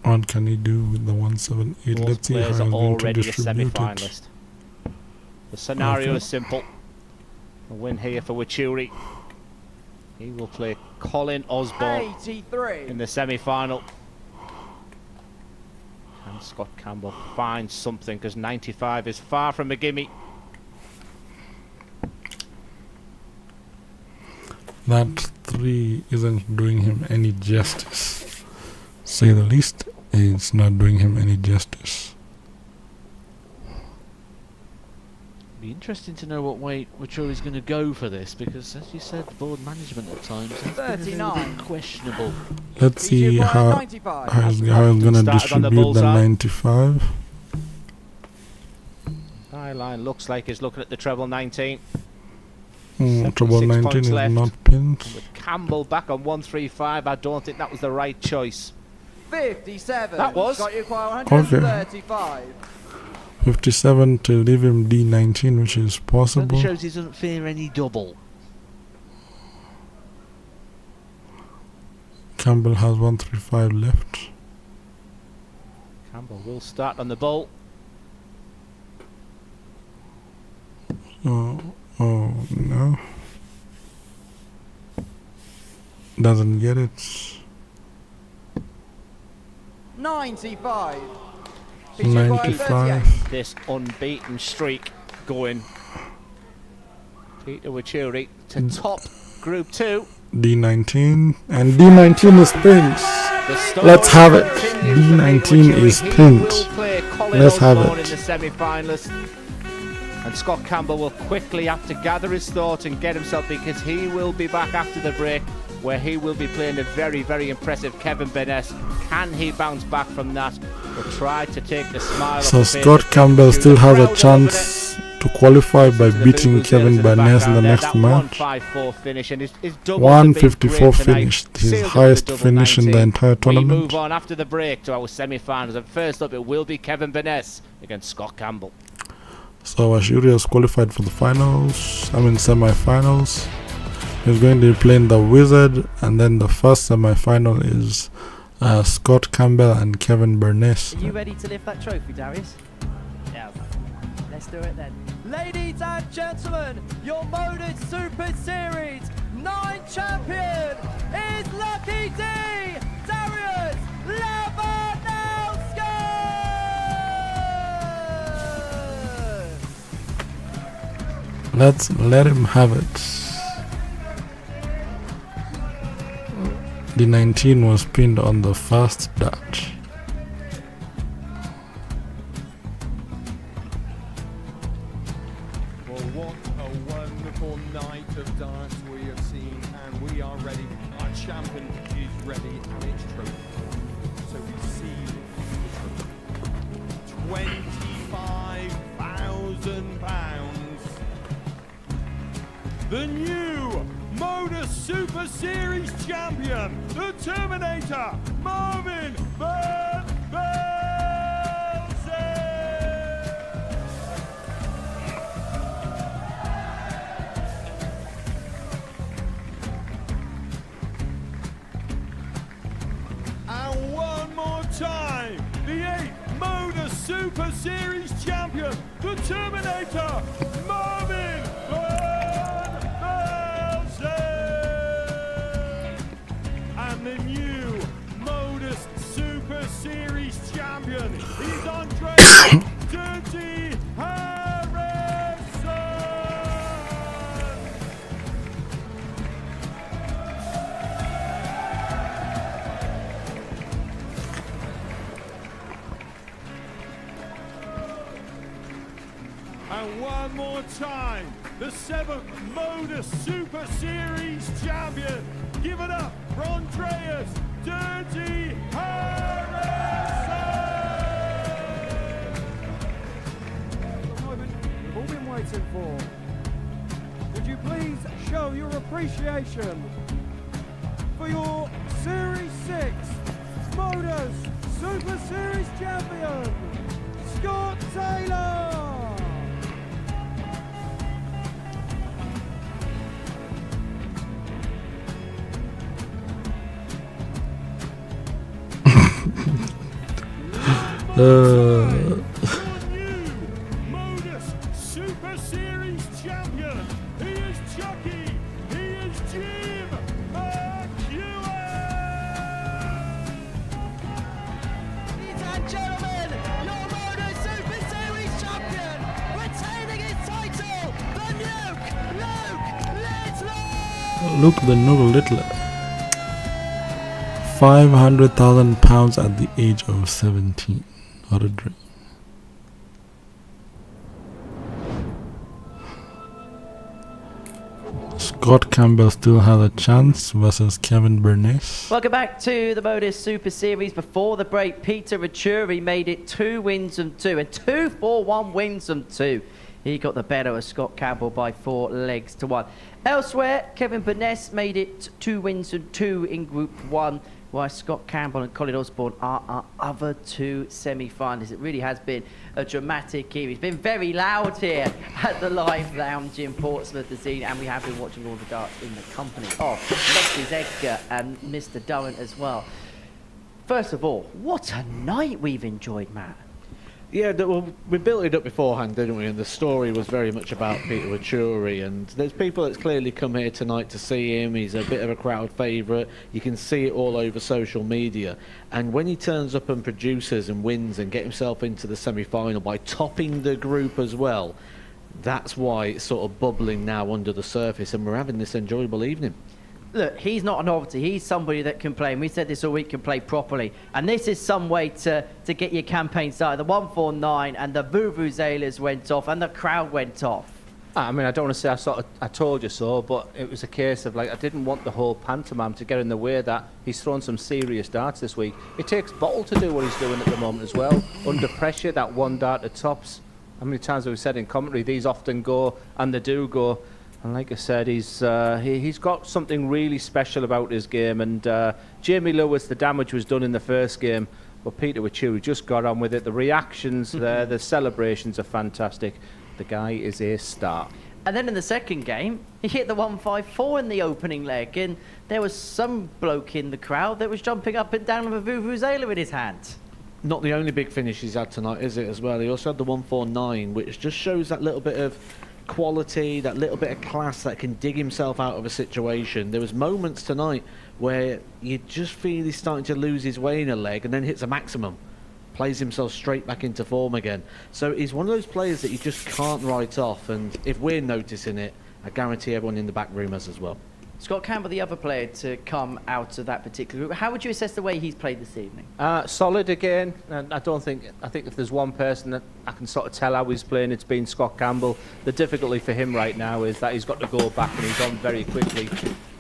What can he do with the 178? Both Let's see how he's players are going to already a distribute it. semi-finalist. The scenario Okay. is simple. A win here for Wuri. He will play Colin Osborne 83. in the semi-final. And Scott Campbell finds something, because 95 is far from a gimme. That 3 isn't doing him any justice. Say the least, it's not doing him any justice. Be interesting to know what way Wachuri's going to go for this, because as you said, board management at times has been a little 39. bit questionable. Let's see how he's going to Started on the distribute the bullseye. 95. Byline looks like he's looking at the treble 19. Trouble 6 19 points is left. not pinned. With Campbell back on 135, I don't think that was the right choice. 57. That was. Got you quite Okay. 135. 57 to leave him D19, which is That possible. shows he doesn't fear any double. Campbell has 135 left. Campbell will start on the ball. Oh no. Doesn't get it. 95. 95. This unbeaten streak going. Peter Wuri to top Group 2. D19. And D19 is pinned. The story Let's have it. continues for D19 Peter Wuri. is He pinned. will play Colin Let's have Osborne it. in the semi-finalist. And Scott Campbell will quickly have to gather his thoughts and get himself, because he will be back after the break, where he will be playing a very, very impressive Kevin Baness. Can he bounce back from that, or try to take the smile So off the face Scott of Campbell the still has a crowd chance to qualify by to the beating Vuvuzelas Kevin the Baness in the background there. next That match. 154 finish, and his doubles 154 have been great tonight. finished, his Sealed up highest the double finish in the 19. entire We tournament. move on after the break to our semi-finals, and first up it will be Kevin Baness against Scott Campbell. So Wuri has qualified for the finals, semi-finals. He's going to be playing the Wizard, and then the first semi-final is Scott Campbell and Kevin Baness. Are you ready to lift that trophy, Darius? Yeah. Let's do it then. Ladies and gentlemen, your Modus Super Series 9 champion is Lucky D, Darius Labanowski! Let's let him have it. The 19 was pinned on the first dart. Well, what a wonderful night of darts we have seen, and we are ready. Our champion is ready, and it's true. So we see £25,000. The new Modus Super Series champion, the Terminator, Marvin Van Velzen. And one more time, the 8th Modus Super Series champion, the Terminator, Marvin Van Velzen. And the new Modus Super Series champion, he's Andre Dirty Harrison. And one more time, the 7th Modus Super Series champion. Give it up for Andreas Dirty Harrison! The moment we've all been waiting for. Would you please show your appreciation for your Series 6 Modus Super Series champion, Scott Taylor! Your new Modus Super Series champion. He is Chucky. He is Jim McEwen. Ladies and gentlemen, your Modus Super Series champion, retaining his title, the Luke Littler. Luke the Nuke Littler. £500,000 at the age of 17. What a dream. Scott Campbell still has a chance versus Kevin Baness. Welcome back to the Modus Super Series. Before the break, Peter Venturi made it 2 wins and 2, and 2 4-1 wins and 2. He got the better of Scott Campbell by 4 legs to 1. Elsewhere, Kevin Baness made it 2 wins and 2 in Group 1, while Scott Campbell and Colin Osborne are our other 2 semi-finalists. It really has been a dramatic evening. It's been very loud here at the Live Lounge in Portsmouth this evening, and we have been watching all the darts in the company of Mrs. Edgar and Mr. Durrant as well. First of all, what a night we've enjoyed, Matt. Yeah, well, we built it up beforehand, didn't we? And the story was very much about Peter Venturi. And there's people that's clearly come here tonight to see him. He's a bit of a crowd favourite. You can see it all over social media. And when he turns up and produces and wins and get himself into the semi-final by topping the group as well, that's why it's sort of bubbling now under the surface. And we're having this enjoyable evening. Look, he's not a novelty. He's somebody that can play, and we said this all week, can play properly. And this is some way to get your campaign started. The 149 and the vuvuzelas went off, and the crowd went off. I mean, I don't want to say I told you so, but it was a case of, like, I didn't want the whole pantomime to get in the way that he's thrown some serious darts this week. It takes bottle to do what he's doing at the moment as well. Under pressure, that one dart at tops. How many times have we said in commentary, these often go, and they do go. And like I said, he's got something really special about his game. And Jamie Lewis, the damage was done in the first game, but Peter Venturi just got on with it. The reactions there, the celebrations are fantastic. The guy is a star. And then in the second game, he hit the 154 in the opening leg, and there was some bloke in the crowd that was jumping up and down with a vuvuzela in his hand. Not the only big finish he's had tonight, is it, as well? He also had the 149, which just shows that little bit of quality, that little bit of class that can dig himself out of a situation. There was moments tonight where you just feel he's starting to lose his way in a leg and then hits a maximum, plays himself straight back into form again. So he's one of those players that you just can't write off, and if we're noticing it, I guarantee everyone in the back room has as well. Scott Campbell, the other player to come out of that particular group, how would you assess the way he's played this evening? Solid again, and I think if there's one person that I can sort of tell how he's playing, it's been Scott Campbell. The difficulty for him right now is that he's got to go back and he's on very quickly.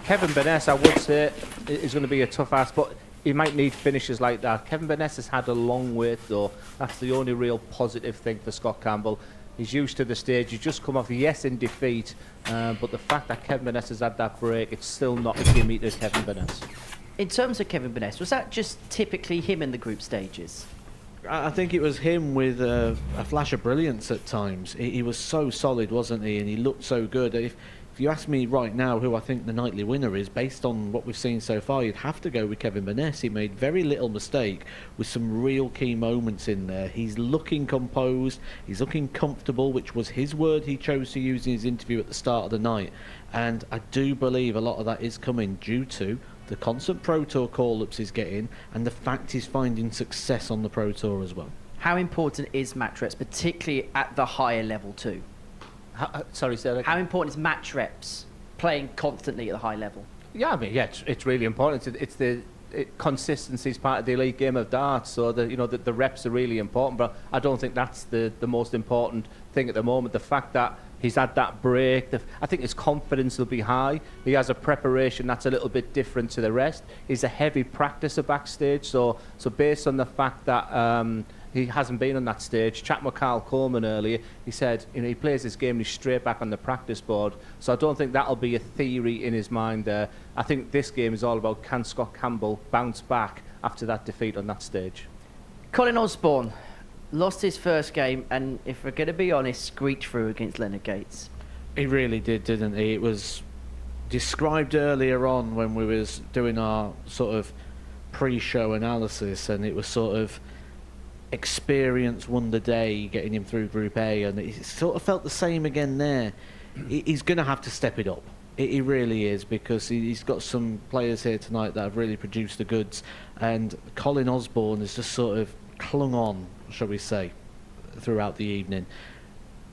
Kevin Baness, I would say, is going to be a tough ask, but he might need finishes like that. Kevin Baness has had a long wait though. That's the only real positive thing for Scott Campbell. He's used to the stage. He's just come off, yes, in defeat, but the fact that Kevin Baness has had that break, it's still not a gimme to Kevin Baness. In terms of Kevin Baness, was that just typically him in the group stages? I think it was him with a flash of brilliance at times. He was so solid, wasn't he? And he looked so good. If you ask me right now who I think the nightly winner is, based on what we've seen so far, you'd have to go with Kevin Baness. He made very little mistake with some real key moments in there. He's looking composed, he's looking comfortable, which was his word he chose to use in his interview at the start of the night. And I do believe a lot of that is coming due to the constant Pro Tour call-ups he's getting and the fact he's finding success on the Pro Tour as well. How important is match reps, particularly at the higher level too? Sorry, say that again. How important is match reps, playing constantly at the high level? Yeah, I mean, yeah, it's really important. It's the consistency is part of the elite game of darts, so the reps are really important, but I don't think that's the most important thing at the moment. The fact that he's had that break, I think his confidence will be high. He has a preparation that's a little bit different to the rest. He's a heavy practicer backstage, so based on the fact that he hasn't been on that stage, chatting with Carl Coleman earlier, he said he plays his game and he's straight back on the practice board. So I don't think that'll be a theory in his mind there. I think this game is all about, can Scott Campbell bounce back after that defeat on that stage? Colin Osborne lost his first game, and if we're going to be honest, screeched through against Leonard Gates. He really did, didn't he? It was described earlier on when we was doing our sort of pre-show analysis, and it was sort of experience won the day getting him through Group A, and it sort of felt the same again there. He's going to have to step it up. He really is, because he's got some players here tonight that have really produced the goods, and Colin Osborne has just sort of clung on, shall we say, throughout the evening.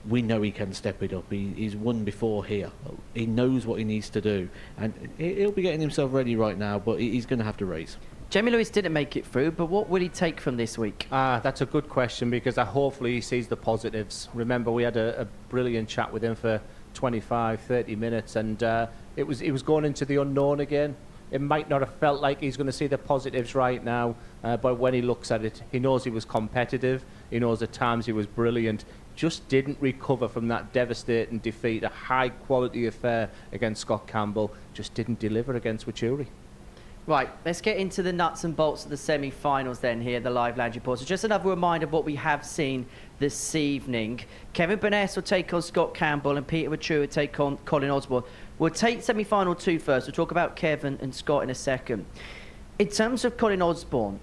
We know he can step it up. He's won before here. He knows what he needs to do, and he'll be getting himself ready right now, but he's going to have to raise. Jamie Lewis didn't make it through, but what will he take from this week? That's a good question, because hopefully he sees the positives. Remember, we had a brilliant chat with him for 25, 30 minutes, and he was going into the unknown again. It might not have felt like he's going to see the positives right now, but when he looks at it, he knows he was competitive. He knows at times he was brilliant. Just didn't recover from that devastating defeat, a high-quality affair against Scott Campbell. Just didn't deliver against Wuri. Right, let's get into the nuts and bolts of the semi-finals then here, the Live Lounge Report. So just another reminder of what we have seen this evening. Kevin Baness will take on Scott Campbell, and Peter Wuri will take on Colin Osborne. We'll take semi-final 2 first. We'll talk about Kevin and Scott in a second. In terms of Colin Osborne,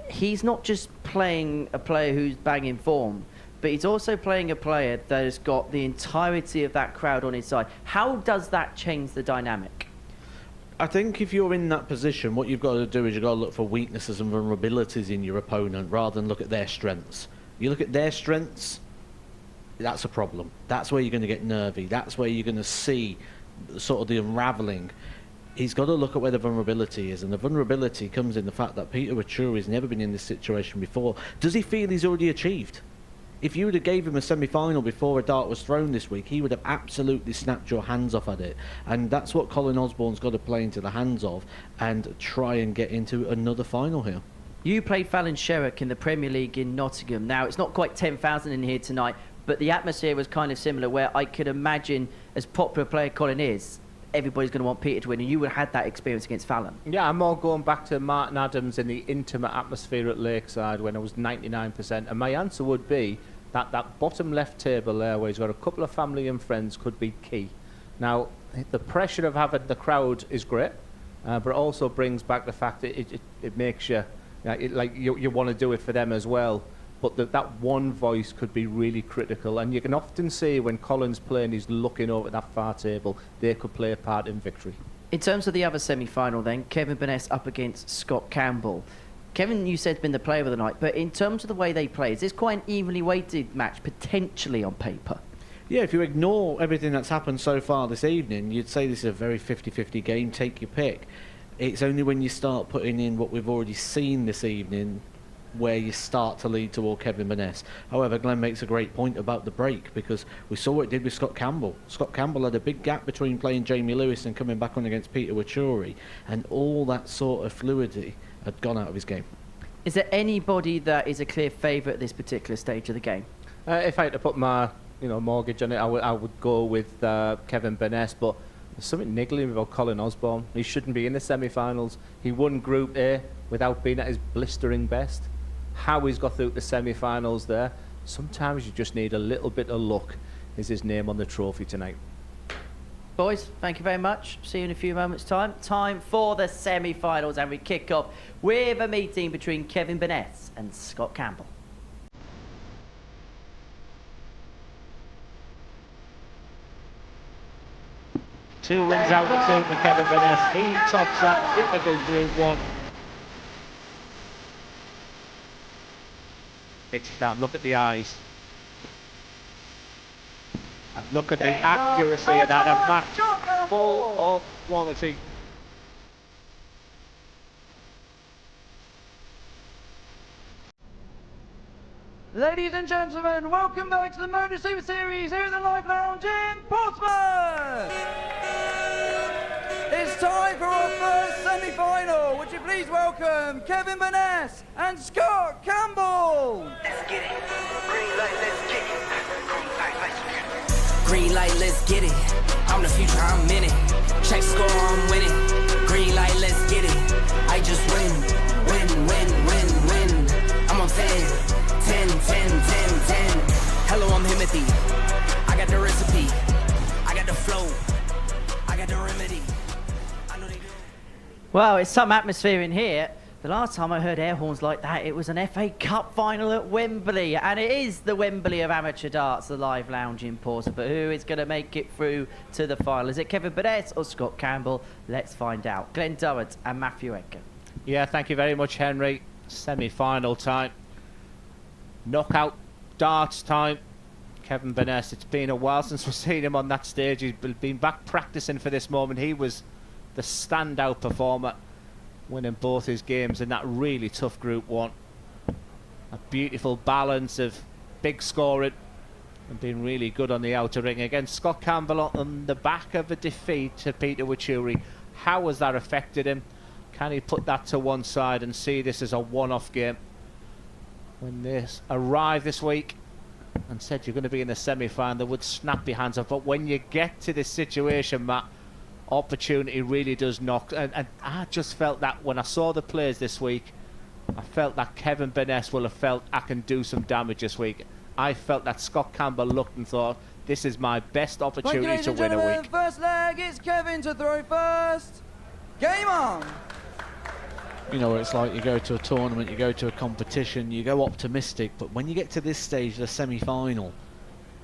he's not just playing a player who's banging form, but he's also playing a player that has got the entirety of that crowd on his side. How does that change the dynamic? I think if you're in that position, what you've got to do is you've got to look for weaknesses and vulnerabilities in your opponent rather than look at their strengths. You look at their strengths, that's a problem. That's where you're going to get nervy. That's where you're going to see sort of the unravelling. He's got to look at where the vulnerability is, and the vulnerability comes in the fact that Peter Wuri has never been in this situation before. Does he feel he's already achieved? If you would have gave him a semi-final before a dart was thrown this week, he would have absolutely snapped your hands off at it. And that's what Colin Osborne's got to play into the hands of and try and get into another final here. You played Fallon Sherrock in the Premier League in Nottingham. Now, it's not quite 10,000 in here tonight, but the atmosphere was kind of similar, where I could imagine, as popular a player Colin is, everybody's going to want Peter to win, and you would have had that experience against Fallon. Yeah, I'm more going back to Martin Adams in the intimate atmosphere at Lakeside when I was 99%, and my answer would be that bottom left table there, where he's got a couple of family and friends, could be key. Now, the pressure of having the crowd is great, but it also brings back the fact that it makes you, you want to do it for them as well. But that one voice could be really critical, and you can often see when Colin's playing, he's looking over at that far table, they could play a part in victory. In terms of the other semi-final then, Kevin Baness up against Scott Campbell. Kevin, you said, has been the player of the night, but in terms of the way they play, is this quite an evenly weighted match, potentially on paper? Yeah, if you ignore everything that's happened so far this evening, you'd say this is a very 50-50 game, take your pick. It's only when you start putting in what we've already seen this evening where you start to lead toward Kevin Baness. However, Glenn makes a great point about the break, because we saw what it did with Scott Campbell. Scott Campbell had a big gap between playing Jamie Lewis and coming back on against Peter Wuri, and all that sort of fluidity had gone out of his game. Is there anybody that is a clear favourite at this particular stage of the game? If I had to put my mortgage on it, I would go with Kevin Baness, but there's something niggling about Colin Osborne. He shouldn't be in the semi-finals. He won Group A without being at his blistering best. How he's got through the semi-finals there, sometimes you just need a little bit of luck. Is his name on the trophy tonight? Boys, thank you very much. See you in a few moments' time. Time for the semi-finals, and we kick off with a meeting between Kevin Baness and Scott Campbell. Two wins out of two for Kevin Baness. He tops that difficult Group 1. It's down. Look at the eyes. And look at the accuracy of that. A match full of quality. Ladies and gentlemen, welcome back to the Modus Super Series here at the Live Lounge in Portsmouth. It's time for our first semi-final. Would you please welcome Kevin Baness and Scott Campbell. Let's get it. Green light, let's get it. Green light, let's get it. I'm the future, I'm in it. Check score, I'm winning. Green light, let's get it. I just win, win, win, win, win. I'm on 10. 10, 10, 10, 10. Hello, I'm Timothy. I got the recipe. I got the flow. I got the remedy. I know they do. Well, it's some atmosphere in here. The last time I heard air horns like that, it was an FA Cup final at Wembley. And it is the Wembley of amateur darts, the Live Lounge in Portsmouth. But who is going to make it through to the final? Is it Kevin Baness or Scott Campbell? Let's find out. Glenn Durrant and Matthew Edgar. Yeah, thank you very much, Henry. Semi-final time. Knockout darts time. Kevin Baness, it's been a while since we've seen him on that stage. He's been back practicing for this moment. He was the standout performer, winning both his games in that really tough Group 1. A beautiful balance of big scoring and being really good on the outer ring. Against Scott Campbell on the back of a defeat to Peter Wuri. How has that affected him? Can he put that to one side and see this as a one-off game? When this arrived this week and said you're going to be in the semi-final, they would snap your hands off. But when you get to this situation, Matt, opportunity really does knock. And I just felt that when I saw the players this week, I felt that Kevin Baness will have felt I can do some damage this week. I felt that Scott Campbell looked and thought, this is my best opportunity to win a week. First leg, it's Kevin to throw first. Game on. You know what it's like, you go to a tournament, you go to a competition, you go optimistic, but when you get to this stage, the semi-final,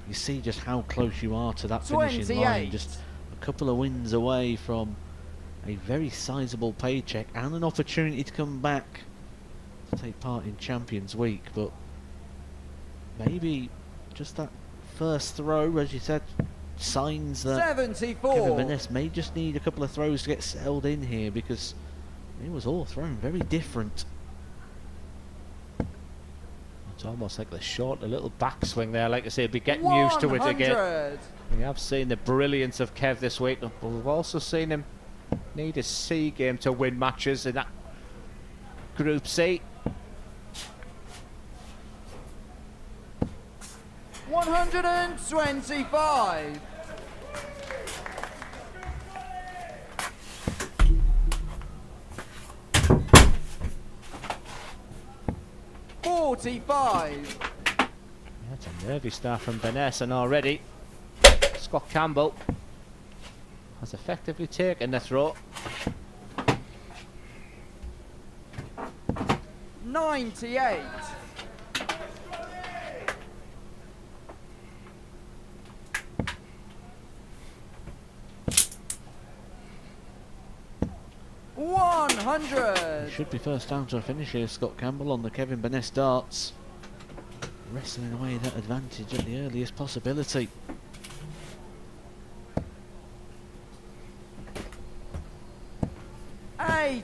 you see just how close you are to that finishing line. Just a couple of wins away from a very sizable paycheck and an opportunity to come back to take part in Champions Week. But maybe just that first throw, as you said, signs that 74. Kevin Baness may just need a couple of throws to get settled in here, because it was all thrown very different. It's almost like a little backswing there. Like I say, be getting used to it again. We have seen the brilliance of Kev this week, but we've also seen him need a C game to win matches in that Group C. 125. That's a nervy start from Baness, and already Scott Campbell has effectively taken the throw. 98. Should be first down to a finish here, Scott Campbell on the Kevin Baness darts. Wrestling away that advantage at the earliest possibility.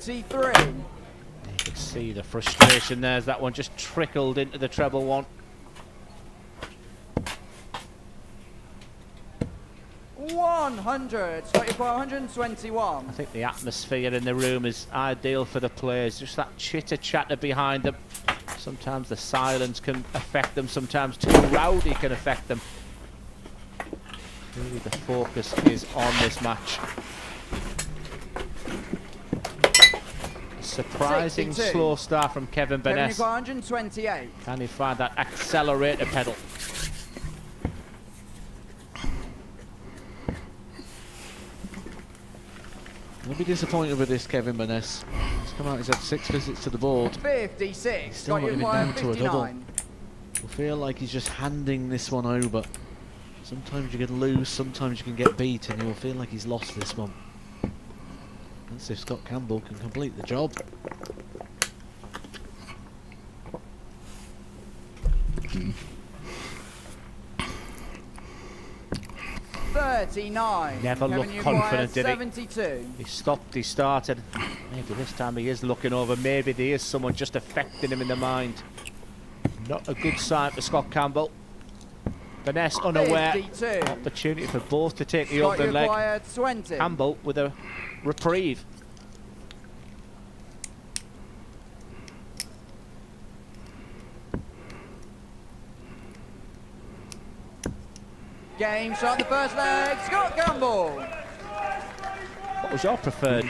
You can see the frustration there as that one just trickled into the treble one. 100, starting for 121. I think the atmosphere in the room is ideal for the players. Just that chitter chatter behind them. Sometimes the silence can affect them. Sometimes too rowdy can affect them. Really, the focus is on this match. A surprising 62. Slow start from Kevin Baness. 128. Can he find that accelerator pedal? I'll be disappointed with this Kevin Baness. He's come out, he's had 6 visits to the board. 56. He's still not even down to a double. We'll feel like he's just handing this one over. Sometimes you can lose, sometimes you can get beat, and you'll feel like he's lost this one. Let's see if Scott Campbell can complete the job. Never looked confident, did he? 72. He stopped, he started. Maybe this time he is looking over. Maybe there is someone just affecting him in the mind. Not a good sign for Scott Campbell. Baness unaware. 52. Opportunity for both to take the Scott, open you leg. acquired 20. Campbell with a reprieve. Game shot the first leg, Scott Campbell. What was your preferred?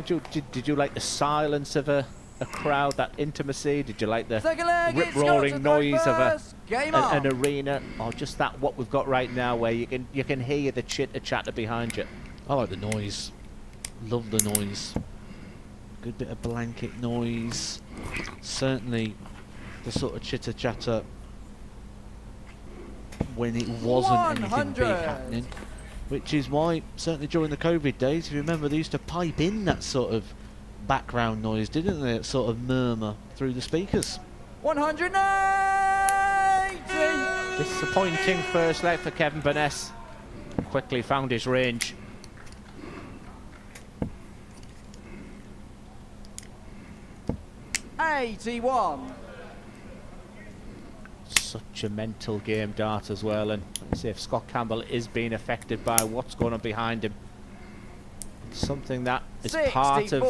Did you like the silence of a crowd, that intimacy? Did you like the rip-roaring noise of an arena, or just that what we've got right now, where you can hear the chitter-chatter behind you? I like the noise. Love the noise. Good bit of blanket noise. Certainly the sort of chitter-chatter when it wasn't anything big happening. Which is why, certainly during the COVID days, if you remember, they used to pipe in that sort of background noise, didn't they? That sort of murmur through the speakers. 180! Disappointing first leg for Kevin Baness. Quickly found his range. $81. Such a mental game, dart as well, and let's see if Scott Campbell is being affected by what's going on behind him. It's something that is 64. part of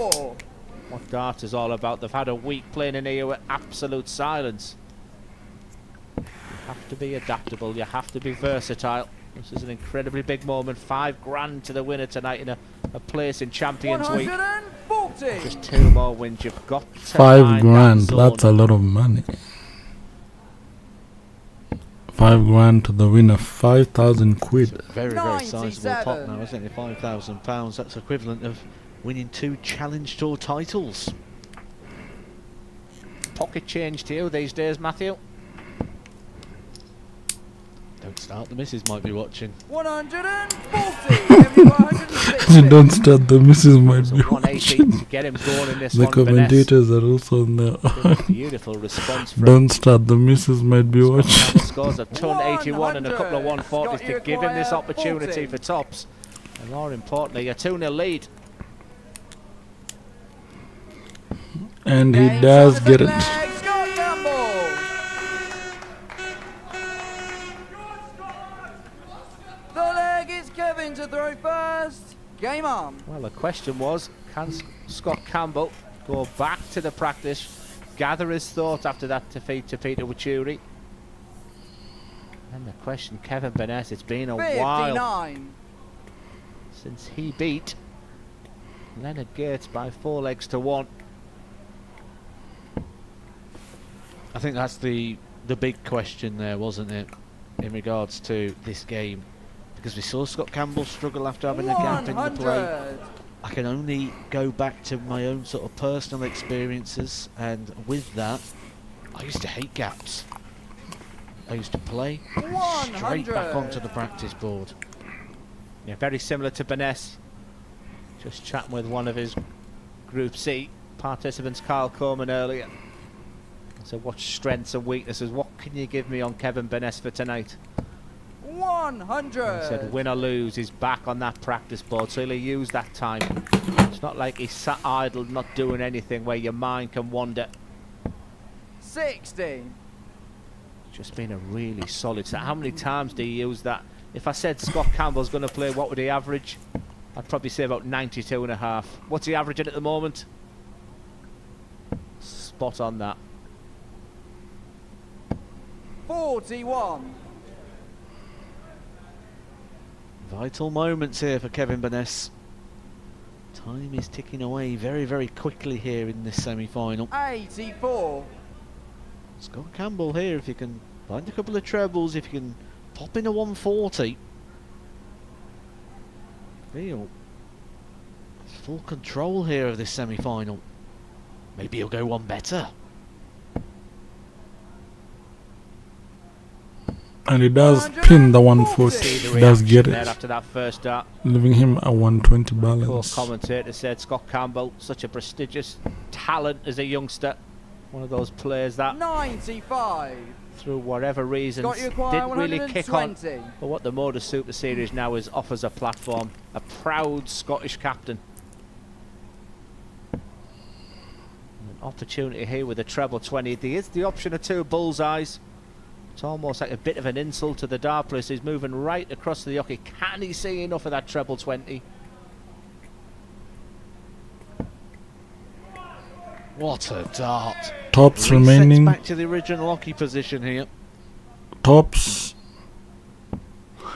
what dart is all about. They've had a week playing in here with absolute silence. You have to be adaptable, you have to be versatile. This is an incredibly big moment. $5 to the winner tonight in a place in Champions Week. 140. Just 2 more wins. You've got to $5 grand, that's a lot of money. $5 to the winner, 5,000 quid. Very, very sizable pot now, isn't it? £5,000. That's equivalent of winning 2 Challenge Tour titles. Pocket change to you these days, Matthew. Don't start, the missus might be watching. 140. Don't start, the missus might be watching. To get him going in this The one, commentators are also on there. Beautiful response from Don't start, the missus might be watching. Scores a ton 81 and a couple of 140s to give him this opportunity for tops. And more importantly, a 2-0 lead. And he does get it. The leg is Kevin to throw first. Game on. Well, the question was, can Scott Campbell go back to the practice, gather his thoughts after that defeat to Peter Wuri? And the question, Kevin Baness, it's been a 59. while since he beat Leonard Gates by 4 legs to 1. I think that's the big question there, wasn't it, in regards to this game? Because we saw Scott Campbell struggle after having a gap in the play. I can only go back to my own sort of personal experiences, and with that, I used to hate gaps. I used to play straight back onto the practice board. Yeah, very similar to Baness. Just chatting with one of his Group C participants, Carl Coleman, earlier. So what strengths and weaknesses, what can you give me on Kevin Baness for tonight? 100. He said win or lose, he's back on that practice board, so he'll use that time. It's not like he's sat idle, not doing anything, where your mind can wander. 60. Just been a really solid set. How many times do you use that? If I said Scott Campbell's going to play, what would he average? I'd probably say about 92.5. What's he averaging at the moment? Spot on that. 41. Vital moments here for Kevin Baness. Time is ticking away very, very quickly here in this semi-final. 84. Scott Campbell here, if you can find a couple of trebles, if you can pop in a 140. Feel full control here of this semi-final. Maybe he'll go one better. And he does pin the 140. He does get it. After that first dart, leaving him a 120 the balance. commentator said Scott Campbell, such a prestigious talent as a youngster. One of those players that 95. through whatever reasons didn't really kick on. But what the Modus Super Series now is, offers a platform. A proud Scottish captain. And opportunity here with a treble 20. There is the option of 2 bullseyes. It's almost like a bit of an insult to the dart player. He's moving right across the hockey. Can he see enough of that treble 20? What a dart. Tops Resets remaining. back to the original hockey position here. Tops.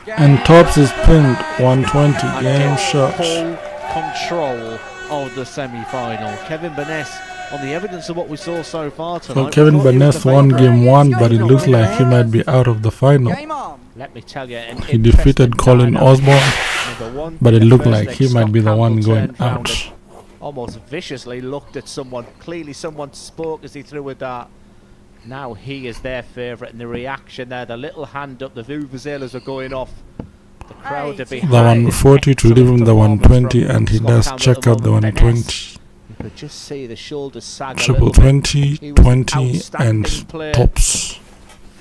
And Tops is pinned 120 game shots. Full control of the semi-final. Kevin Baness, on the evidence of what we saw so far tonight. So Kevin Baness won game 1, but it looks like he might be out of the final. Let me tell you, He defeated Colin Osborne, but it looked like he might be the one going out. Almost viciously looked at someone. Clearly someone spoke as he threw a dart. Now he is their favourite, and the reaction there, the little hand up, the vuvuzelas are going off. The crowd are behind. The 140 to leave him the 120, and he does check out the 120. You could just see the shoulders sag a Triple little 20, bit. He was 20, and outstanding player Tops.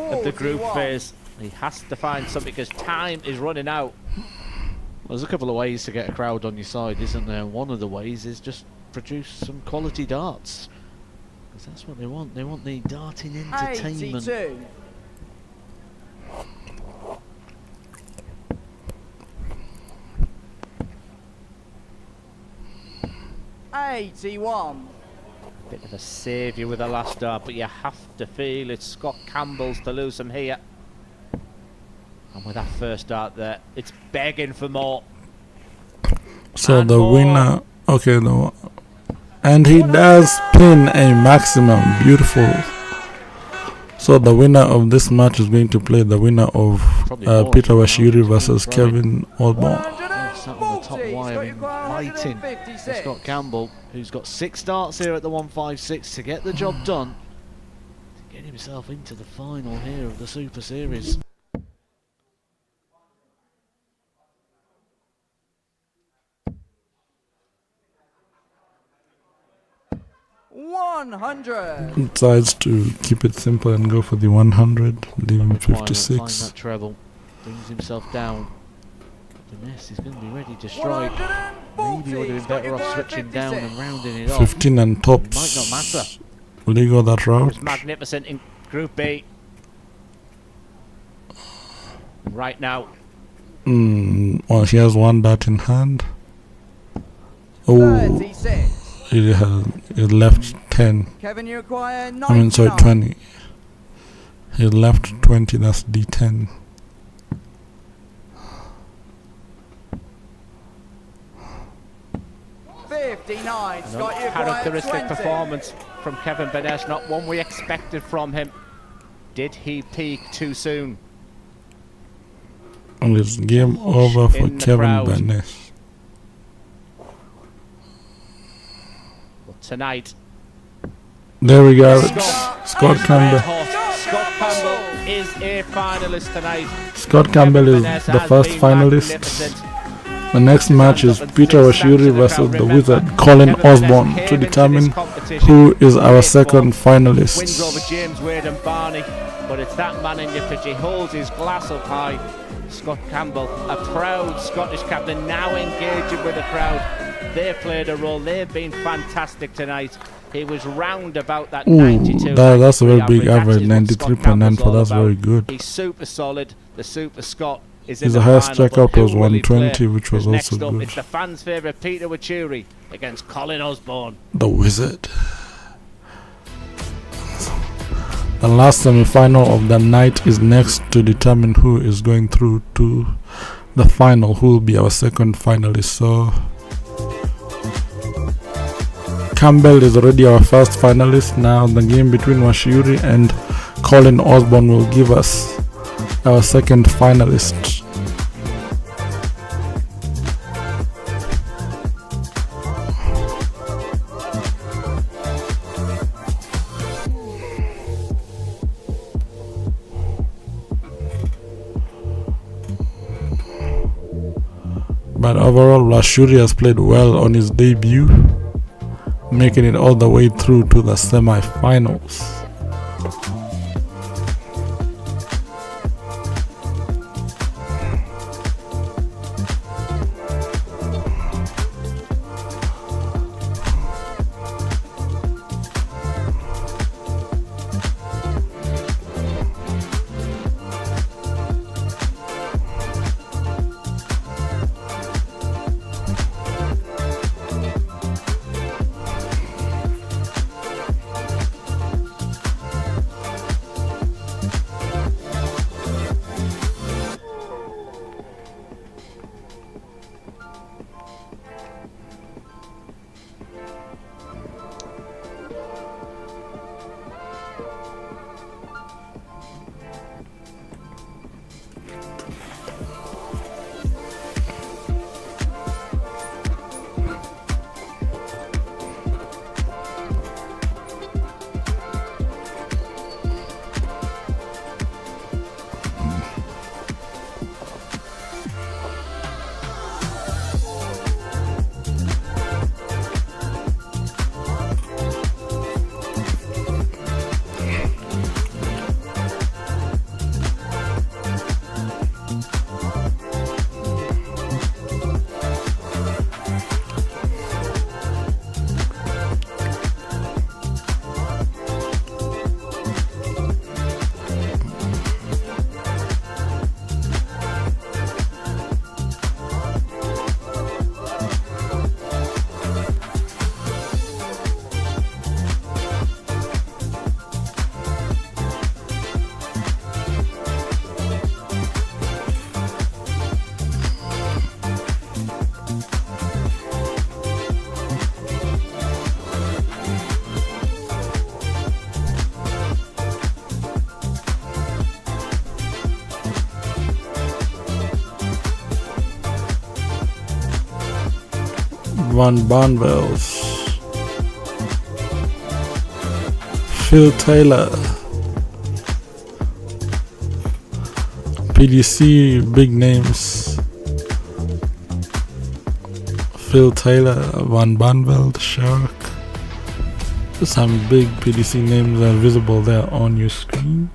of the group phase. He has to find something because time is running out. Well, there's a couple of ways to get a crowd on your side, isn't there? One of the ways is just produce some quality darts. Because that's what they want. They want the darting entertainment. 82. 81. Bit of a saviour with the last dart, but you have to feel it's Scott Campbell's to lose him here. And with that first dart there, it's begging for more. So And the more. winner, okay, and he does pin a maximum. Beautiful. So the winner of this match is going to play the winner of Peter Washiri versus Kevin Osborne. Sat on the top wire, inviting Scott Campbell, who's got 6 darts here at the 156 to get the job done, to get himself into the final here of the Super Series. Decides to keep it simple and go for the 100, leaving 56. Find that treble, brings himself down. Baness is going to be ready to strike. Maybe he would have been better off switching down and rounding it off. 15 and Tops. Might not matter. Will he go that route? It's magnificent in Group B. Right now. Well, he has 1 dart in hand. Oh, he left 10. Kevin, you acquire 20. He left 20, that's D10. Characteristic performance from Kevin Baness, not one we expected from him. Did he peak too soon? And it's game over for Kevin Baness. But tonight, there we go. Scott Campbell. Scott Campbell is a finalist tonight. Scott Campbell is the first finalist. The next match is Peter Washiri versus the Wizard Colin Osborne to determine who is our second finalist. Wins over James Wade and Barney, but it's that man in your pitch. He holds his glass up high. Scott Campbell, a proud Scottish captain, now engaging with the crowd. They've played a role. They've been fantastic tonight. He was round about that 92. That's a very big average, 93.9, for that's very good. He's super solid. The Super Scott is in his the highest final, checkout but was who will he 120, play? which was Next also up, good. it's the fans' favourite Peter Wachuri against Colin Osborne. The Wizard. The last semi-final of the night is next to determine who is going through to the final, who will be our second finalist. So Campbell is already our first finalist. Now the game between Washiri and Colin Osborne will give us our second finalist. But overall, Washiri has played well on his debut, making it all the way through to the semi-finals. Van Barneveld, Phil Taylor, PDC big names, Phil Taylor, Van Barneveld, Shark. Some big PDC names are visible there on your screen.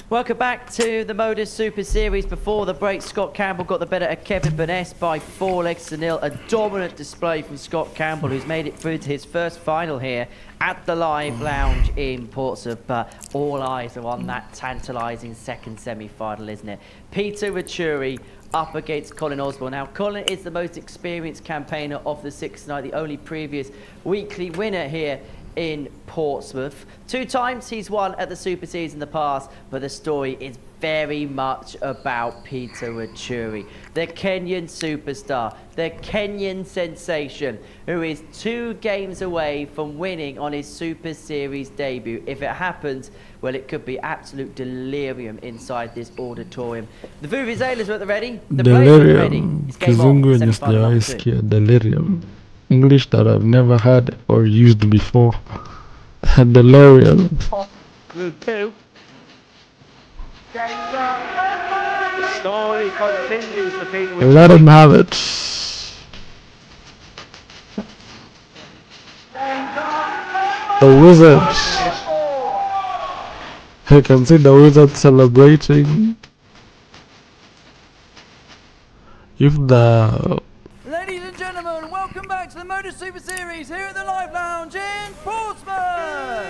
Welcome back to the Modus Super Series. Before the break, Scott Campbell got the better of Kevin Baness by 4-0. A dominant display from Scott Campbell, who's made it through to his first final here at the Live Lounge in Portsmouth. But all eyes are on that tantalising second semi-final, isn't it? Peter Wuri up against Colin Osborne. Now, Colin is the most experienced campaigner of the sixth night, the only previous weekly winner here in Portsmouth. 2 times he's won at the Super Series in the past, but the story is very much about Peter Wuri, the Kenyan superstar, the Kenyan sensation, who is 2 games away from winning on his Super Series debut. If it happens, well, it could be absolute delirium inside this auditorium. The Vuvuzelas are at the ready. The players are ready. It's game on. Semi-final number 2. Delirium. English that I've never had or used before. Delirium. Group 2. The story continues for Peter Wuri. Let him have it. The Wizards. You can see the Wizards celebrating. If the Ladies and gentlemen, welcome back to the Modus Super Series here at the Live Lounge in Portsmouth.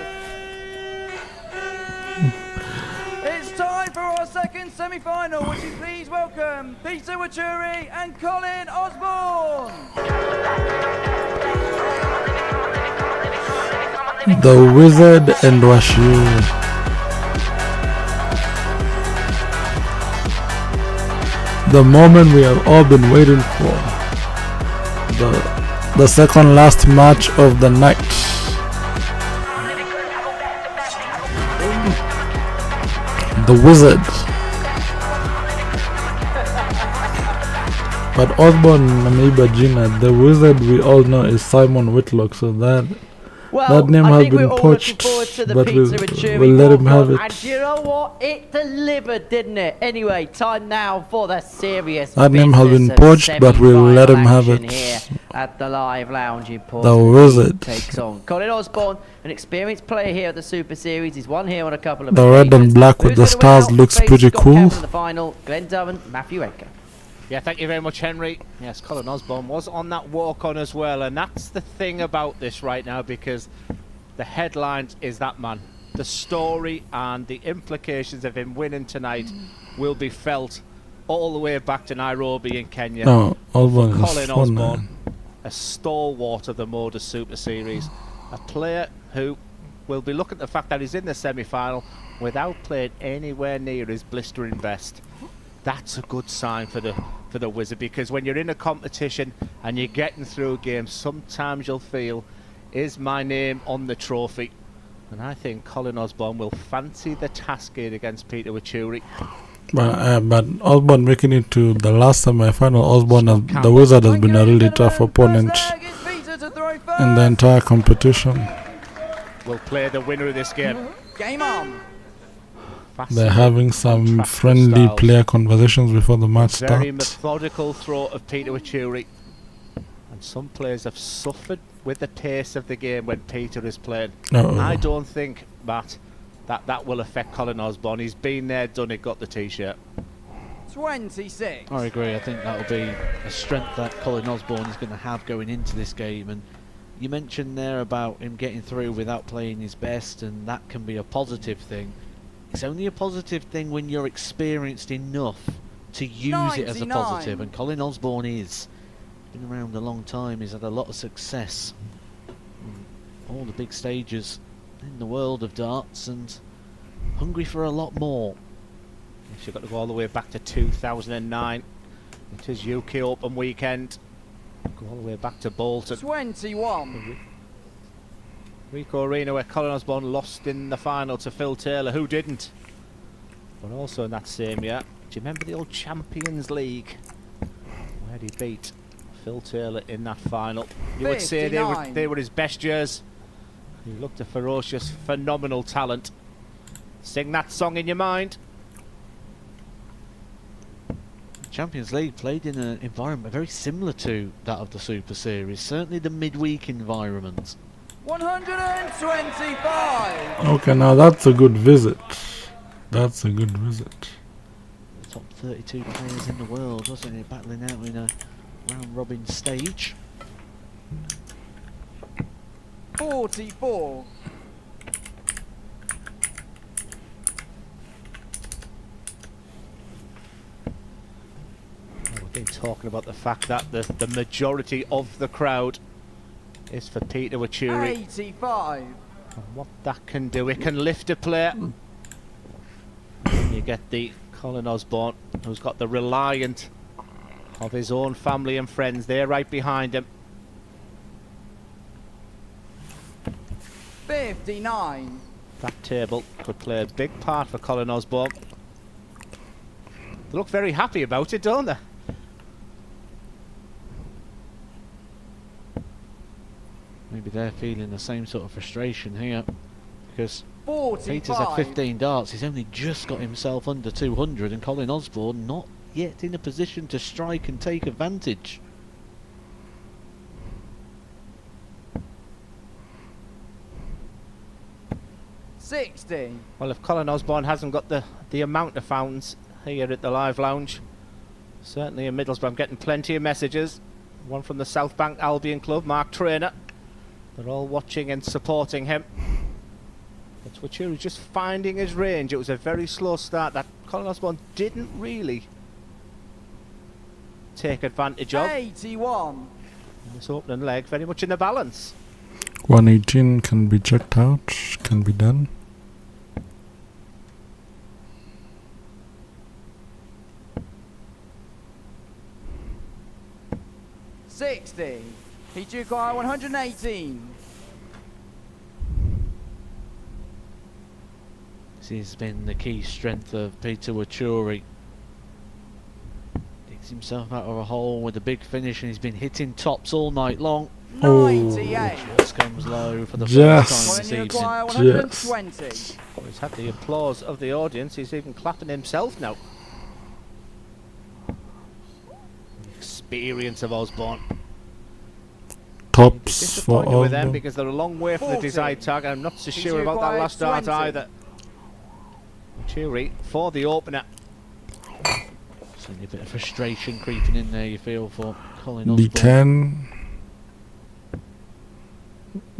It's time for our second semi-final. Would you please welcome Peter Wuri and Colin Osborne. The Wizard and Washu. The moment we have all been waiting for. The second last match of the night. The Wizard. But Osborne Namiba Gina, the Wizard we all know is Simon Whitlock, so that name has been poached, but we'll let him have it. And you know what? It delivered, didn't it? Anyway, time now for the serious That name has been poached, but we'll let him have it. Here at the Live Lounge in Portsmouth. The Wizard takes on Colin Osborne, an experienced player here at the Super Series. He's won here on a couple of The red and black with the stars looks pretty cool. In the final, Glenn Durham, Matthew Edgar. Yeah, thank you very much, Henry. Yes, Colin Osborne was on that walk-on as well, and that's the thing about this right now, because the headlines is that man. The story and the implications of him winning tonight will be felt all the way back to Nairobi in Kenya. No, Osborne is Colin fun, Osborne, man. a stalwart of the Modus Super Series, a player who will be looking at the fact that he's in the semi-final without playing anywhere near his blistering best. That's a good sign for the Wizard, because when you're in a competition and you're getting through games, sometimes you'll feel, is my name on the trophy? And I think Colin Osborne will fancy the task here against Peter Wuri. But Osborne making it to the last semi-final, the Wizard has been a really tough opponent in the entire competition. We'll play the winner of this game. Game on. They're having some friendly player conversations before the match starts. Very methodical throw of Peter Wuri. And some players have suffered with the pace of the game when Peter is playing. I don't think that will affect Colin Osborne. He's been there, done it, got the t-shirt. 26. I agree. I think that'll be a strength that Colin Osborne is going to have going into this game. And you mentioned there about him getting through without playing his best, and that can be a positive thing. It's only a positive thing when you're experienced enough to use it as a positive, and Colin Osborne is. Been around a long time, he's had a lot of success on all the big stages in the world of darts, and hungry for a lot more. You've got to go all the way back to 2009. It is UK Open weekend. Go all the way back to Bolton. 21. Rico Arena, where Colin Osborne lost in the final to Phil Taylor, who didn't. But also in that same year, do you remember the old Champions League, where Said he beat Phil Taylor in that final. You would say they were his best years. He looked a ferocious, phenomenal talent. Sing that song in your mind. Champions League played in an environment very similar to that of the Super Series, certainly the midweek environment. 125. Okay, now that's a good visit. That's a good visit. The top 32 players in the world, wasn't it? Battling out in a round robin stage. 44. We've been talking about the fact that the majority of the crowd is for Peter Wuri. 85. And what that can do, it can lift a player. You get the Colin Osborne, who's got the reliant of his own family and friends. They're right behind him. 59. That table could play a big part for Colin Osborne. They look very happy about it, don't they? Maybe they're feeling the same sort of frustration here, because 45. Peter's had 15 darts, he's only just got himself under 200, and Colin Osborne not yet in a position to strike and take advantage. Well, if Colin Osborne hasn't got the amount of fountains here at the Live Lounge, certainly in Middlesbrough, I'm getting plenty of messages. One from the South Bank Albion Club, Mark Trainer. They're all watching and supporting him. But Wuri just finding his range. It was a very slow start that Colin Osborne didn't really take advantage of. 81. And this opening leg very much in the balance. 118 can be checked out, can be done. Pichukai 118. This has been the key strength of Peter Wuri. Digs himself out of a hole with a big finish, and he's been hitting tops all night long. 98. Just comes low for the Yes. first time this evening. 120. Well, he's had the applause of the audience. He's even clapping himself now. The experience of Osborne. Tops for Disappointed with them Osborne. because they're a long way from the 40. desired target. I'm not so He's sure about that required last dart 20. either. Wuri for the opener. Certainly a bit of frustration creeping in there, you feel, for Colin Osborne. D10,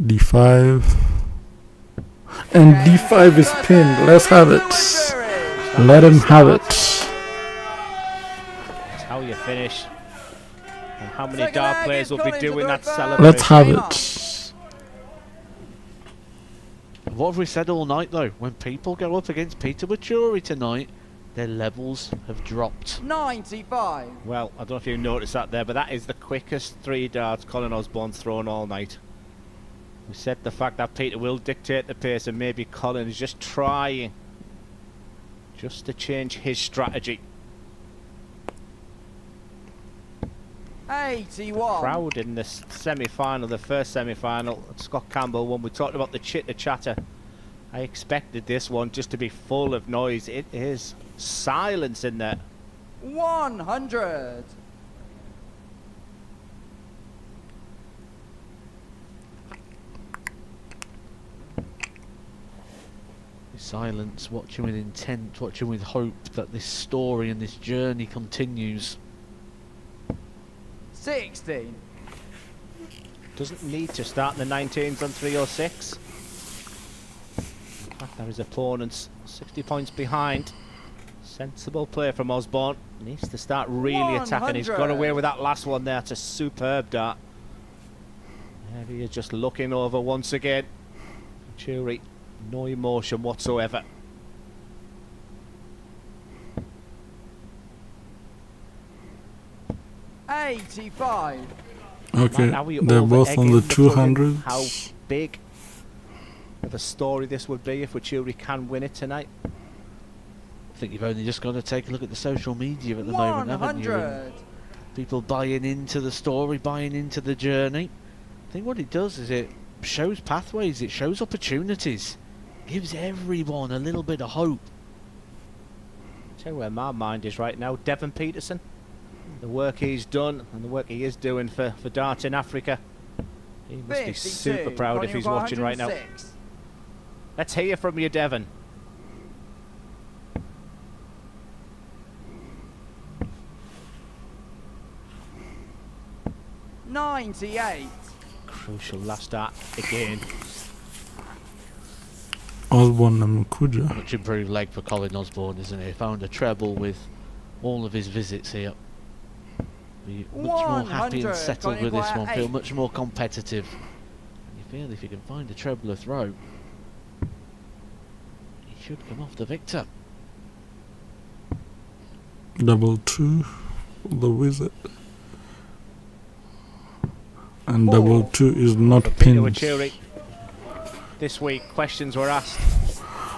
D5, and D5 is pinned. Let's have it. Let him have it. That's how you finish. And how many Second dart leg players is will be Colin to doing the that reverse. celebration? Let's have it. What have we said all night, though? When people go up against Peter Wuri tonight, their levels have dropped. 95. Well, I don't know if you noticed that there, but that is the quickest 3 darts Colin Osborne's thrown all night. We said the fact that Peter will dictate the pace, and maybe Colin is just trying just to change his strategy. 81. Crowd in this semi-final, the first semi-final, Scott Campbell won. We talked about the chitter-chatter. I expected this one just to be full of noise. It is silence in there. 100. Silence, watching with intent, watching with hope that this story and this journey continues. 60. Doesn't need to start in the 19s on 306. In fact, there is opponents 60 points behind. Sensible play from Osborne. Needs to start really attacking. He's got away with that last one there. It's a superb dart. There he is, just looking over once again. Wuri, no emotion whatsoever. $85. Okay, Now we they're both on the over-egging 200s. How big of a story this would be if Wuri can win it tonight. I think you've only just got to take a look at the social media at the moment, haven't you? 100. People buying into the story, buying into the journey. I think what it does is it shows pathways, it shows opportunities, gives everyone a little bit of hope. Tell you where my mind is right now, Devon Peterson. The work he's done and the work he is doing for darts in Africa. He must be super proud if he's watching right now. Let's hear from you, Devon. $98. Crucial last dart again. Osborne and Kuja. Much improved leg for Colin Osborne, isn't it? He found a treble with all of his visits here. Be much more happy and settled with this one. Feel much more competitive. And you feel if you can find a treble throw, he should come off the victor. Double 2, the wizard. And double 2 is not pinned. This week, questions were asked.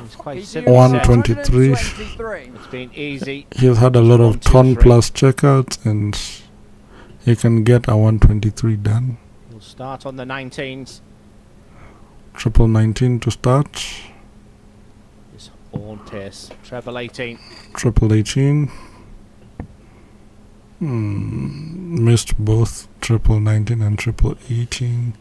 It's quite simple. 123. It's been easy. He's had a lot of ton plus checkouts, and he can get a 123 done. We'll start on the 19s. Triple 19 to start. His own pace. Treble 18. Triple 18. Missed both triple 19 and triple 18.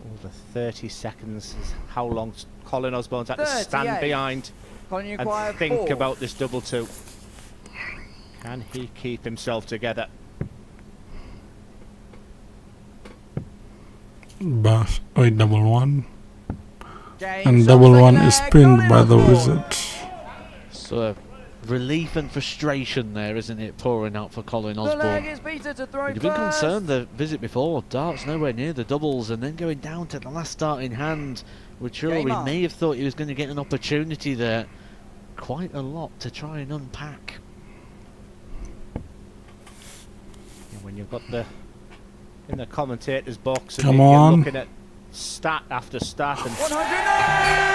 Over 30 seconds is how long Colin Osborne's had to stand behind and think about this double 2. Can he keep himself together? Double 1. And double 1 is pinned by the wizard. So relief and frustration there, isn't it, pouring out for Colin Osborne. He'd been concerned the visit before, darts nowhere near the doubles, and then going down to the last dart in hand. We're sure we may have thought he was going to get an opportunity there. Quite a lot to try and unpack. And when you've got the in the commentator's box and Come you're on. looking at stat after stat and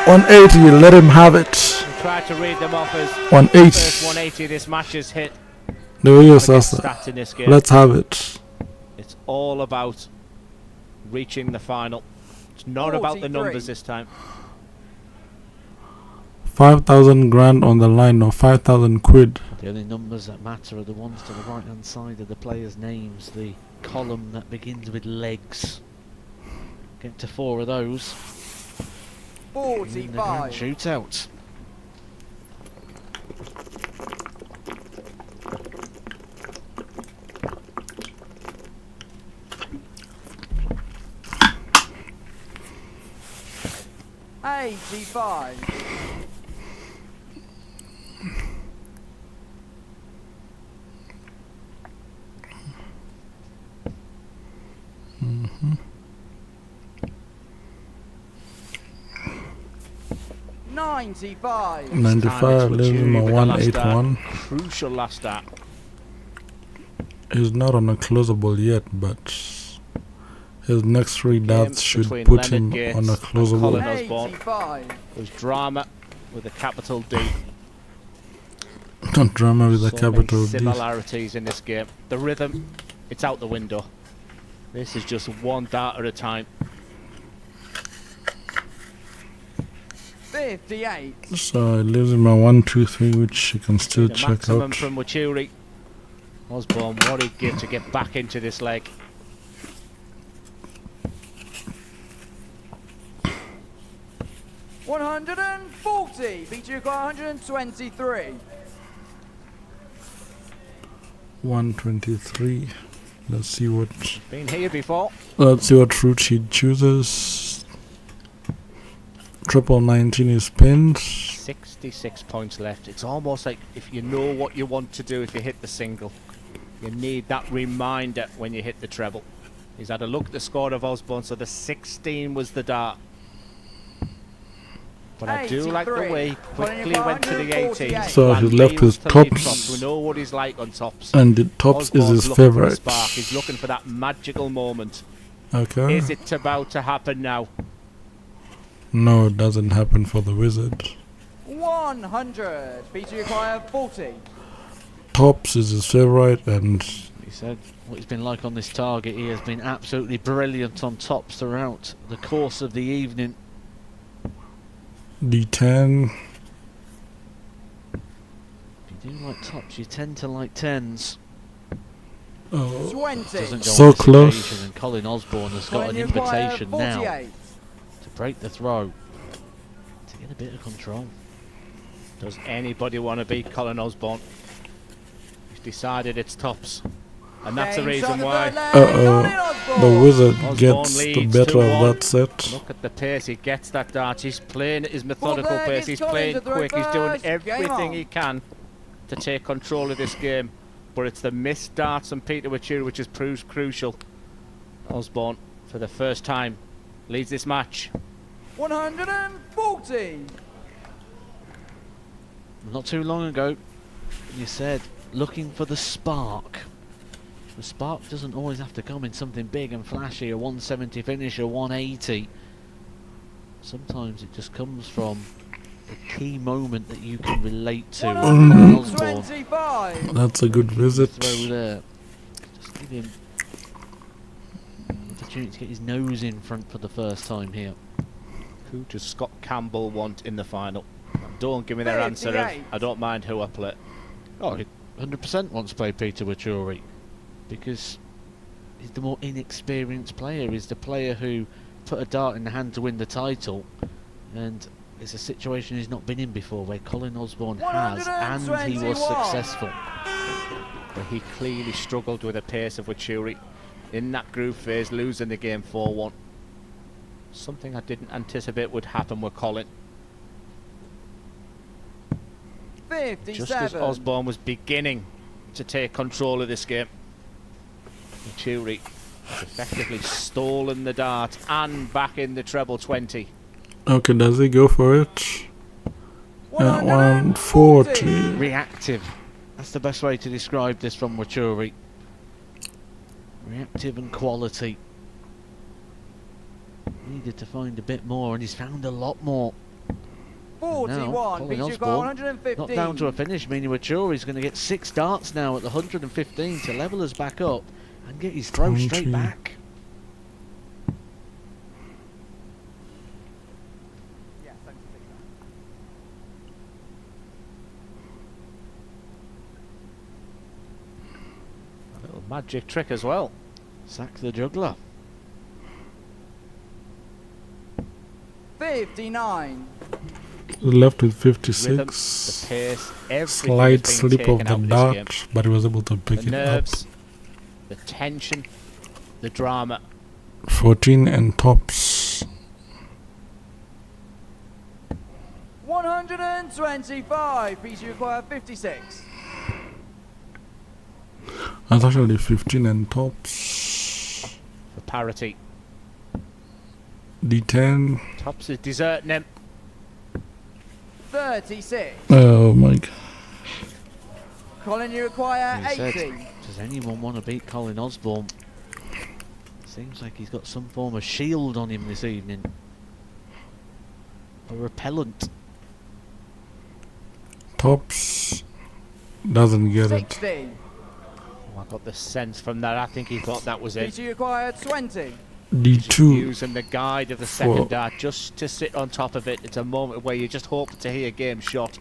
180, let him have it. try to read them off as 180. first 180 this match has hit. There he is, Stats in this game. let's have it. It's all about reaching the final. It's not about the numbers this time. 5,000 grand on the line, or 5,000 quid. The only numbers that matter are the ones to the right hand side of the players' names, the column that begins with legs. Get to 4 of those. 45. Shootout. $85. $95. 95, leaves him a 181. Crucial last start. He's not on a closable yet, but his next 3 darts should put him on a closable. Colin Osborne. There's drama with a capital D. Not drama with a capital D. Similarities in this game. The rhythm, it's out the window. This is just 1 dart at a time. 58. So it leaves him a 1, 2, 3, which he can still The check maximum out. from Wuri. Osborne, what he'd give to get back into this leg. $140. Beat you got 123. 123. Let's see what. Been here before. Let's see what route he chooses. Triple 19 is pinned. 66 points left. It's almost like if you know what you want to do if you hit the single, you need that reminder when you hit the treble. He's had a look at the score of Osborne, so the 16 was the dart. But I do like the way he quickly went to the 18. So he's left with tops. We know what he's like on tops. And the tops is his favorite. He's looking for that magical moment. Okay. Is it about to happen now? No, it doesn't happen for the wizard. 100. Peter, you require 40. Tops is his favourite, and He said what he's been like on this target. He has been absolutely brilliant on tops throughout the course of the evening. D10. If you do like tops, you tend to like tens. Oh, 20. Doesn't go so on this close. occasion, and Colin Osborne has got an Colin, you require invitation now 48. to break the throw, to get a bit of control. Does anybody want to beat Colin Osborne? He's decided it's tops. And that's the Game reason shot why. at the third leg. Colin The Osborne. wizard Osborne gets the leads better of 2-1. that set. Look at the pace, he gets that dart. He's playing at his methodical Fourth leg pace. is He's Colin playing to throw quick. He's doing first. Game everything on. he can to take control of this game. But it's the missed darts from Peter Wuri which has proved crucial. Osborne, for the first time, leads this match. 140. Not too long ago, you said looking for the spark. The spark doesn't always have to come in something big and flashy, a 170 finish, a 180. Sometimes it just comes from a key moment that you can relate to. Osborne 125. That's a good visit. throw there. Just give him an opportunity to get his nose in front for the first time here. Who does Scott Campbell want in the final? Don't give me their answer of, 58. I don't mind who I play. Oh, he 100% wants to play Peter Wuri, because he's the more inexperienced player. He's the player who put a dart in the hand to win the title, and it's a situation he's not been in before, where Colin Osborne has, and he was 121. successful. But he clearly struggled with the pace of Wuri in that group phase, losing the game 4-1. Something I didn't anticipate would happen with Colin. 57. Just as Osborne was beginning to take control of this game, Wuri has effectively stolen the dart and back in the treble 20. Okay, does he go for it? 140. Reactive. That's the best way to describe this from Wuri. Reactive and quality. Needed to find a bit more, and he's found a lot more. 41. Colin Peter, you require Osborne 115. not down to a finish, meaning Wuri's going to get 6 darts now at the 115 to level us back up and get his throw straight 20. back. A little magic trick as well. Sack the juggler. 59. Left with Rhythm, 56. the pace, everything Slight has been slip of taken the out of this game. dart, but he was able to pick The it up. nerves, the tension, the drama. 14 and tops. 125. Peter, you require 56. That's actually 15 and tops. For parity. D10. Tops is deserting him. 36. Oh my god. Colin, you require He said, 80. does anyone want to beat Colin Osborne? Seems like he's got some form of shield on him this evening. A repellent. Tops. Doesn't get it. 60. Oh, I got the sense from that. I think he thought that was it. Peter, you require 20. D2. Using the guide of the For- second dart just to sit on top of it. It's a moment where you just hope to hear game shot.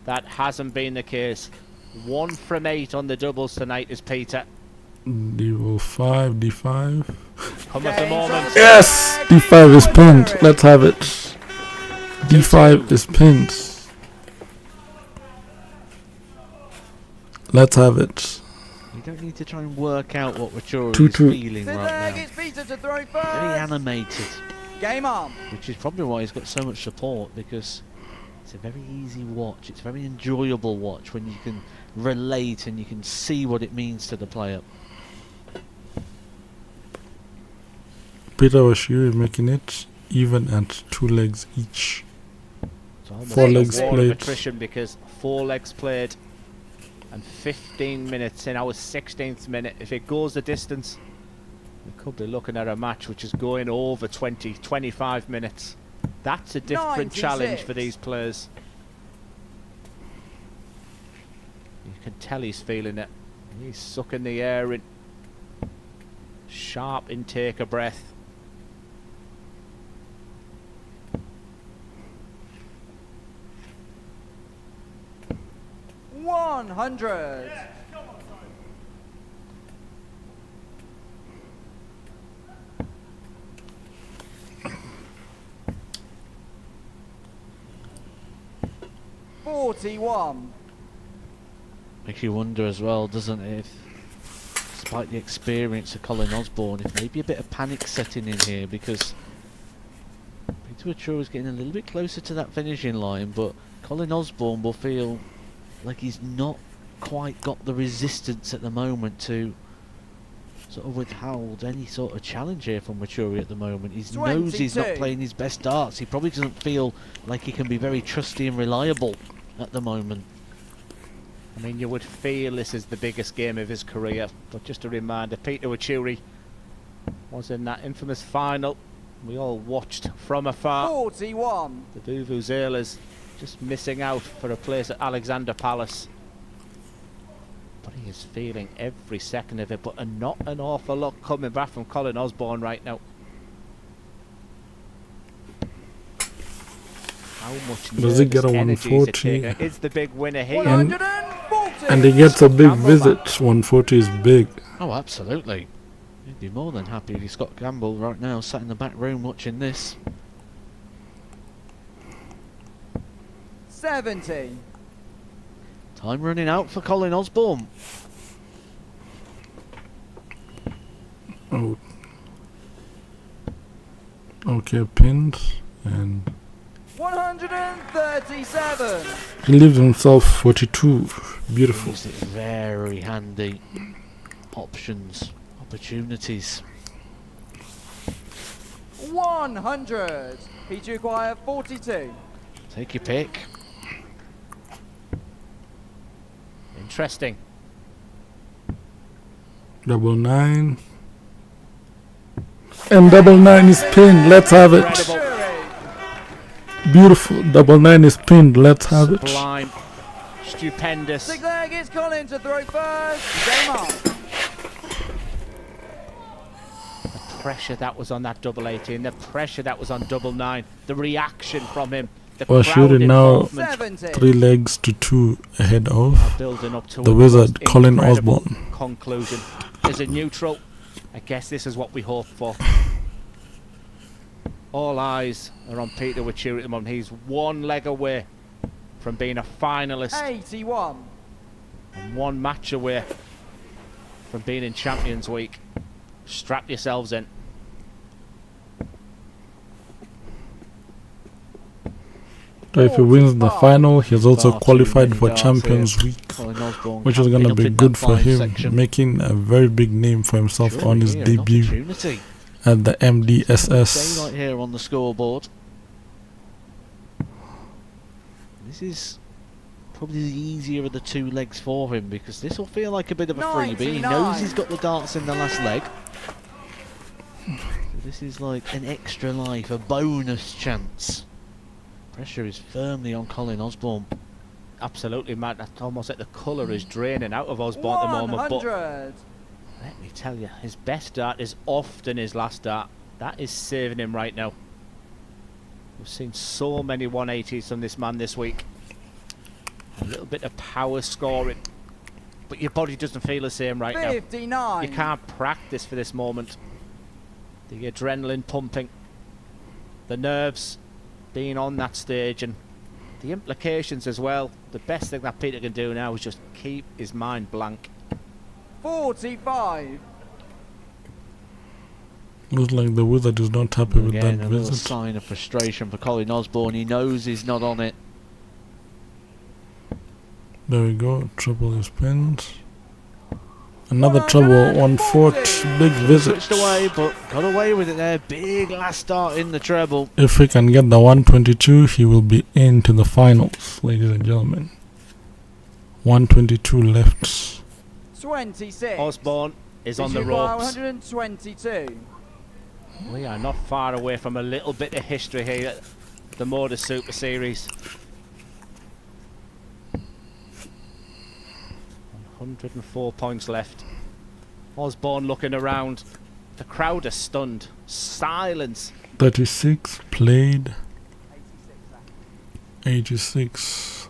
That hasn't been the case. 1 from 8 on the doubles tonight is Peter. D5. D5. Come at the moment. Yes! D5 is pinned. Let's have it. D5 is pinned. Let's have it. You don't need to try and work out what Wuri is 2-2. feeling Fifth right leg now. is Peter to throw Very first. animated, Game on. which is probably why he's got so much support, because it's a very easy watch. It's a very enjoyable watch when you can relate and you can see what it means to the player. Peter Wuri making it even at 2 legs each. It's almost 4 like a legs war of played. attrition because 4 legs played and 15 minutes in our 16th minute. If it goes the distance, we could be looking at a match which is going over 20, 25 minutes. That's a different 96. challenge for these players. You can tell he's feeling it. He's sucking the air in. Sharp intake of breath. $100. $41. Makes you wonder as well, doesn't it? If, despite the experience of Colin Osborne, if maybe a bit of panic setting in here, because Peter Wachuri's getting a little bit closer to that finishing line, but Colin Osborne will feel like he's not quite got the resistance at the moment to sort of withhold any sort of challenge here from Wachuri at the moment. He knows he's not playing his best darts. He probably doesn't feel like he can be very trusty and reliable at the moment. I mean, you would feel this is the biggest game of his career, but just a reminder, Peter Wachuri was in that infamous final we all watched from afar. 41. The Vuvuzelas just missing out for a place at Alexander Palace. But he is feeling every second of it, but not an awful lot coming back from Colin Osborne right now. How much does he get a energy 140? It's the big winner here. And he gets a big visit. 140 is big. Oh, absolutely. He'd be more than happy if he's got Campbell right now sat in the back room watching this. 70. Time running out for Colin Osborne. Oh. Okay, pinned. And 137. he leaves himself 42. Beautiful. Used it very handy. Options, opportunities. 100. Peter Aguirre 42. Take your pick. Interesting. 99. And 99 is pinned. Let's have it. Beautiful. 99 is pinned. Let's have it. Sublime. Stupendous. Six leg is Colin to throw first. Game on. The pressure that was on that double 18, the pressure that was on double 9, the reaction from him. Well, shooting now 3 legs to 2 ahead of building up to the wizard Colin Osborne. Conclusion. As a neutral, I guess this is what we hope for. All eyes are on Peter Wachuri at the moment. He's 1 leg away from being a finalist. 81. And 1 match away from being in Champions Week. Strap yourselves in. So if he wins the final, he's also qualified for Champions Week, which is going to be good for him, making a very big name for himself on his debut at the MDSS. Daylight here on the scoreboard. This is probably the easier of the 2 legs for him, because this will feel like a bit of a freebie. He knows he's got the darts in the last leg. So this is like an extra life, a bonus chance. Pressure is firmly on Colin Osborne. Absolutely, Matt. That's almost like the colour is draining out of Osborne at the moment. But let me tell you, his best dart is often his last dart. That is saving him right now. We've seen so many 180s from this man this week. A little bit of power scoring, but your body doesn't feel the same right 59. now. You can't practice for this moment. The adrenaline pumping, the nerves being on that stage, and the implications as well. The best thing that Peter can do now is just keep his mind blank. 45. Looks like the wizard is not happy with Again, that a little visit. sign of frustration for Colin Osborne. He knows he's not on it. There we go. Triple is pinned. Another trouble, 140, big visit. Switched away, but got away with it there. Big last start in the treble. If he can get the 122, he will be into the finals, ladies and gentlemen. 122 left. 26. Osborne is on the ropes. 122. We are not far away from a little bit of history here at the Modus Super Series. 104 points left. Osborne looking around. The crowd are stunned. Silence. 36 played. 86.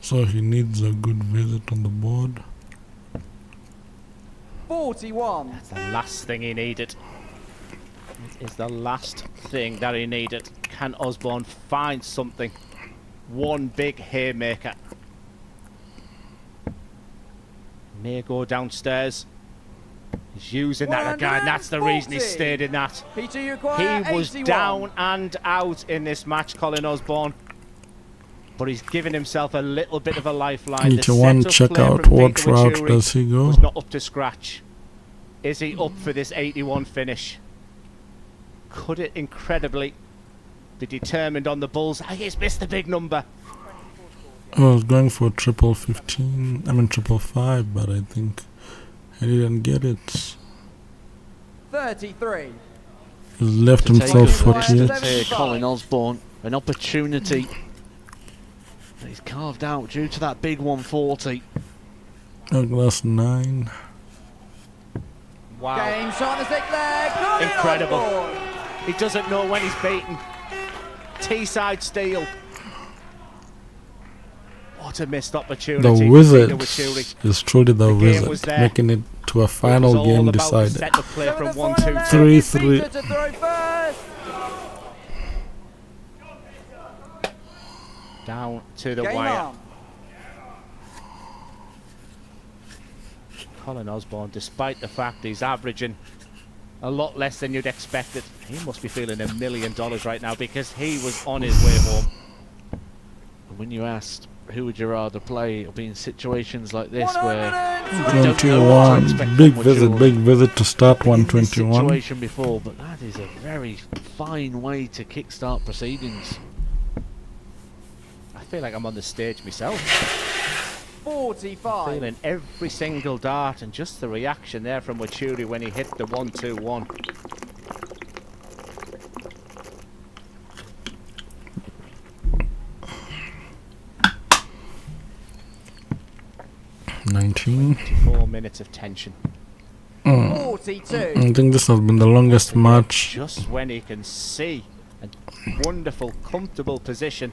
So he needs a good visit on the board. 41. That's the last thing he needed. It is the last thing that he needed. Can Osborne find something? One big haymaker. May go downstairs. He's using that again. That's the reason he stayed in that. Peter, you He require was 81. down and out in this match, Colin Osborne. But he's given himself a little bit of a lifeline. 81, check out what route does he go. Was not up to scratch. Is he up for this 81 finish? Could it incredibly be determined on the bullseye? He's missed the big number. I was going for triple 15. I mean triple 5, but I think he didn't get it. 33. He's left himself 48. Colin Osborne, an opportunity that he's carved out due to that big 140. Glass 9. Wow. Game shot on the stick leg. Colin Incredible. Osborne. He doesn't know when he's beaten. T-side steal. What a missed opportunity. The Wizard is truly the Wizard, making it to a final game decided. 3-3. Down to the wire. Colin Osborne, despite the fact he's averaging a lot less than you'd expected, he must be feeling $1 million right now because he was on his way home. And when you asked who would you rather play, it'll be in situations like this where 121, big visit to start 121. Situation before, but that is a very fine way to kickstart proceedings. I feel like I'm on the stage myself. 45. Feeling every single dart, and just the reaction there from Wuri when he hit the 1-2-1. $19. 24 minutes of tension. 42. I think this has been the longest match. Just when he can see a wonderful, comfortable position.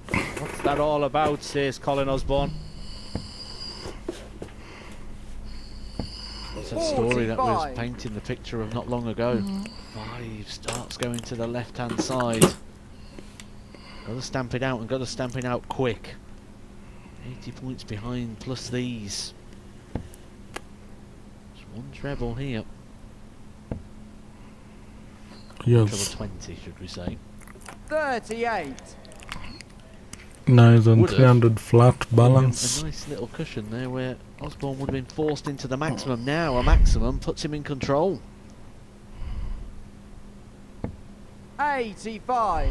What's that all about, says Colin Osborne. It's a story that was painting the picture of not long ago. 5 starts going to the left-hand side. Got to stamp it out, and got to stamp it out quick. 80 points behind, plus these. There's one treble here. Yes. Treble 20, should we say. 38. Nice on 300 flat balance. A nice little cushion there where Osborne would have been forced into the maximum. Now a maximum puts him in control. 85.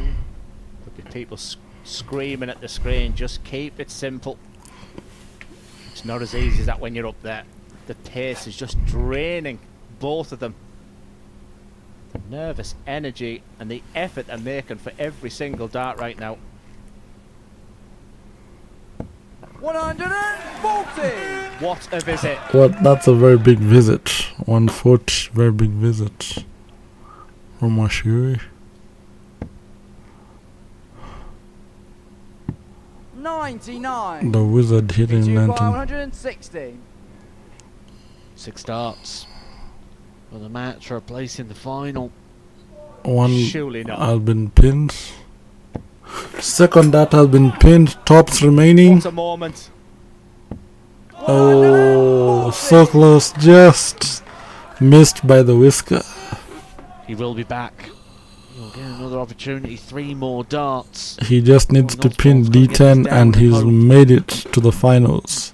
Could be people screaming at the screen, just keep it simple. It's not as easy as that when you're up there. The pace is just draining both of them. The nervous energy and the effort they're making for every single dart right now. 140. What a visit. That's a very big visit. 140, very big visit from Wuri. 99. The Wizard hitting 160. 6 darts for the match for a place in the final. One Surely not. has been pinned. Second dart has been pinned. Tops remaining. What a moment. Oh, so close. Just missed by the whisker. He will be back. He'll get another opportunity. 3 more darts. He just needs to pin D10 and he's made it to the finals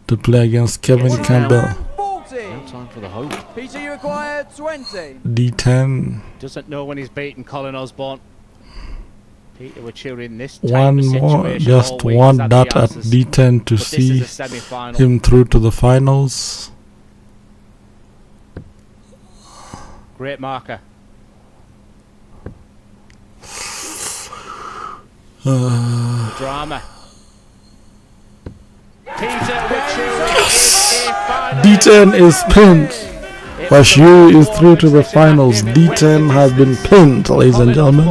to play against Kevin Campbell. No time for the hope. Peter, you require 20. D10. Doesn't know when he's beaten Colin Osborne. Peter Wuri in this One more, just one dot at D10 to see him through to the finals. Great marker. Drama. Peter D10 is pinned. Washiyuri is through to the finals. D10 has been pinned, ladies and gentlemen.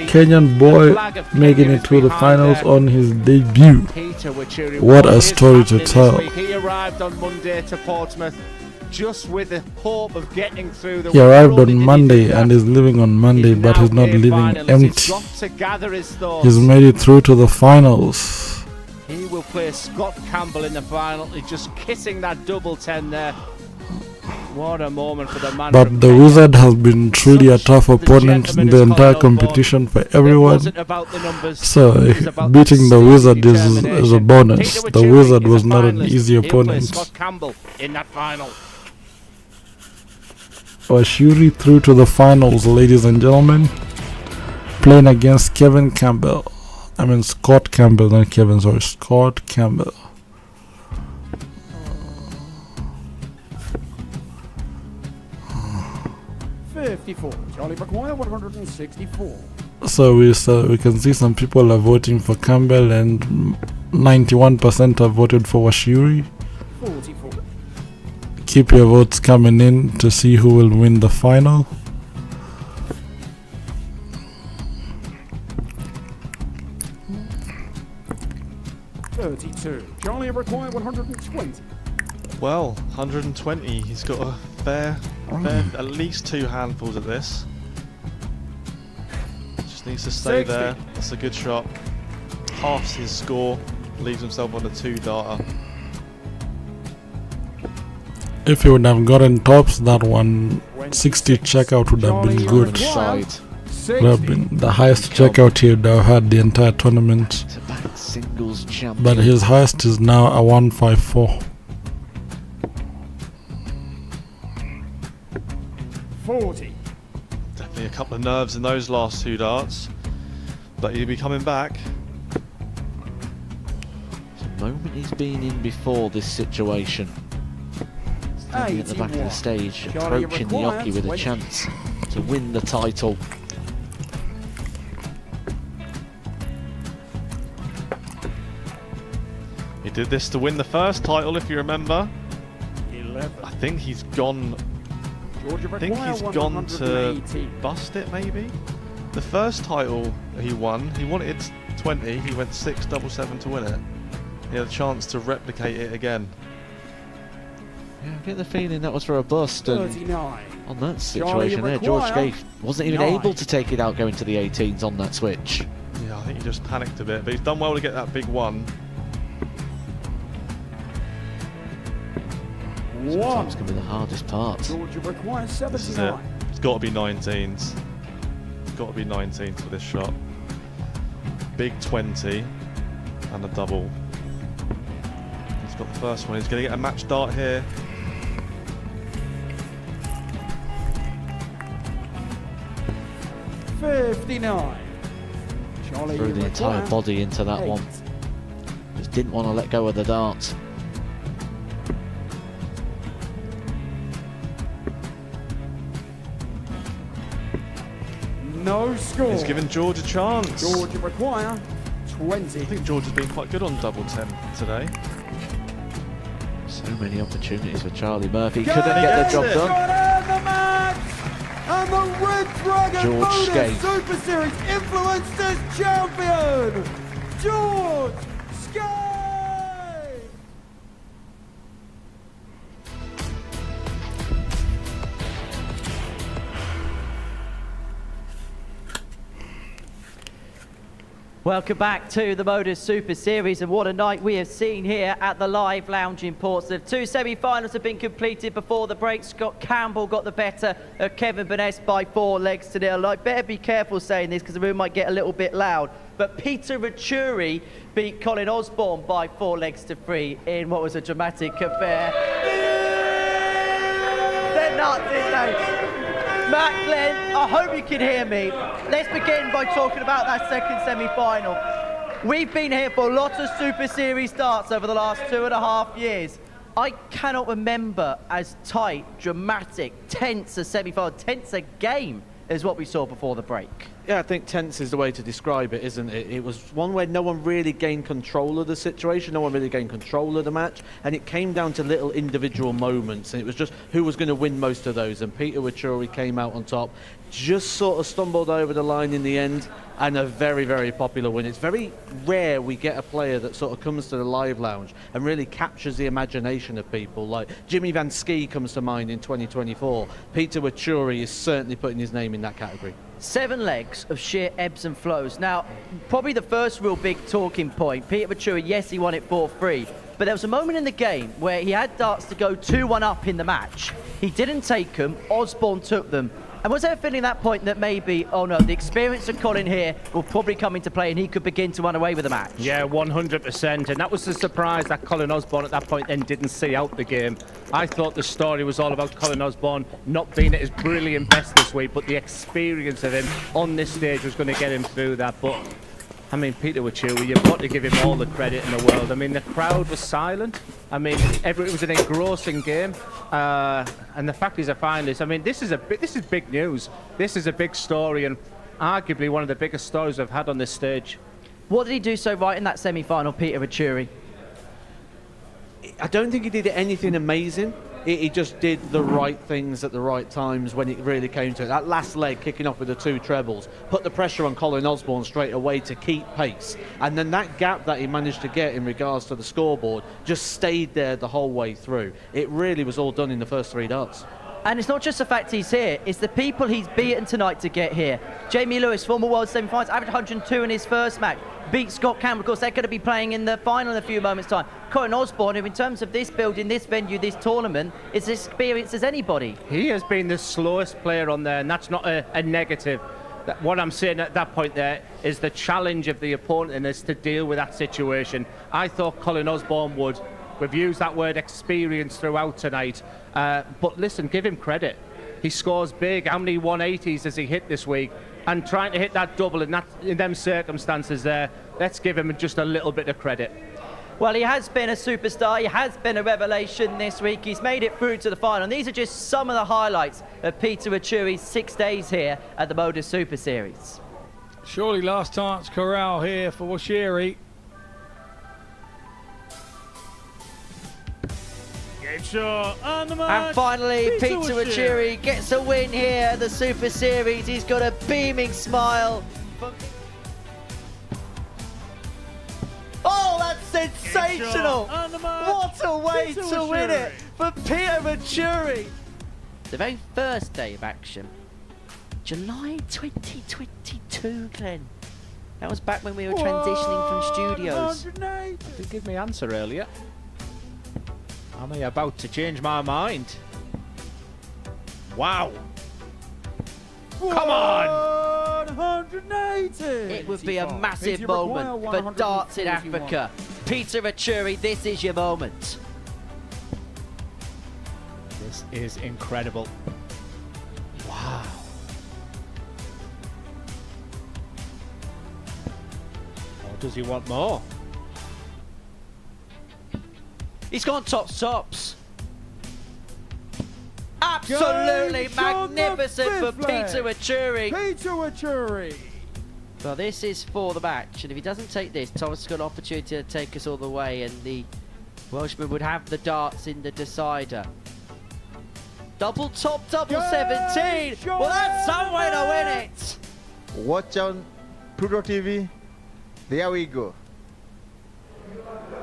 Kenyan boy making it to the finals on his debut. What a story to tell. He arrived on Monday to Portsmouth just with the hope of getting through the He arrived on Monday and is living on Monday, but he's not living empty. He's made it through to the finals. He will play Scott Campbell in the final. He's just kissing that double 10 there. What a moment for the man. But the Wizard has been truly a tough opponent in the entire competition for everyone. So beating the Wizard is a bonus. The Wizard was not an easy opponent. Scott Campbell in that final. Washiyuri through to the finals, ladies and gentlemen. Playing against Kevin Campbell. I mean Scott Campbell, not Kevin, sorry, Scott Campbell. Charlie McGuire 164. So we can see some people are voting for Campbell and 91% have voted for Washiyuri. 44. Keep your votes coming in to see who will win the final. Charlie McGuire 120. Well, 120. He's got a fair at least 2 handfuls of this. Just needs to stay 60. there. That's a good shot. Halves his score. Leaves himself on a 2-darter. If he would have gotten tops, that 160 checkout would have been good. Would have been the highest checkout he would have had the entire tournament. Singles champion. But his highest is now a 154. 40. Definitely a couple of nerves in those last 2 darts. But he'll be coming back. The moment he's been in before this situation. Standing at the back of the stage, approaching the Yoki with a chance to win the title. He did this to win the first title, if you remember. 11. I think he's gone. To bust it, maybe. The first title he won, he wanted 20. He went 6-7-7 to win it. He had a chance to replicate it again. Yeah, I get the feeling that was for a bust, and 39. on that situation there, George Gage wasn't even able to take it out going to the 18s on that switch. Yeah, I think he just panicked a bit, but he's done well to get that big one. Sometimes can be the hardest part. This is it. It's got to be 19s. It's got to be 19s for this shot. Big 20 and a double. He's got the first one. He's going to get a match dart here. Threw the entire body into that one. Just didn't want to let go of the dart. No score. He's given George a chance. George McGuire 20. I think George has been quite good on double 10 today. So many opportunities for Charlie Murphy. Couldn't get the job done. And the Red Dragon Modus Super Series Influencers Champion, George Skate! Welcome back to the Modus Super Series, and what a night we have seen here at the Live Lounge in Portsmouth. 2 semi-finals have been completed before the break. Scott Campbell got the better of Kevin Baness by 4 legs to 0. I better be careful saying this because the room might get a little bit loud. But Peter Vachuri beat Colin Osborne by 4 legs to 3 in what was a dramatic affair. They're nuts, aren't they? Matt, Glenn, I hope you can hear me. Let's begin by talking about that second semi-final. We've been here for lots of Super Series starts over the last 2.5 years. I cannot remember as tight, dramatic, tense a semi-final, tense a game as what we saw before the break. Yeah, I think tense is the way to describe it, isn't it? It was one where no one really gained control of the situation, no one really gained control of the match, and it came down to little individual moments, and it was just who was going to win most of those, and Peter Wachuri came out on top, just sort of stumbled over the line in the end, and a very, very popular win. It's very rare we get a player that sort of comes to the live lounge and really captures the imagination of people. Like Jimmy Van Ski comes to mind in 2024. Peter Wachuri is certainly putting his name in that category. 7 legs of sheer ebbs and flows. Now, probably the first real big talking point, Peter Wachuri, yes, he won it 4-3, but there was a moment in the game where he had darts to go 2-1 up in the match. He didn't take them, Osborne took them. And was there a feeling at that point that maybe, oh no, the experience of Colin here will probably come into play and he could begin to run away with the match? Yeah, 100%. And that was the surprise that Colin Osborne at that point then didn't see out the game. I thought the story was all about Colin Osborne not being at his brilliant best this week, but the experience of him on this stage was going to get him through that. But, I mean, Peter Wachuri, you've got to give him all the credit in the world. I mean, the crowd was silent. I mean, it was an engrossing game. And the fact he's a finalist, I mean, this is big news. This is a big story and arguably one of the biggest stories I've had on this stage. What did he do so right in that semi-final, Peter Wachuri? I don't think he did anything amazing. He just did the right things at the right times when it really came to it. That last leg, kicking off with the 2 trebles, put the pressure on Colin Osborne straight away to keep pace. And then that gap that he managed to get in regards to the scoreboard just stayed there the whole way through. It really was all done in the first 3 darts. And it's not just the fact he's here, it's the people he's beaten tonight to get here. Jamie Lewis, former world semi-finals, averaged 102 in his first match. Beat Scott Campbell. Of course, they're going to be playing in the final in a few moments' time. Colin Osborne, who in terms of this building, this venue, this tournament, is as experienced as anybody. He has been the slowest player on there, and that's not a negative. What I'm saying at that point there is the challenge of the opponent and is to deal with that situation. I thought Colin Osborne would. We've used that word experience throughout tonight. But listen, give him credit. He scores big. How many 180s has he hit this week? And trying to hit that double in them circumstances there, let's give him just a little bit of credit. Well, he has been a superstar. He has been a revelation this week. He's made it through to the final. And these are just some of the highlights of Peter Wachuri's 6 days here at the Modus Super Series. Surely last chance corral here for Wachuri. And finally, Peter Wachuri gets a win here at the Super Series. He's got a beaming smile. Oh, that's sensational! What a way to win it for Peter Wachuri. The very first day of action, July 2022, Glenn. That was back when we were transitioning from studios. You didn't give me an answer earlier. Am I about to change my mind? Wow. Come on! 180! It would be a massive moment for darts in Africa. Peter Wachuri, this is your moment. This is incredible. Wow. Or does he want more? He's gone tops. Absolutely magnificent for Peter Wachuri. Peter Wachuri. Well, this is for the match, and if he doesn't take this, Thomas has got an opportunity to take us all the way, and the Welshman would have the darts in the decider. Double top, double 17. Well, that's some way to win it. Watch on Pluto TV. There we go.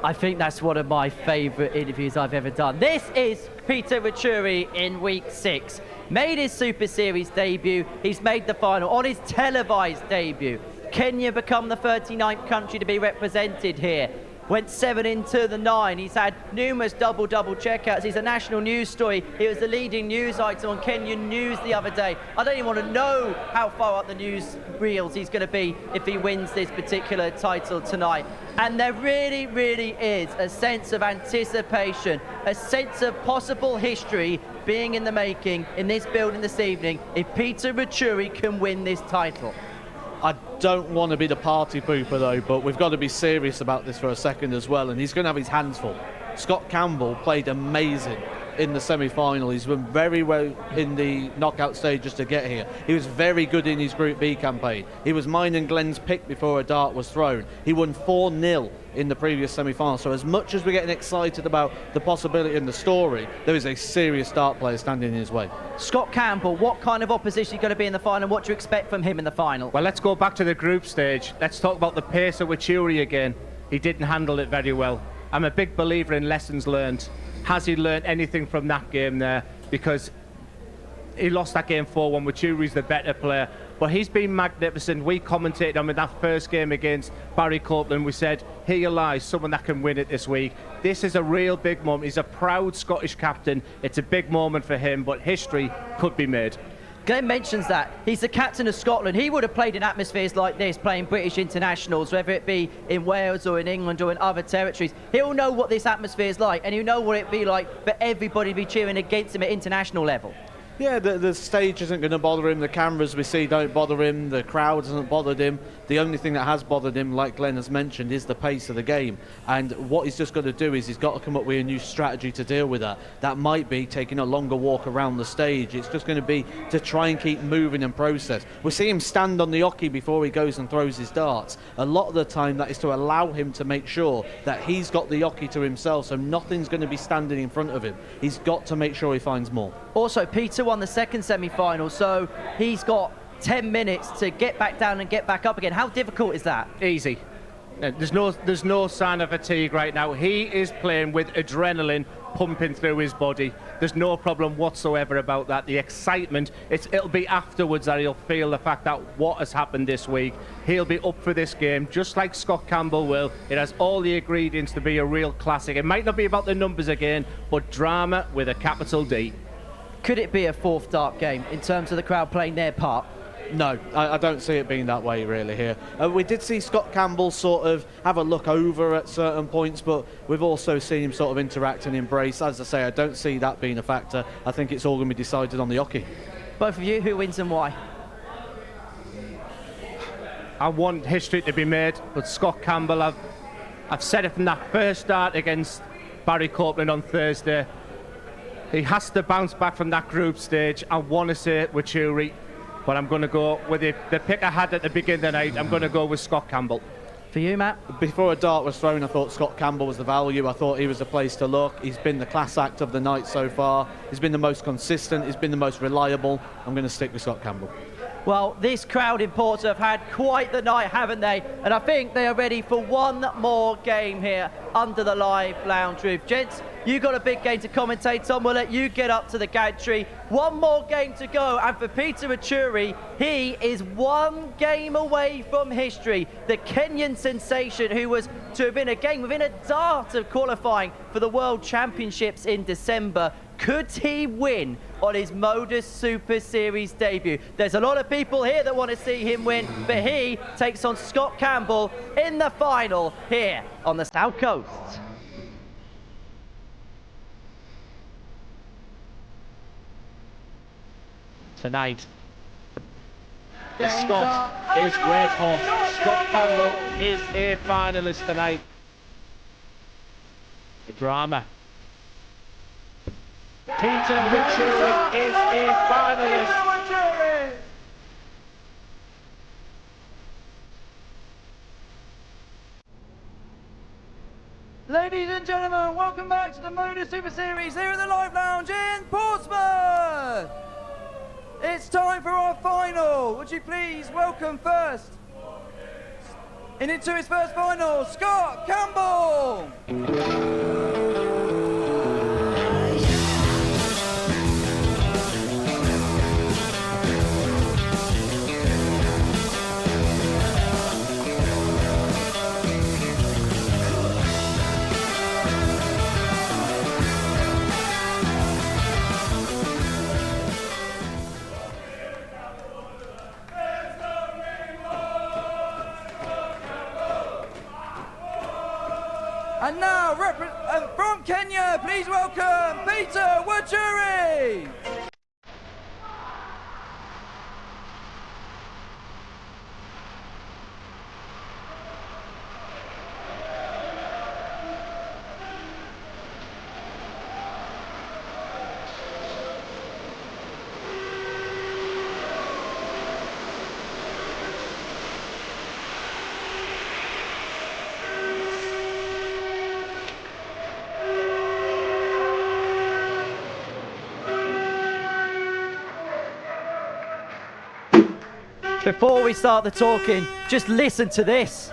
I think that's one of my favourite interviews I've ever done. This is Peter Wachuri in week 6. Made his Super Series debut. He's made the final on his televised debut. Kenya become the 39th country to be represented here. Went 7 into the 9. He's had numerous double checkouts. He's a national news story. He was the leading news item on Kenyan News the other day. I don't even want to know how far up the news reels he's going to be if he wins this particular title tonight. And there really, really is a sense of anticipation, a sense of possible history being in the making in this building this evening if Peter Wachuri can win this title. I don't want to be the party pooper though, but we've got to be serious about this for a second as well, and he's going to have his hands full. Scott Campbell played amazing. in the semi-final. He's been very well in the knockout stages to get here. He was very good in his Group B campaign. He was mine and Glenn's pick before a dart was thrown. He won 4-0 in the previous semi-final. So as much as we're getting excited about the possibility and the story, there is a serious dart player standing in his way. Scott Campbell, what kind of opposition are going to be in the final? What do you expect from him in the final? Well, let's go back to the group stage. Let's talk about the pace of Wuri again. He didn't handle it very well. I'm a big believer in lessons learned. Has he learned anything from that game there? Because he lost that game 4-1. Wuri's the better player. But he's been magnificent. We commentated on him in that first game against Barry Copeland. We said, here lies someone that can win it this week. This is a real big moment. He's a proud Scottish captain. It's a big moment for him, but history could be made. Glenn mentions that. He's the captain of Scotland. He would have played in atmospheres like this, playing British internationals, whether it be in Wales or in England or in other territories. He'll know what this atmosphere is like, and he'll know what it'd be like for everybody to be cheering against him at international level. Yeah, the stage isn't going to bother him. The cameras we see don't bother him. The crowd hasn't bothered him. The only thing that has bothered him, like Glenn has mentioned, is the pace of the game. And what he's just got to do is he's got to come up with a new strategy to deal with that. That might be taking a longer walk around the stage. It's just going to be to try and keep moving and process. We see him stand on the oche before he goes and throws his darts. A lot of the time that is to allow him to make sure that he's got the oche to himself, so nothing's going to be standing in front of him. He's got to make sure he finds more. Also, Peter won the second semi-final, so he's got 10 minutes to get back down and get back up again. How difficult is that? Easy. There's no sign of fatigue right now. He is playing with adrenaline pumping through his body. There's no problem whatsoever about that. The excitement, it'll be afterwards that he'll feel the fact that what has happened this week. He'll be up for this game, just like Scott Campbell will. It has all the ingredients to be a real classic. It might not be about the numbers again, but drama with a capital D. Could it be a fourth dart game in terms of the crowd playing their part? No, I don't see it being that way really here. We did see Scott Campbell sort of have a look over at certain points, but we've also seen him sort of interact and embrace. As I say, I don't see that being a factor. I think it's all going to be decided on the oche. Both of you, who wins and why? I want history to be made, but Scott Campbell, I've said it from that first start against Barry Copeland on Thursday. He has to bounce back from that group stage. I want to say it with Wuri, but I'm going to go with the pick I had at the beginning of the night. I'm going to go with Scott Campbell. For you, Matt? Before a dart was thrown, I thought Scott Campbell was the value. I thought he was the place to look. He's been the class act of the night so far. He's been the most consistent. He's been the most reliable. I'm going to stick with Scott Campbell. Well, this crowd in Porto have had quite the night, haven't they? And I think they are ready for one more game here under the live lounge roof. Gents, you got a big game to commentate, Tom. We'll let you get up to the gantry. One more game to go, and for Peter Wuri, he is one game away from history. The Kenyan sensation who was to have been a game within a dart of qualifying for the World Championships in December. Could he win on his Modus Super Series debut? There's a lot of people here that want to see him win, but he takes on Scott Campbell in the final here on the South Coast. Tonight, the Scot is red hot. Scott Campbell is a finalist tonight. The drama. Peter Wuri is a finalist. Ladies and gentlemen, welcome back to the Modus Super Series here at the Live Lounge in Portsmouth. It's time for our final. Would you please welcome first, and into his first final, Scott Campbell. And now, from Kenya, please welcome Peter Wuri. Before we start the talking, just listen to this.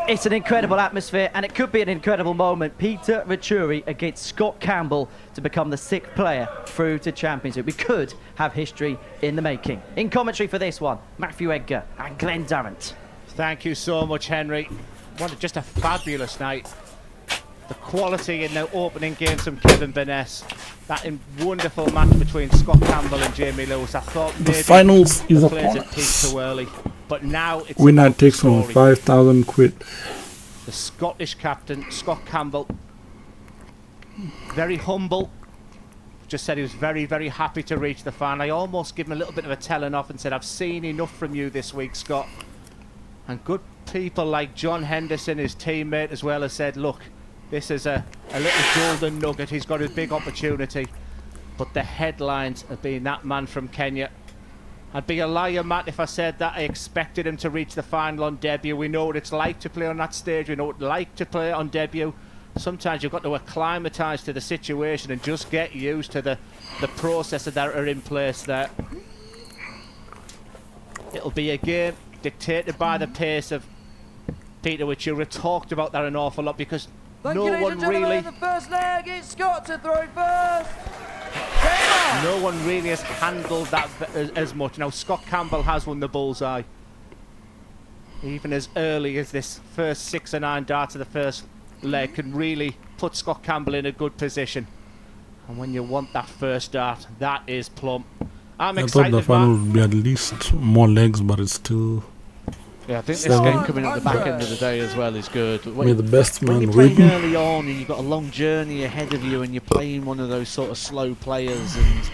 It's an incredible atmosphere, and it could be an incredible moment. Peter Vachuri against Scott Campbell to become the 6th player through to Championship. We could have history in the making. In commentary for this one, Matthew Edgar and Glenn Durrant. Thank you so much, Henry. Just a fabulous night. The quality in the opening games from Kevin Baness. That wonderful match between Scott Campbell and Jamie Lewis. I thought the finals is upon us. It peaked too early, but now it's winner takes home 5,000 quid. The Scottish captain, Scott Campbell, very humble. Just said he was very, very happy to reach the final. I almost give him a little bit of a telling off and said, I've seen enough from you this week, Scott. And good people like John Henderson, his teammate as well, has said, look, this is a little golden nugget. He's got a big opportunity. But the headlines have been that man from Kenya. I'd be a liar, Matt, if I said that I expected him to reach the final on debut. We know what it's like to play on that stage. We know what it's like to play on debut. Sometimes you've got to acclimatise to the situation and just get used to the processes that are in place there. It'll be a game dictated by the pace of Peter, which you talked about that an awful lot, because no one really... The first leg, it's Scott to throw first. No one really has handled that as much. Now, Scott Campbell has won the bullseye. Even as early as this first 6 or 9 darts of the first leg can really put Scott Campbell in a good position. And when you want that first dart, that is plump. I'm excited. I thought the final would be at least more legs, but it's still... Yeah, I think this game coming at the back end of the day as well is good. May the best man when you're playing win. early on and you've got a long journey ahead of you and you're playing one of those sort of slow players and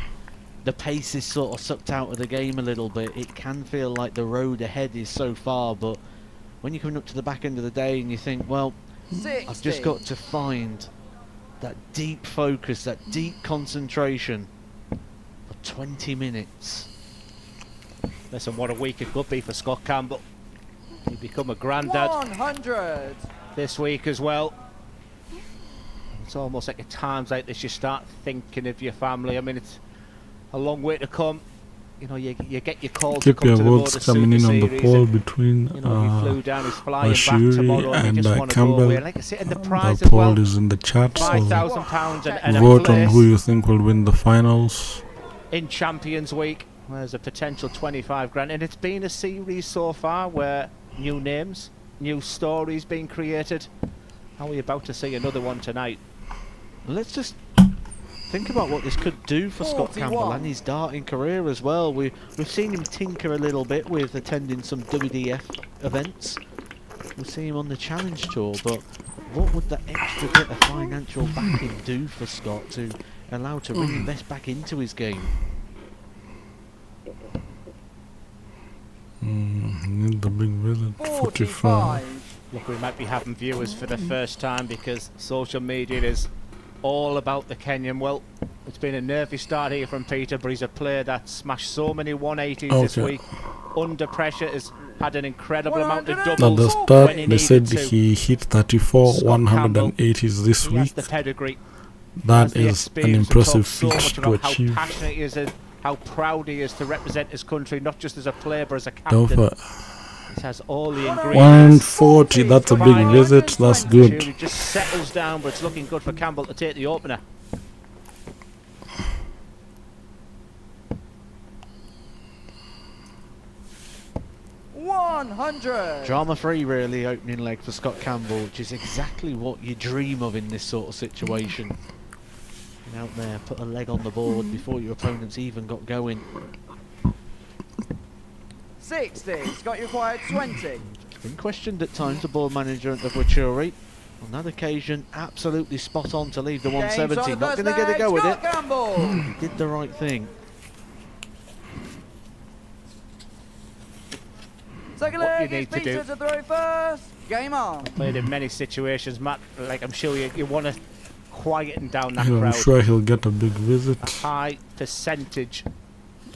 the pace is sort of sucked out of the game a little bit, it can feel like the road ahead is so far. But when you're coming up to the back end of the day and you think, well, 60. I've just got to find that deep focus, that deep concentration for 20 minutes. Listen, what a week it could be for Scott Campbell. He become a granddad 100 this week as well. It's almost like at times like this you start thinking of your family. I mean, it's a long way to come. You know, you get your calls Keep to come your to the votes Modus coming in Super on the Series, poll and, between you know, he flew down, he's flying back Wuri tomorrow, and he just and want to go Campbell. away. Like I said, and the prize The as poll well, is in the chat, so £5,000 and a vote on place who you think will win the finals. in Champions Week. There's a potential 25 grand, and it's been a series so far where new names, new stories being created. Are we about to see another one tonight? Let's just think about what this could do for Scott Campbell and his darting career as well. We've seen him tinker a little bit with attending some WDF events. We'll see him on the Challenge Tour, but what would that extra bit of financial backing do for Scott to allow to reinvest back into his game? Need the big visit. 45. Look, we might be having viewers for the first time because social media is all about the Kenyan. Well, it's been a nervy start here from Peter, but he's a player that smashed so many 180s this week. Under pressure, has had an incredible amount of doubles. At the start, when they said to. he hit 34 180s this He has week. the pedigree. That is an impressive feat to achieve. How passionate he is, and how proud he is to represent his country, not just as a player but as a Don't captain. for It has all the ingredients. 140, that's a big visit, that's good. It just settles down, but it's looking good for Campbell to take the opener. Drama-free, really, opening leg for Scott Campbell, which is exactly what you dream of in this sort of situation. Get out there, put a leg on the board before your opponents even got going. 60. Scott, you required 20. It's been questioned at times, the board manager at the Watchlong. On that occasion, absolutely spot on to leave the 170. Not going to get a go with it. He did the right thing. Second What leg you is need to Peter do. to throw first. Game on. Played in many situations, Matt. Like, I'm sure you want to quieten down that I'm crowd. sure he'll get a big visit. A high percentage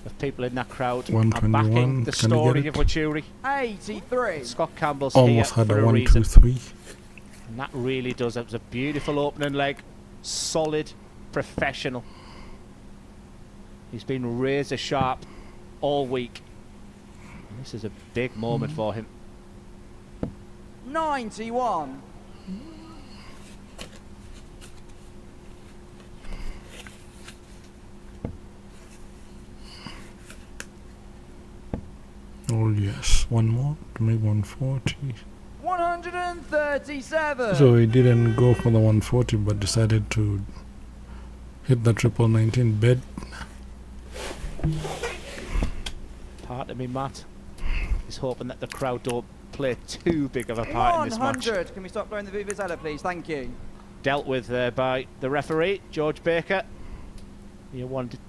of people in that crowd are 121. backing the Can he story get of Wuri. 83. Scott Campbell's Almost here had for a a 1, reason. 2, 3. And that really does. It was a beautiful opening leg. Solid, professional. He's been razor sharp all week. This is a big moment for him. 91. Oh yes, one more to make 140. 137. So he didn't go for the 140 but decided to hit the triple 19 bid. Part of me, Matt, is hoping that the crowd don't play too big of a part in this match. 100. Can we stop blowing the vuvuzela, please? Thank you. Dealt with by the referee, George Baker. You wanted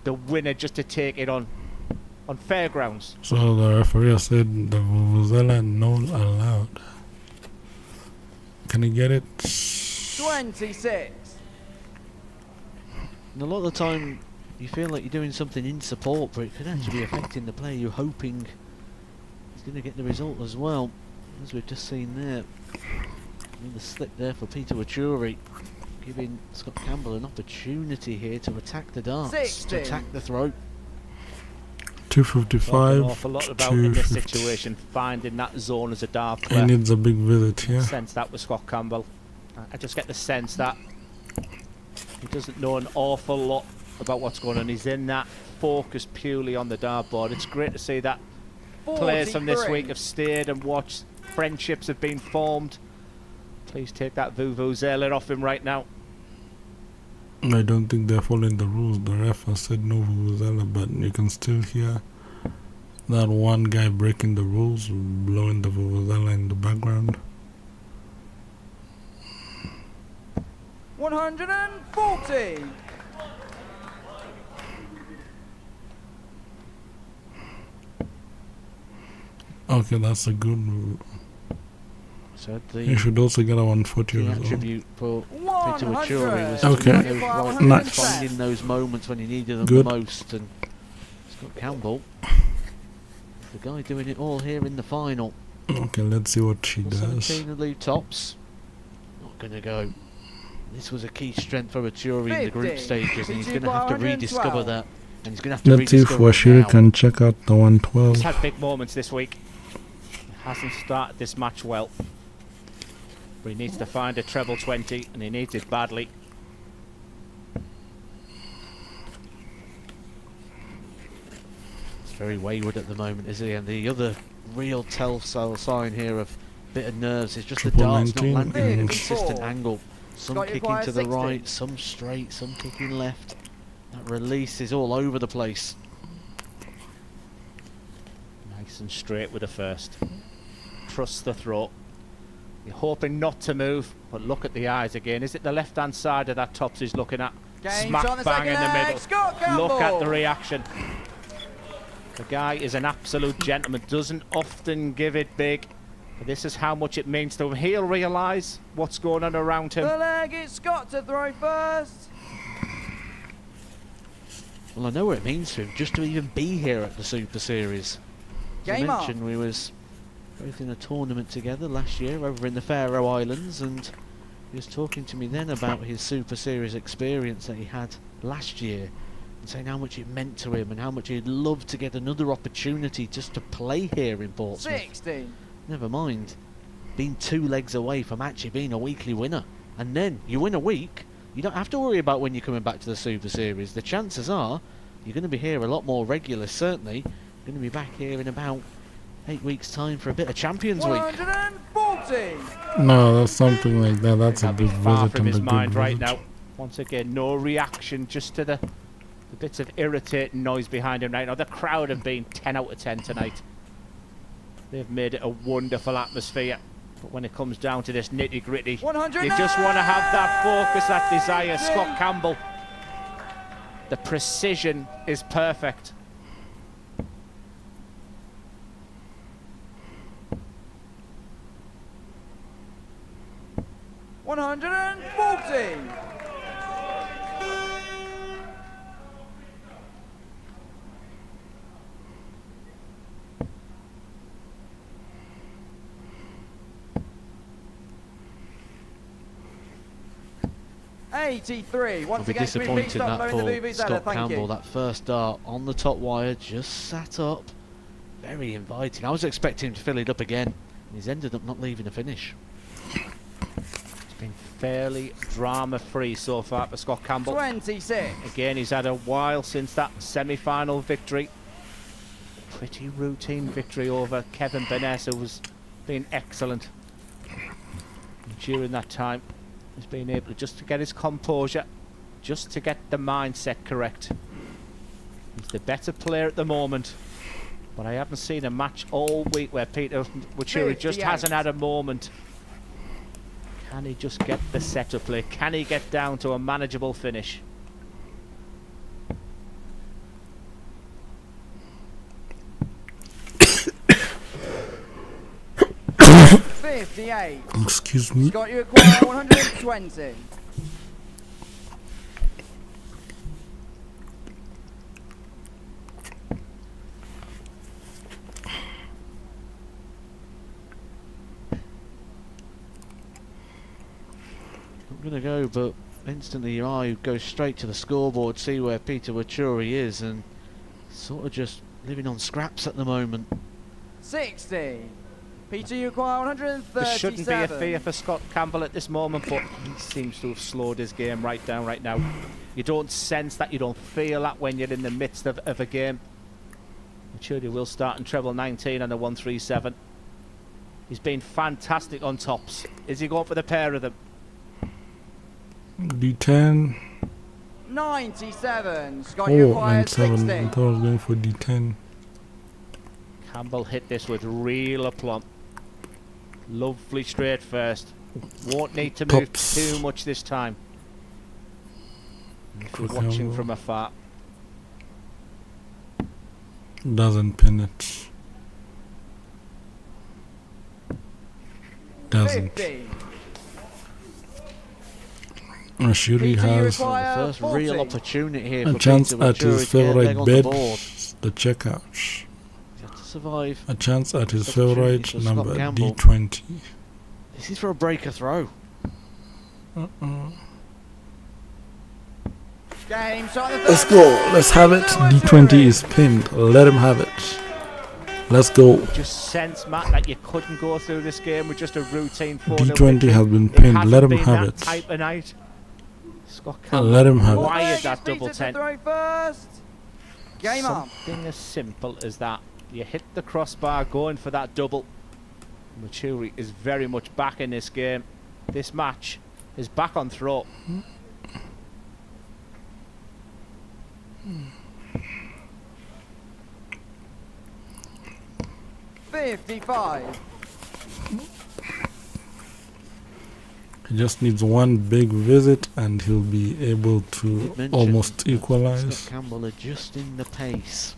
the winner just to take it on fairgrounds. So the referee said the vuvuzela no allowed. Can he get it? 26. And a lot of the time, you feel like you're doing something in support, but it could actually be affecting the player you're hoping is going to get the result as well, as we've just seen there. Another slip there for Peter Wuri, giving Scott Campbell an opportunity here to attack the darts, 60. to attack the throat. 255. An awful lot about in this situation, finding that zone as a dart player. He needs a big visit here. Sense that with Scott Campbell. I just get the sense that he doesn't know an awful lot about what's going on. He's in that focus purely on the dartboard. It's great to see that 43. players from this week have stayed and watched. Friendships have been formed. Please take that vuvuzela off him right now. I don't think they're following the rules. The ref has said no vuvuzela, but you can still hear that one guy breaking the rules, blowing the vuvuzela in the background. 140. Okay, that's a good. So You should also get a 140 the as well. attribute for Peter Wuri was Okay. Nice. finding those moments when he needed them Good. the most, and Scott Campbell, the guy doing it all here in the final. Okay, let's see what she does. 17 and leave tops. Not going to go. This was a key strength for Wuri in the group 50. stages, and he's going to have to 112. rediscover that. And he's going to have to Let's see if rediscover it Washiri now. can check out the He's 112. had big moments this week. He hasn't started this match well. But he needs to find a treble 20, and he needs it badly. He's very wayward at the moment, isn't he? And the other real telltale sign here of a bit of nerves is just the Triple darts not 19. landing at a Mm. consistent angle. Some Scott, you kicking require to the 60. right, some straight, some kicking left. That release is all over the place. Nice and straight with the first. Trust the throat. You're hoping not to move, but look at the eyes again. Is it the left-hand side of that tops he's looking at? Games Smack on the bang in second the leg. middle. Scott Campbell. Look at the reaction. The guy is an absolute gentleman. Doesn't often give it big. But this is how much it means to him. He'll realise what's going on around him. The leg, it's Scott to throw first. Well, I know what it means to him just to even be here at the Super Series. As I Game on. mentioned, we was both in a tournament together last year over in the Faroe Islands, and he was talking to me then about his Super Series experience that he had last year, and saying how much it meant to him and how much he'd love to get another opportunity just to play here in Portsmouth. 60. Never mind being 2 legs away from actually being a weekly winner. And then you win a week, you don't have to worry about when you're coming back to the Super Series. The chances are you're going to be here a lot more regular, certainly. You're going to be back here in about 8 weeks' time for a bit of Champions Week. 140. No, that's something like that. That's a That'll be big far visit from and his a good mind right visit. now. Once again, no reaction, just to the bits of irritating noise behind him right now. The crowd have been 10 out of 10 tonight. They've made it a wonderful atmosphere. But when it comes down to this nitty-gritty, you just want to have that focus, that desire. Scott Campbell, the precision is perfect. $140. $83. I'll Once be again, can we please disappointed stop that blowing the for vuvuzela? Scott Thank Campbell, you. that first dart on the top wire just sat up. very inviting. I was expecting him to fill it up again, and he's ended up not leaving a finish. It's been fairly drama-free so far for Scott Campbell. 26. Again, he's had a while since that semi-final victory. Pretty routine victory over Kevin Baness, who was being excellent. And during that time, he's been able to just to get his composure, just to get the mindset correct. He's the better player at the moment, but I haven't seen a match all week where Peter Wuri just hasn't had a moment. Can he just get the setup play? Can he get down to a manageable finish? Excuse me. Scott, you acquire 120. I'm going to go, but instantly your eye goes straight to the scoreboard, see where Peter Wuri is, and sort of just living on scraps at the moment. 60. Peter, you acquire 137. There shouldn't be a fear for Scott Campbell at this moment, but he seems to have slowed his game right down right now. You don't sense that, you don't feel that when you're in the midst of a game. Wuri will start in treble 19 and a 137. He's been fantastic on tops. Is he going for the pair of them? D10. 97. Scott, you Oh, acquire 97. 60. I thought I was going for D10. Campbell hit this with real aplomb. Lovely straight first. Won't need to move Tops. too much this time. If you're watching from afar. Doesn't pin it. Doesn't. 50. Wuri Peter, you has acquire The first 40. real opportunity here a for chance Peter at Wuri his to get a leg favorite on bed, the board. the checkout. He's had to survive. A chance at his Opportunity favorite for Scott number, Campbell. D20. This is for a breaker throw. Game start the Let's third go. round. Let's have it. D20 is pinned. Let him have it. Let's go. Just sense, Matt, that you couldn't go through this game with just a routine 4-0 D20 victory. has been It pinned. hasn't Let him been have that it. type of night. Scott Campbell Let him have it. wired that Peter double to 10. throw first. Game up. Something as simple as that. You hit the crossbar going for that double. Wuri is very much back in this game. This match is back on throw. 55. He just needs one big visit and he'll be able to Mentioned almost that equalize. Scott Campbell adjusting the pace.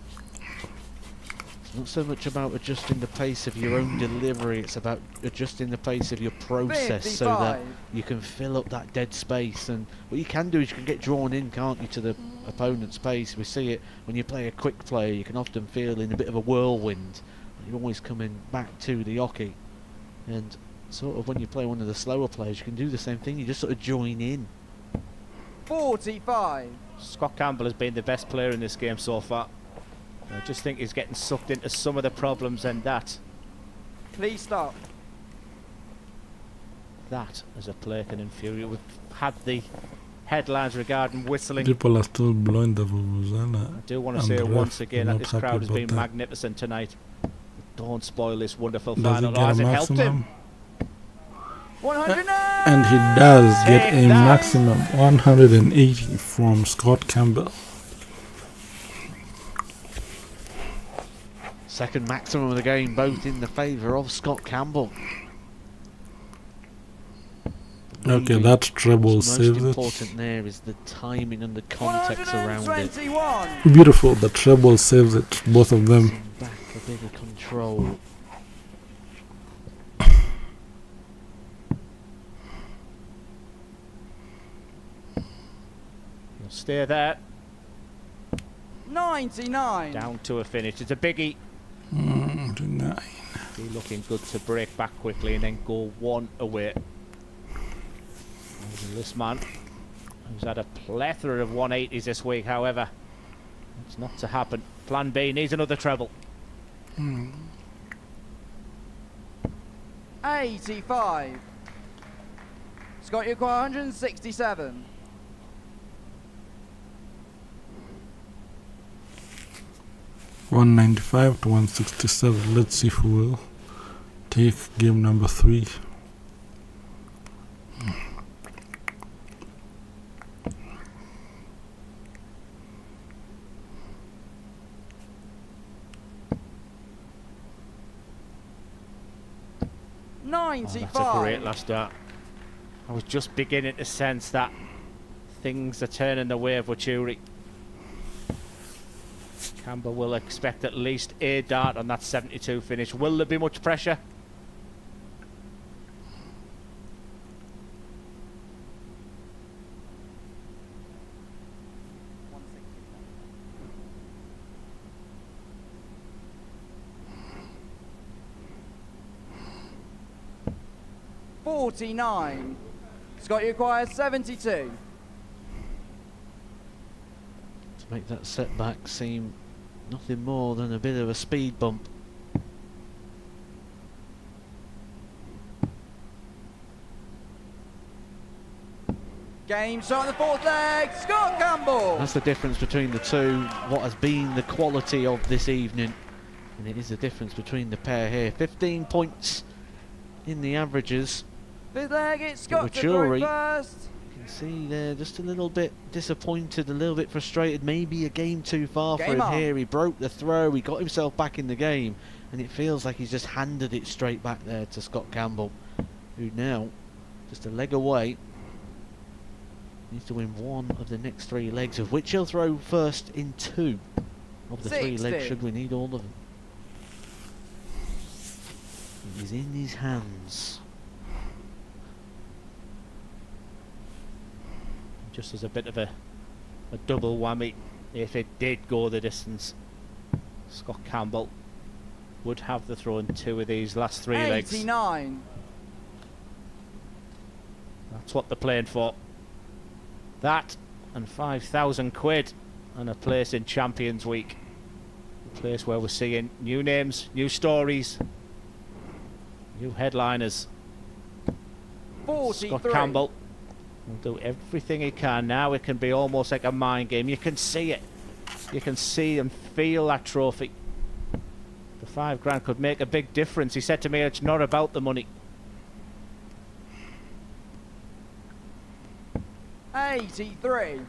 It's not so much about adjusting the pace of your own delivery, it's about adjusting the pace of your process so that 55. you can fill up that dead space. And what you can do is you can get drawn in, can't you, to the opponent's pace. We see it when you play a quick play, you can often feel in a bit of a whirlwind. You're always coming back to the hockey. And sort of when you play one of the slower players, you can do the same thing, you just sort of join in. 45. Scott Campbell has been the best player in this game so far. I just think he's getting sucked into some of the problems, and that Please stop. as a player can infuriate. We've had the headlines regarding whistling. People are still blowing the vuvuzela. I do want to and say the once ref again are that not this happy crowd has about been that. magnificent tonight. Don't spoil this wonderful Does he final. get Oh, a has it helped maximum? him? 109. And he does get It a does. maximum 180 from Scott Campbell. Second maximum of the game, both in the favour of Scott Campbell. Okay, Maybe that treble what's saves most it. important there is the timing and the context around it. 121. Beautiful, the treble saves it, both of them. Back a bigger control. He'll stay there. 99. Down to a finish. It's a biggie. 9. Be looking good to break back quickly and then go one away. This man, who's had a plethora of 180s this week, however, it's not to happen. Plan B needs another treble. 85. Scott, you require 167. $195 to $167. Let's see who will take game number 3. That's a great last start. I was just beginning to sense that things are turning the way of Wuri. Campbell will expect at least a dart on that 72 finish. Will there be much pressure? $49. Scott, you require 72. To make that setback seem nothing more than a bit of a speed bump. Game shot on the fourth leg, Scott Campbell. That's the difference between the two, what has been the quality of this evening. And it is the difference between the pair here. 15 points in the averages. Fifth leg, it's Scott to Wuri, throw first. you can see there just a little bit disappointed, a little bit frustrated, maybe a game too far for him here. He broke the throw, he got himself back in the game, and it feels like he's just handed it straight back there to Scott Campbell, who now, just a leg away, needs to win one of the next 3 legs, of which he'll throw first in 2 of the 3 legs, should we need all of them. It is in his hands. Just as a bit of a double whammy, if it did go the distance, Scott Campbell would have the throw in 2 of these last 3 legs. 89. That's what they're playing for. That and 5,000 quid and a place in Champions Week. A place where we're seeing new names, new stories, new headliners. 43. Scott Campbell will do everything he can. Now it can be almost like a mind game. You can see it. You can see and feel that trophy. The $5 could make a big difference. He said to me, it's not about the money. 83.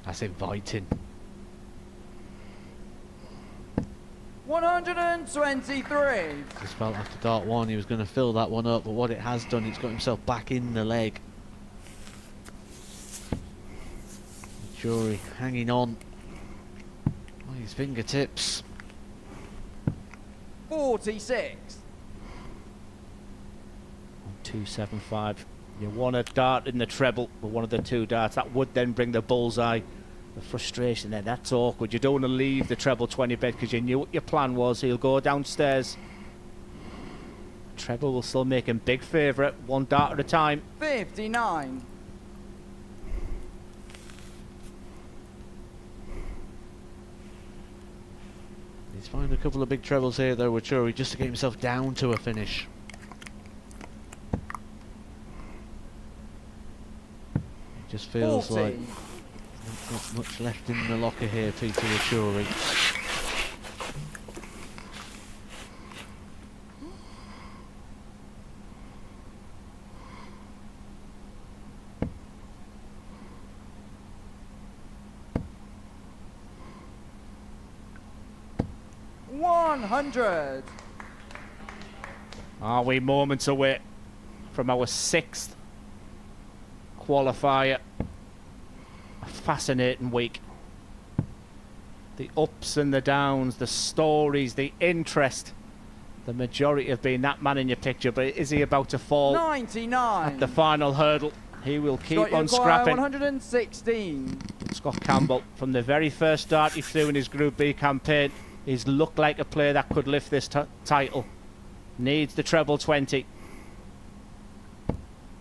That's inviting. 123. Just felt after dart 1 he was going to fill that one up, but what it has done, it's got himself back in the leg. Wuri hanging on by his fingertips. 46. 275. You want a dart in the treble with one of the 2 darts. That would then bring the bullseye. The frustration there, that's awkward. You don't want to leave the treble 20 bet because you knew what your plan was. He'll go downstairs. Treble will still make him big favourite, 1 dart at a time. 59. He's found a couple of big trebles here though with Wuri, just to get himself down to a finish. It just feels 40. like not much left in the locker here, Peter Wuri. $100. Are we moments away from our 6th qualifier? A fascinating week. The ups and the downs, the stories, the interest. The majority have been that man in your picture, but is he about to fall 99. at the final hurdle? He will keep Scott, on scrapping. 116. Scott Campbell, from the very first start he threw in his Group B campaign, he's looked like a player that could lift this title. Needs the treble 20.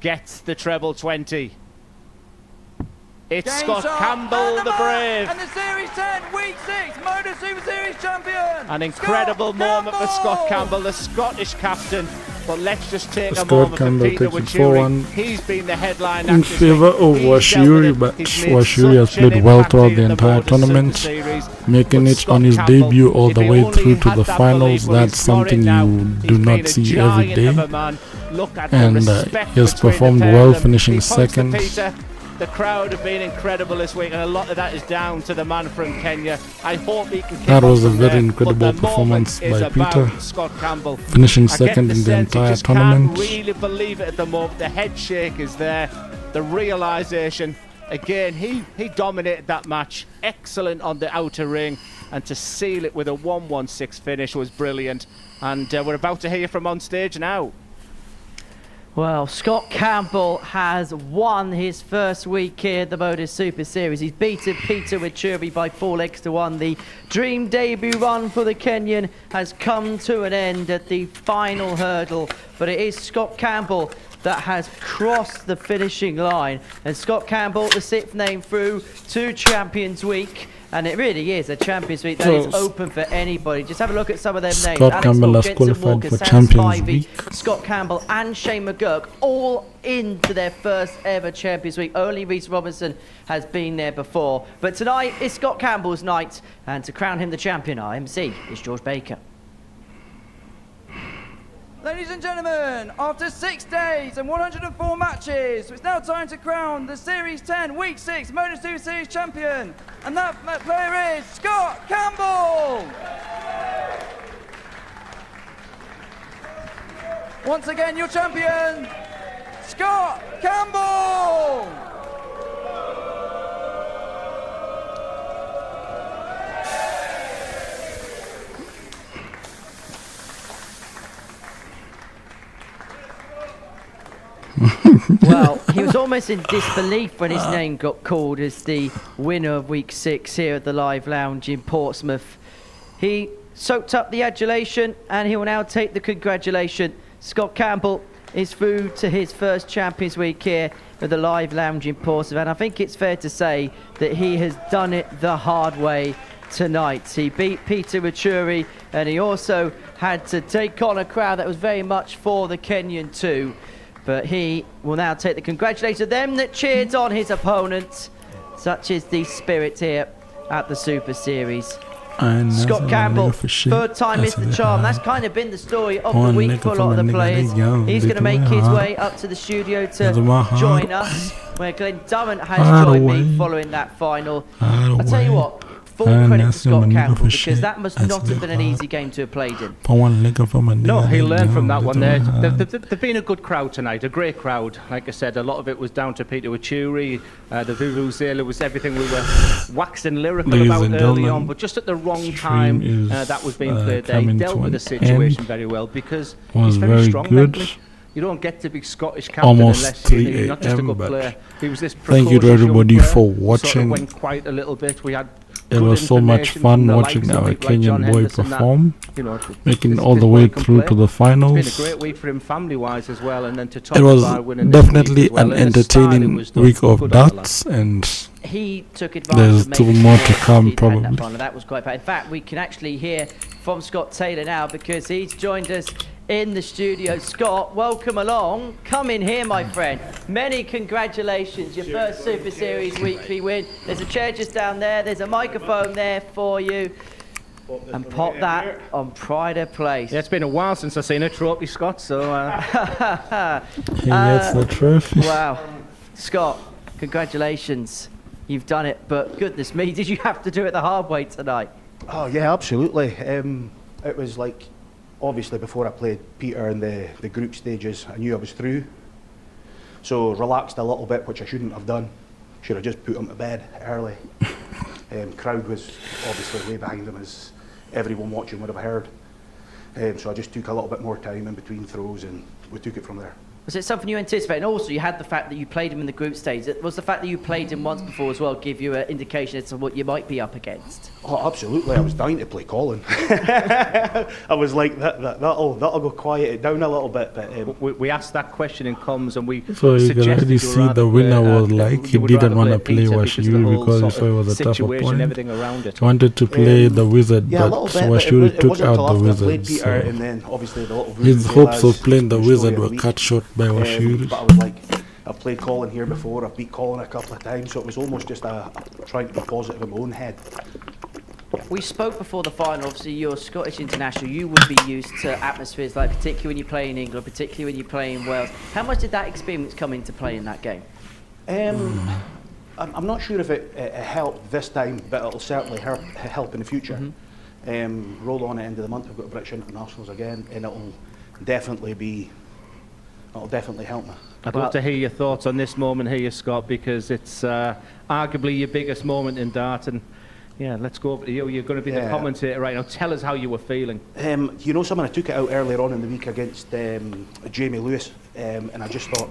Gets the treble 20. It's Game Scott shot, Campbell, and the mark, brave. And the Series 10 Week 6 Modus Super Series champion. An incredible Scott moment for Scott Campbell, the Scottish captain. But let's just take a Scott moment Campbell for Peter takes it Wuri. 4-1 He's been the headline in act this favor week. of He's Wash dealt with Wuri, it. but He's made Wash Wuri has such an played well impact throughout in the entire Modus tournament, Super Series. making But it Scott on his Campbell, debut all if the he way only through to had the that finals. belief, well, That's he's got something it now. you He's do been not a see every giant day. of a man. Look at the And respect he has between the performed pair well, of them. finishing He points to second. Peter. The crowd have been incredible this week, and a lot of that is down to the man from Kenya. I hope he can keep That on was a from very there, incredible but the performance moment is by about Peter, Scott Campbell. finishing I get second the in the sense he entire just tournament. can't really believe it at the moment. The head shake is there, the realisation. Again, he dominated that match. Excellent on the outer ring, and to seal it with a 1-1-6 finish was brilliant. And we're about to hear from on stage now. Well, Scott Campbell has won his first week here at the Modus Super Series. He's beaten Peter Wuri by 4-1. The dream debut run for the Kenyan has come to an end at the final hurdle, but it is Scott Campbell that has crossed the finishing line. And Scott Campbell, the 6th name through to Champions Week. And it really is a Champions Week that is open for anybody. Just have a look at some of them names. Scott Campbell has qualified for Champions Week. Scott Campbell and Shane McGurk all into their first ever Champions Week. Only Reece Robinson has been there before. But tonight is Scott Campbell's night. And to crown him the champion, our MC is George Baker. Ladies and gentlemen, after 6 days and 104 matches, it's now time to crown the Series 10 Week 6 Modus Super Series champion. And that player is Scott Campbell. Once again, your champion, Scott Campbell. Well, he was almost in disbelief when his name got called as the winner of Week 6 here at the Live Lounge in Portsmouth. He soaked up the adulation and he will now take the congratulation. Scott Campbell is through to his first Champions Week here at the Live Lounge in Portsmouth, and I think it's fair to say that he has done it the hard way tonight. He beat Peter Wuri, and he also had to take on a crowd that was very much for the Kenyan too. But he will now take the congratulations of them that cheered on his opponent. Such is the spirit here at the Super Series. Scott Campbell, third time is the charm. That's kind of been the story of the week for a lot of the players. He's going to make his way up to the studio to join us, where Glenn Durrant has joined me following that final. I'll tell you what, full credit to Scott Campbell, because that must not have been an easy game to have played in. No, he learned from that one there. They've been a good crowd tonight, a great crowd. Like I said, a lot of it was down to Peter Wuri. The Vuvuzela was everything we were waxing lyrical about early on, but just at the wrong time that was being played there. He dealt with the situation very well, because he's very strong mentally. You don't get to be Scottish captain unless you're not just a good player. He was this thank you to everybody for watching. Sort of went quite a little bit. We had it was so much fun watching our Kenyan boy perform, making it all the way through to the finals. It's been a great week for him family-wise as well, and then to top it was definitely well. an entertaining week of darts, and he took advantage there's two more to come probably. That was quite bad. In fact, we can actually hear from Scott Taylor now, because he's joined us in the studio. Scott, welcome along. Come in here, my friend. Many congratulations. Your first Super Series weekly win. There's a chair just down there. There's a microphone there for you. And pop that on Pride of Place. Yeah, it's been a while since I've seen a trophy, Scott, so... He gets the trophy. Wow. Scott, congratulations. You've done it, but goodness me, did you have to do it the hard way tonight? Oh, yeah, absolutely. It was like, obviously before I played Peter in the group stages, I knew I was through. So relaxed a little bit, which I shouldn't have done. Should have just put him to bed early. Crowd was obviously way behind him, as everyone watching would have heard. So I just took a little bit more time in between throws, and we took it from there. Was it something you anticipated? And also, you had the fact that you played him in the group stage. Was the fact that you played him once before as well give you an indication as to what you might be up against? Oh, absolutely. I was dying to play Colin. I was like, that'll go quiet it down a little bit. But we asked that question in comms, and we so you can already see the winner was like he didn't want to play Washiri because he saw it was a tough opponent. He wanted to play the Wizard, but Washiri took out the Wizard. So and then obviously the little his hopes of playing the Wizard were cut short by Washiri. But I was like, I've played Colin here before, I've beat Colin a couple of times, so it was almost just trying to be positive in my own head. We spoke before the final, obviously you're Scottish international, you would be used to atmospheres like, particularly when you play in England, particularly when you play in Wales. How much did that experience come into play in that game? I'm not sure if it helped this time, but it'll certainly help in the future. Roll on at the end of the month, we've got British internationals again, and it'll definitely help me. I'd love to hear your thoughts on this moment here, Scott, because it's arguably your biggest moment in dart. And yeah, let's go over to you. You're going to be the commentator right now. Tell us how you were feeling. You know, someone I took it out earlier on in the week against Jamie Lewis, and I just thought,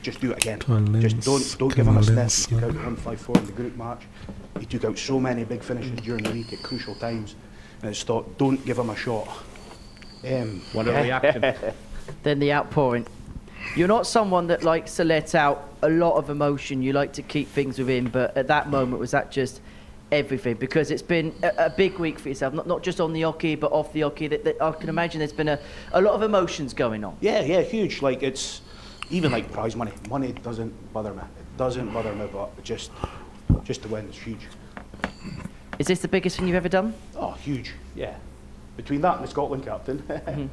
just do it again. Just don't give him a sniff. He took out 154 in the group match. He took out so many big finishes during the week at crucial times, and I just thought, don't give him a shot. What a reaction. Then the outpouring. You're not someone that likes to let out a lot of emotion. You like to keep things within, but at that moment, was that just everything? Because it's been a big week for yourself, not just on the hockey, but off the hockey. That I can imagine there's been a lot of emotions going on. Yeah, huge. Like, it's even like prize money. Money doesn't bother me. It doesn't bother me, but just to win is huge. Is this the biggest thing you've ever done? Oh, huge. Yeah. Between that and the Scotland captain.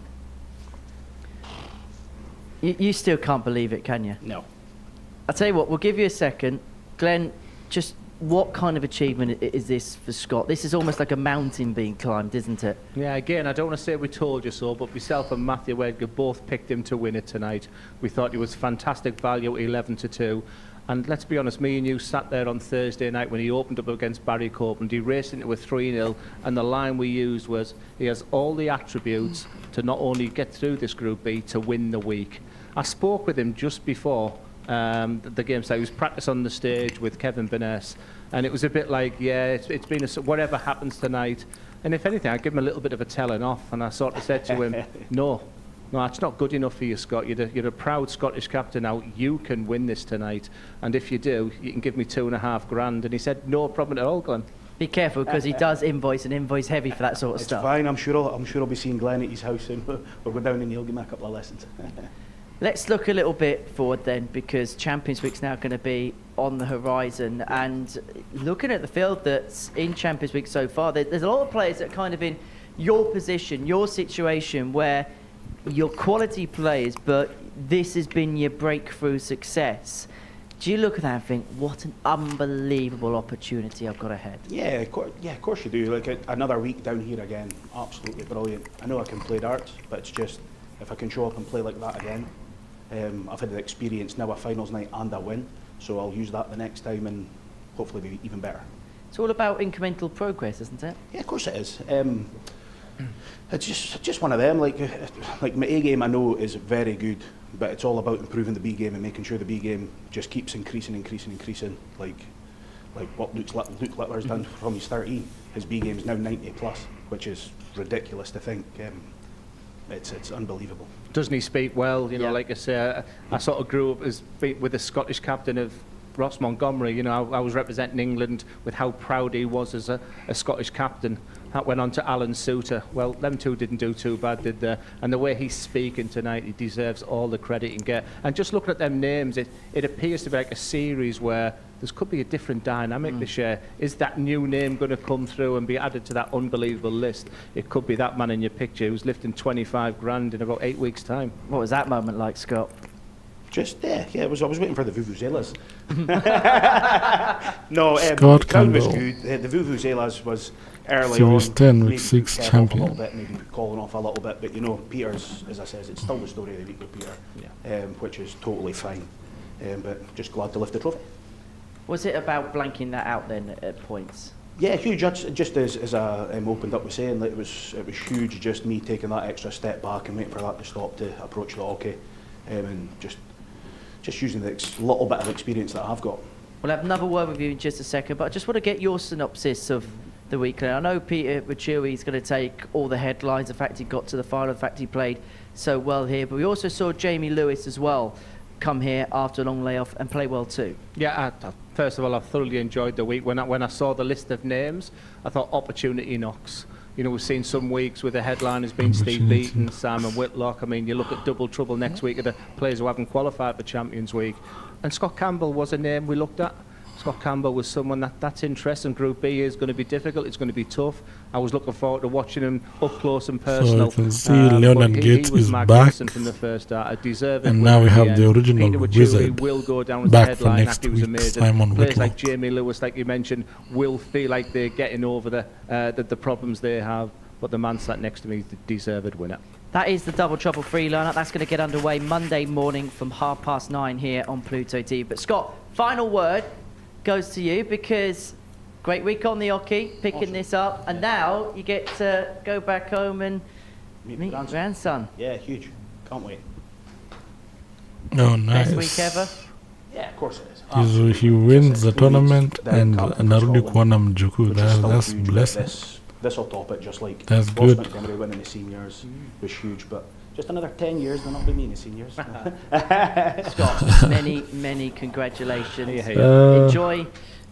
You still can't believe it, can you? No. I'll tell you what, we'll give you a second. Glenn, just what kind of achievement is this for Scott? This is almost like a mountain being climbed, isn't it? Yeah, again, I don't want to say we told you so, but myself and Matthew Edgar both picked him to win it tonight. We thought he was fantastic value at 11-2. And let's be honest, me and you sat there on Thursday night when he opened up against Barry Copeland. He raced into a 3-0, and the line we used was, he has all the attributes to not only get through this Group B, to win the week. I spoke with him just before the game started. He was practice on the stage with Kevin Baness, and it was a bit like, yeah, it's been whatever happens tonight. And if anything, I give him a little bit of a telling off, and I sort of said to him, no, it's not good enough for you, Scott. You're a proud Scottish captain now. You can win this tonight, and if you do, you can give me $2.5 grand. And he said, no problem at all, Glenn. Be careful, because he does invoice heavy for that sort of stuff. It's fine. I'm sure I'll be seeing Glenn at his house soon. We'll go down and he'll give me a couple of lessons. Let's look a little bit forward then, because Champions Week's now going to be on the horizon. And looking at the field that's in Champions Week so far, there's a lot of players that are kind of in your position, your situation, where you're quality players, but this has been your breakthrough success. Do you look at that and think, what an unbelievable opportunity I've got ahead? Yeah, of course you do. Like another week down here again, absolutely brilliant. I know I can play darts, but it's just, if I can show up and play like that again, I've had the experience now, a finals night and a win, so I'll use that the next time and hopefully be even better. It's all about incremental progress, isn't it? Yeah, of course it is. It's just one of them. Like my A game, I know is very good, but it's all about improving the B game and making sure the B game just keeps increasing. Like what Luke Littler's done from his 13. His B game is now 90+, which is ridiculous to think. It's unbelievable. Doesn't he speak well? You know, like I say, I sort of grew up with the Scottish captain of Ross Montgomery. You know, I was representing England with how proud he was as a Scottish captain. That went on to Alan Souter. Well, them two didn't do too bad, did they? And the way he's speaking tonight, he deserves all the credit he can get. And just looking at them names, it appears to be like a series where there could be a different dynamic this year. Is that new name going to come through and be added to that unbelievable list? It could be that man in your picture who's lifting 25 grand in about 8 weeks' time. What was that moment like, Scott? Just I was waiting for the vuvuzelas. No, Scott Campbell was Campbell. good. The vuvuzelas was early Series on. 10 with maybe 6 off champion. a little bit, maybe calling off a little bit, but you know, Peter's, as I says, it's still the story of the week with Peter, which is totally fine. But just glad to lift the trophy. Was it about blanking that out then at points? Yeah, huge. Just as I opened up with saying, like, it was huge. Just me taking that extra step back and waiting for that to stop to approach the hockey. and just using the little bit of experience that I've got. We'll have another word with you in just a second, but I just want to get your synopsis of the weekend. I know Peter Wachuri is going to take all the headlines, the fact he got to the final, the fact he played so well here, but we also saw Jamie Lewis as well come here after a long layoff and play well too. Yeah, first of all, I thoroughly enjoyed the week. When I saw the list of names, I thought opportunity knocks. You know, we've seen some weeks where the headline has been Steve Beaton, Simon Whitlock. I mean, you look at double trouble next week of the players who haven't qualified for Champions Week. And Scott Campbell was a name we looked at. Scott Campbell was someone that's interesting. Group B is going to be difficult. It's going to be tough. I was looking forward to watching him up close and personal. So you can see Leonard Gates is back. From the first start, and now we have the original wizard will go down as back the for headline. next Was week, amazing. Simon Players Whitlock. like Jamie Lewis, like you mentioned, will feel like they're getting over the problems they have. But the man sat next to me is the deserved winner. That is the Double Trouble free lineup. That's going to get underway Monday morning from 9:30 here on Pluto TV. But Scott, final word goes to you, because great week on the hockey, picking this up, and now you get to go back home and meet your grandson. Yeah, huge. Can't wait. Oh, nice. Best week ever? Yeah, of course it is. He wins the tournament and Narudi Kwanam Juku. That's blessing. This will top it, just like that's Boston good. Montgomery winning the seniors was huge, but just another 10 years, then I'll be me in the seniors. Scott, many congratulations. Enjoy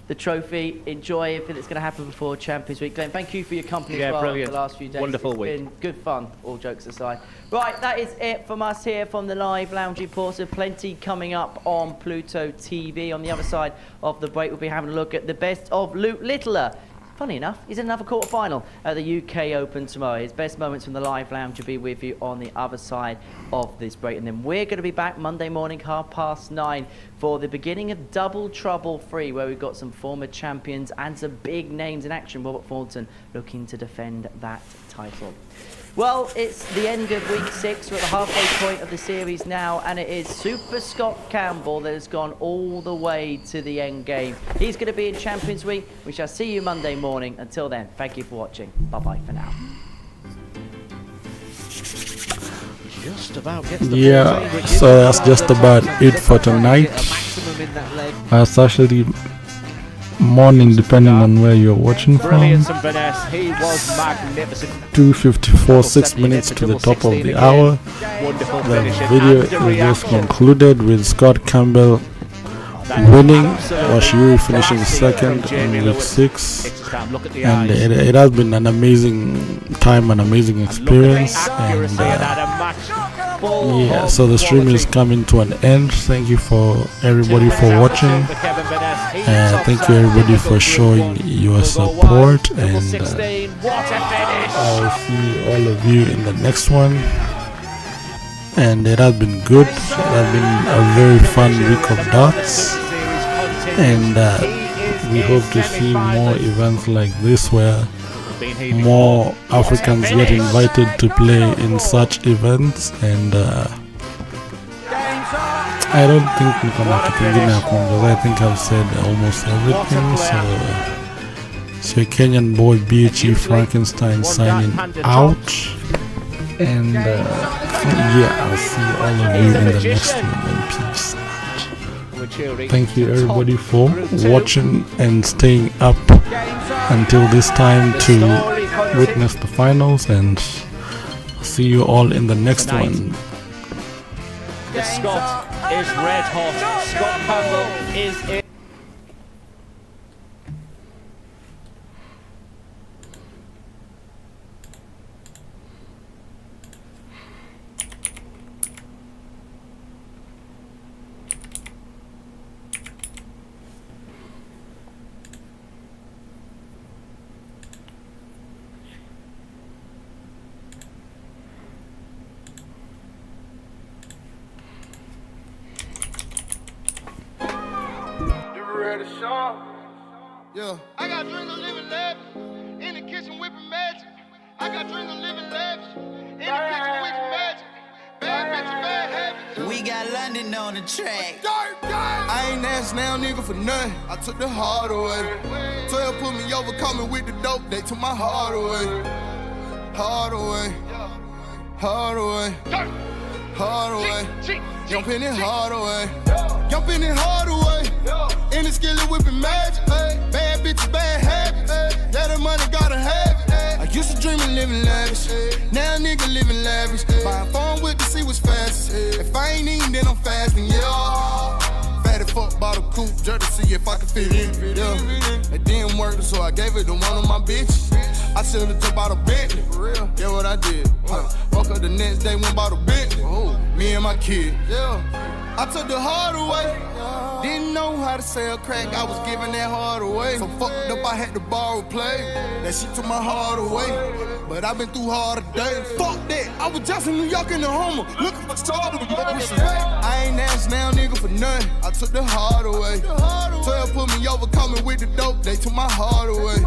the trophy, enjoy everything that's going to happen before Champions Week. Glenn, thank you for your company as well for the last few days. Wonderful It's week. been good fun, all jokes aside. Right, that is it from us here from the live lounge in Portsmouth. Plenty coming up on Pluto TV. On the other side of the break, we'll be having a look at the best of Luke Littler. Funny enough, he's in another quarter-final at the UK Open tomorrow. His best moments from the live lounge will be with you on the other side of this break. And then we're going to be back Monday morning, 9:30, for the beginning of Double Trouble 3, where we've got some former champions and some big names in action. Robert Thornton looking to defend that title. Well, it's the end of week 6. We're at the halfway point of the series now, and it is Super Scott Campbell that has gone all the way to the end game. He's going to be in Champions Week. We shall see you Monday morning. Until then, thank you for watching. Bye-bye for now. Just about gets the Yeah, so that's just about it for tonight. That's actually morning, depending on where you're watching from. Brilliant from Baness. He was magnificent. 2:54, 6 minutes to the top of the hour. Wonderful The finish. video is just concluded with Scott Campbell winning, Washiri finishing second in week 6. And it has been an amazing time, an amazing experience. And yeah, so the stream is coming to an end. Thank you for everybody for watching. Thank you everybody for showing your support, and I'll see all of you in the next one. And it has been good. It has been a very fun week of darts, and we hope to see more events like this where more Africans get invited to play in such events. And I don't think I think I've said almost everything. So Kenyan boy BHE Frankenstein signing out. And yeah, I'll see all of you in the next one. And peace. Thank you everybody for watching and staying up until this time to witness the finals, and see you all in the next one. The Scot is red hot. Scott Campbell is in. Yeah. I got dreams of living lavish. In the kitchen whipping magic. I got dreams of living lavish. In the kitchen whipping magic. Bad bitches, bad habits. We got London on the track. I ain't asked now nigga for nothing. I took the heart away. 12 put me over, call me with the dope. They took my heart away. Heart away. Heart away. Heart away. Jumping it hard away. Jumping it hard away. In the skillet whipping magic. Bad bitches, bad habits. Yeah, the money gotta have it. I used to dream of living lavish. Now a nigga living lavish. Buying phone with to see what's fastest. If I ain't eating, then I'm fasting, yeah. Fatty fuck bottle coupe, just to see if I can fit in. Yeah. It didn't work, so I gave it to one of my bitches. I should've jumped out of Bentley. Yeah, what I did. Woke up the next day, went bought a Bentley. Me and my kid. Yeah. I took the hard away. Didn't know how to sell crack, I was giving that hard away. So fucked up, I had to borrow play. That shit took my heart away. But I've been through harder days. Fuck that, I was just in New York in the Homer, looking for stars with respect. I ain't asked now, nigga, for nothing. I took the hard away. 12 put me over, coming with the dope, they took my heart away.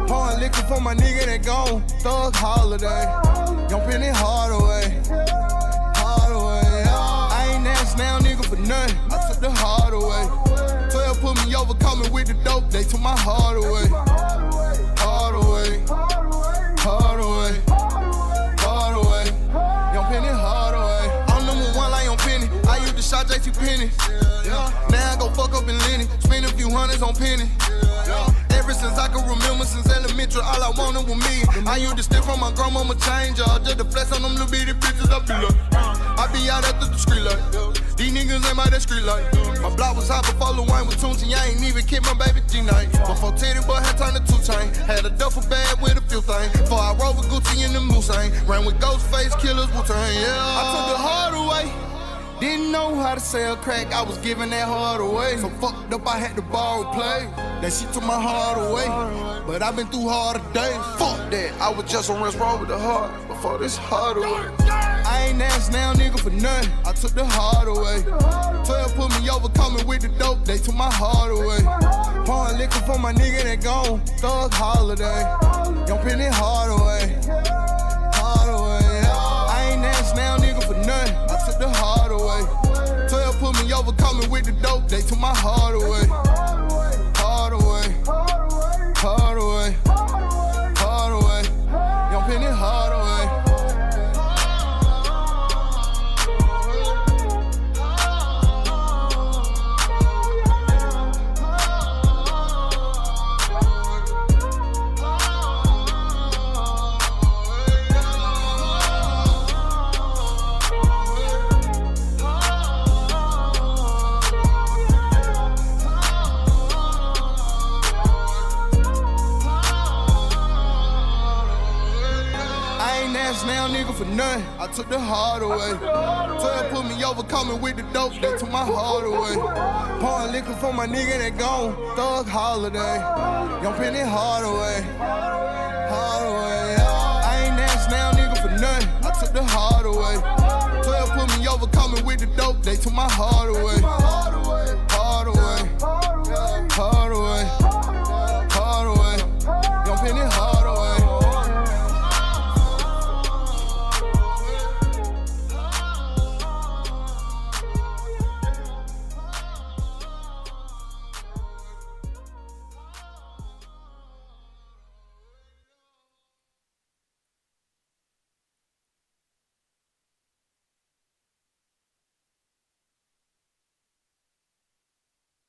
Pouring liquor for my nigga that gone, thug holiday. Jumping it hard away. Hard away. I ain't asked now, nigga, for nothing. I took the hard away. 12 put me over, coming with the dope, they took my heart away. Hard away. Hard away. Hard away. Young Penny, hard away. I'm number one like Young Penny. I used to shot JT Penny. Now I go fuck up in Lenny. Spend a few hundreds on Penny. Ever since I can remember, since elementary, all I wanted was me. I used to steal from my grandmama change, just to flex on them little bitty bitches. I be like, I be out after the street light. These niggas ain't by that street light. My block was hot before Lil Wayne was Toonsie. I ain't even kid my baby G-Night. Before Teddy Boy had turned to 2 Chain. Had a duffel bag with a few things. Before I rode with Gucci in the Moussain. Ran with Ghostface Killers, Wu-Tang, yeah. I took the hard away. Didn't know how to sell crack, I was giving that hard away. So fucked up, I had to borrow play. That shit took my heart away. But I've been through harder days. Fuck that, I was just on Rest Road with the heart before this hard away. I ain't asked now, nigga, for nothing. I took the hard away. 12 put me over, coming with the dope, they took my heart away. Pouring liquor for my nigga that gone, thug holiday. Jumping it hard away. Hard away. I ain't asked now, nigga, for nothing. I took the hard away. 12 put me over, coming with the dope, they took my heart away. Hard away. Hard away. Hard away. Young Penny, hard away. Now nigga for nothing, I took the hard away. 12 put me over, coming with the dope, they took my heart away. Pouring liquor for my nigga that gone, thug holiday. Young Penny, hard away. Hard away. I ain't asked now nigga for nothing, I took the hard away. 12 put me over, coming with the dope, they took my heart away.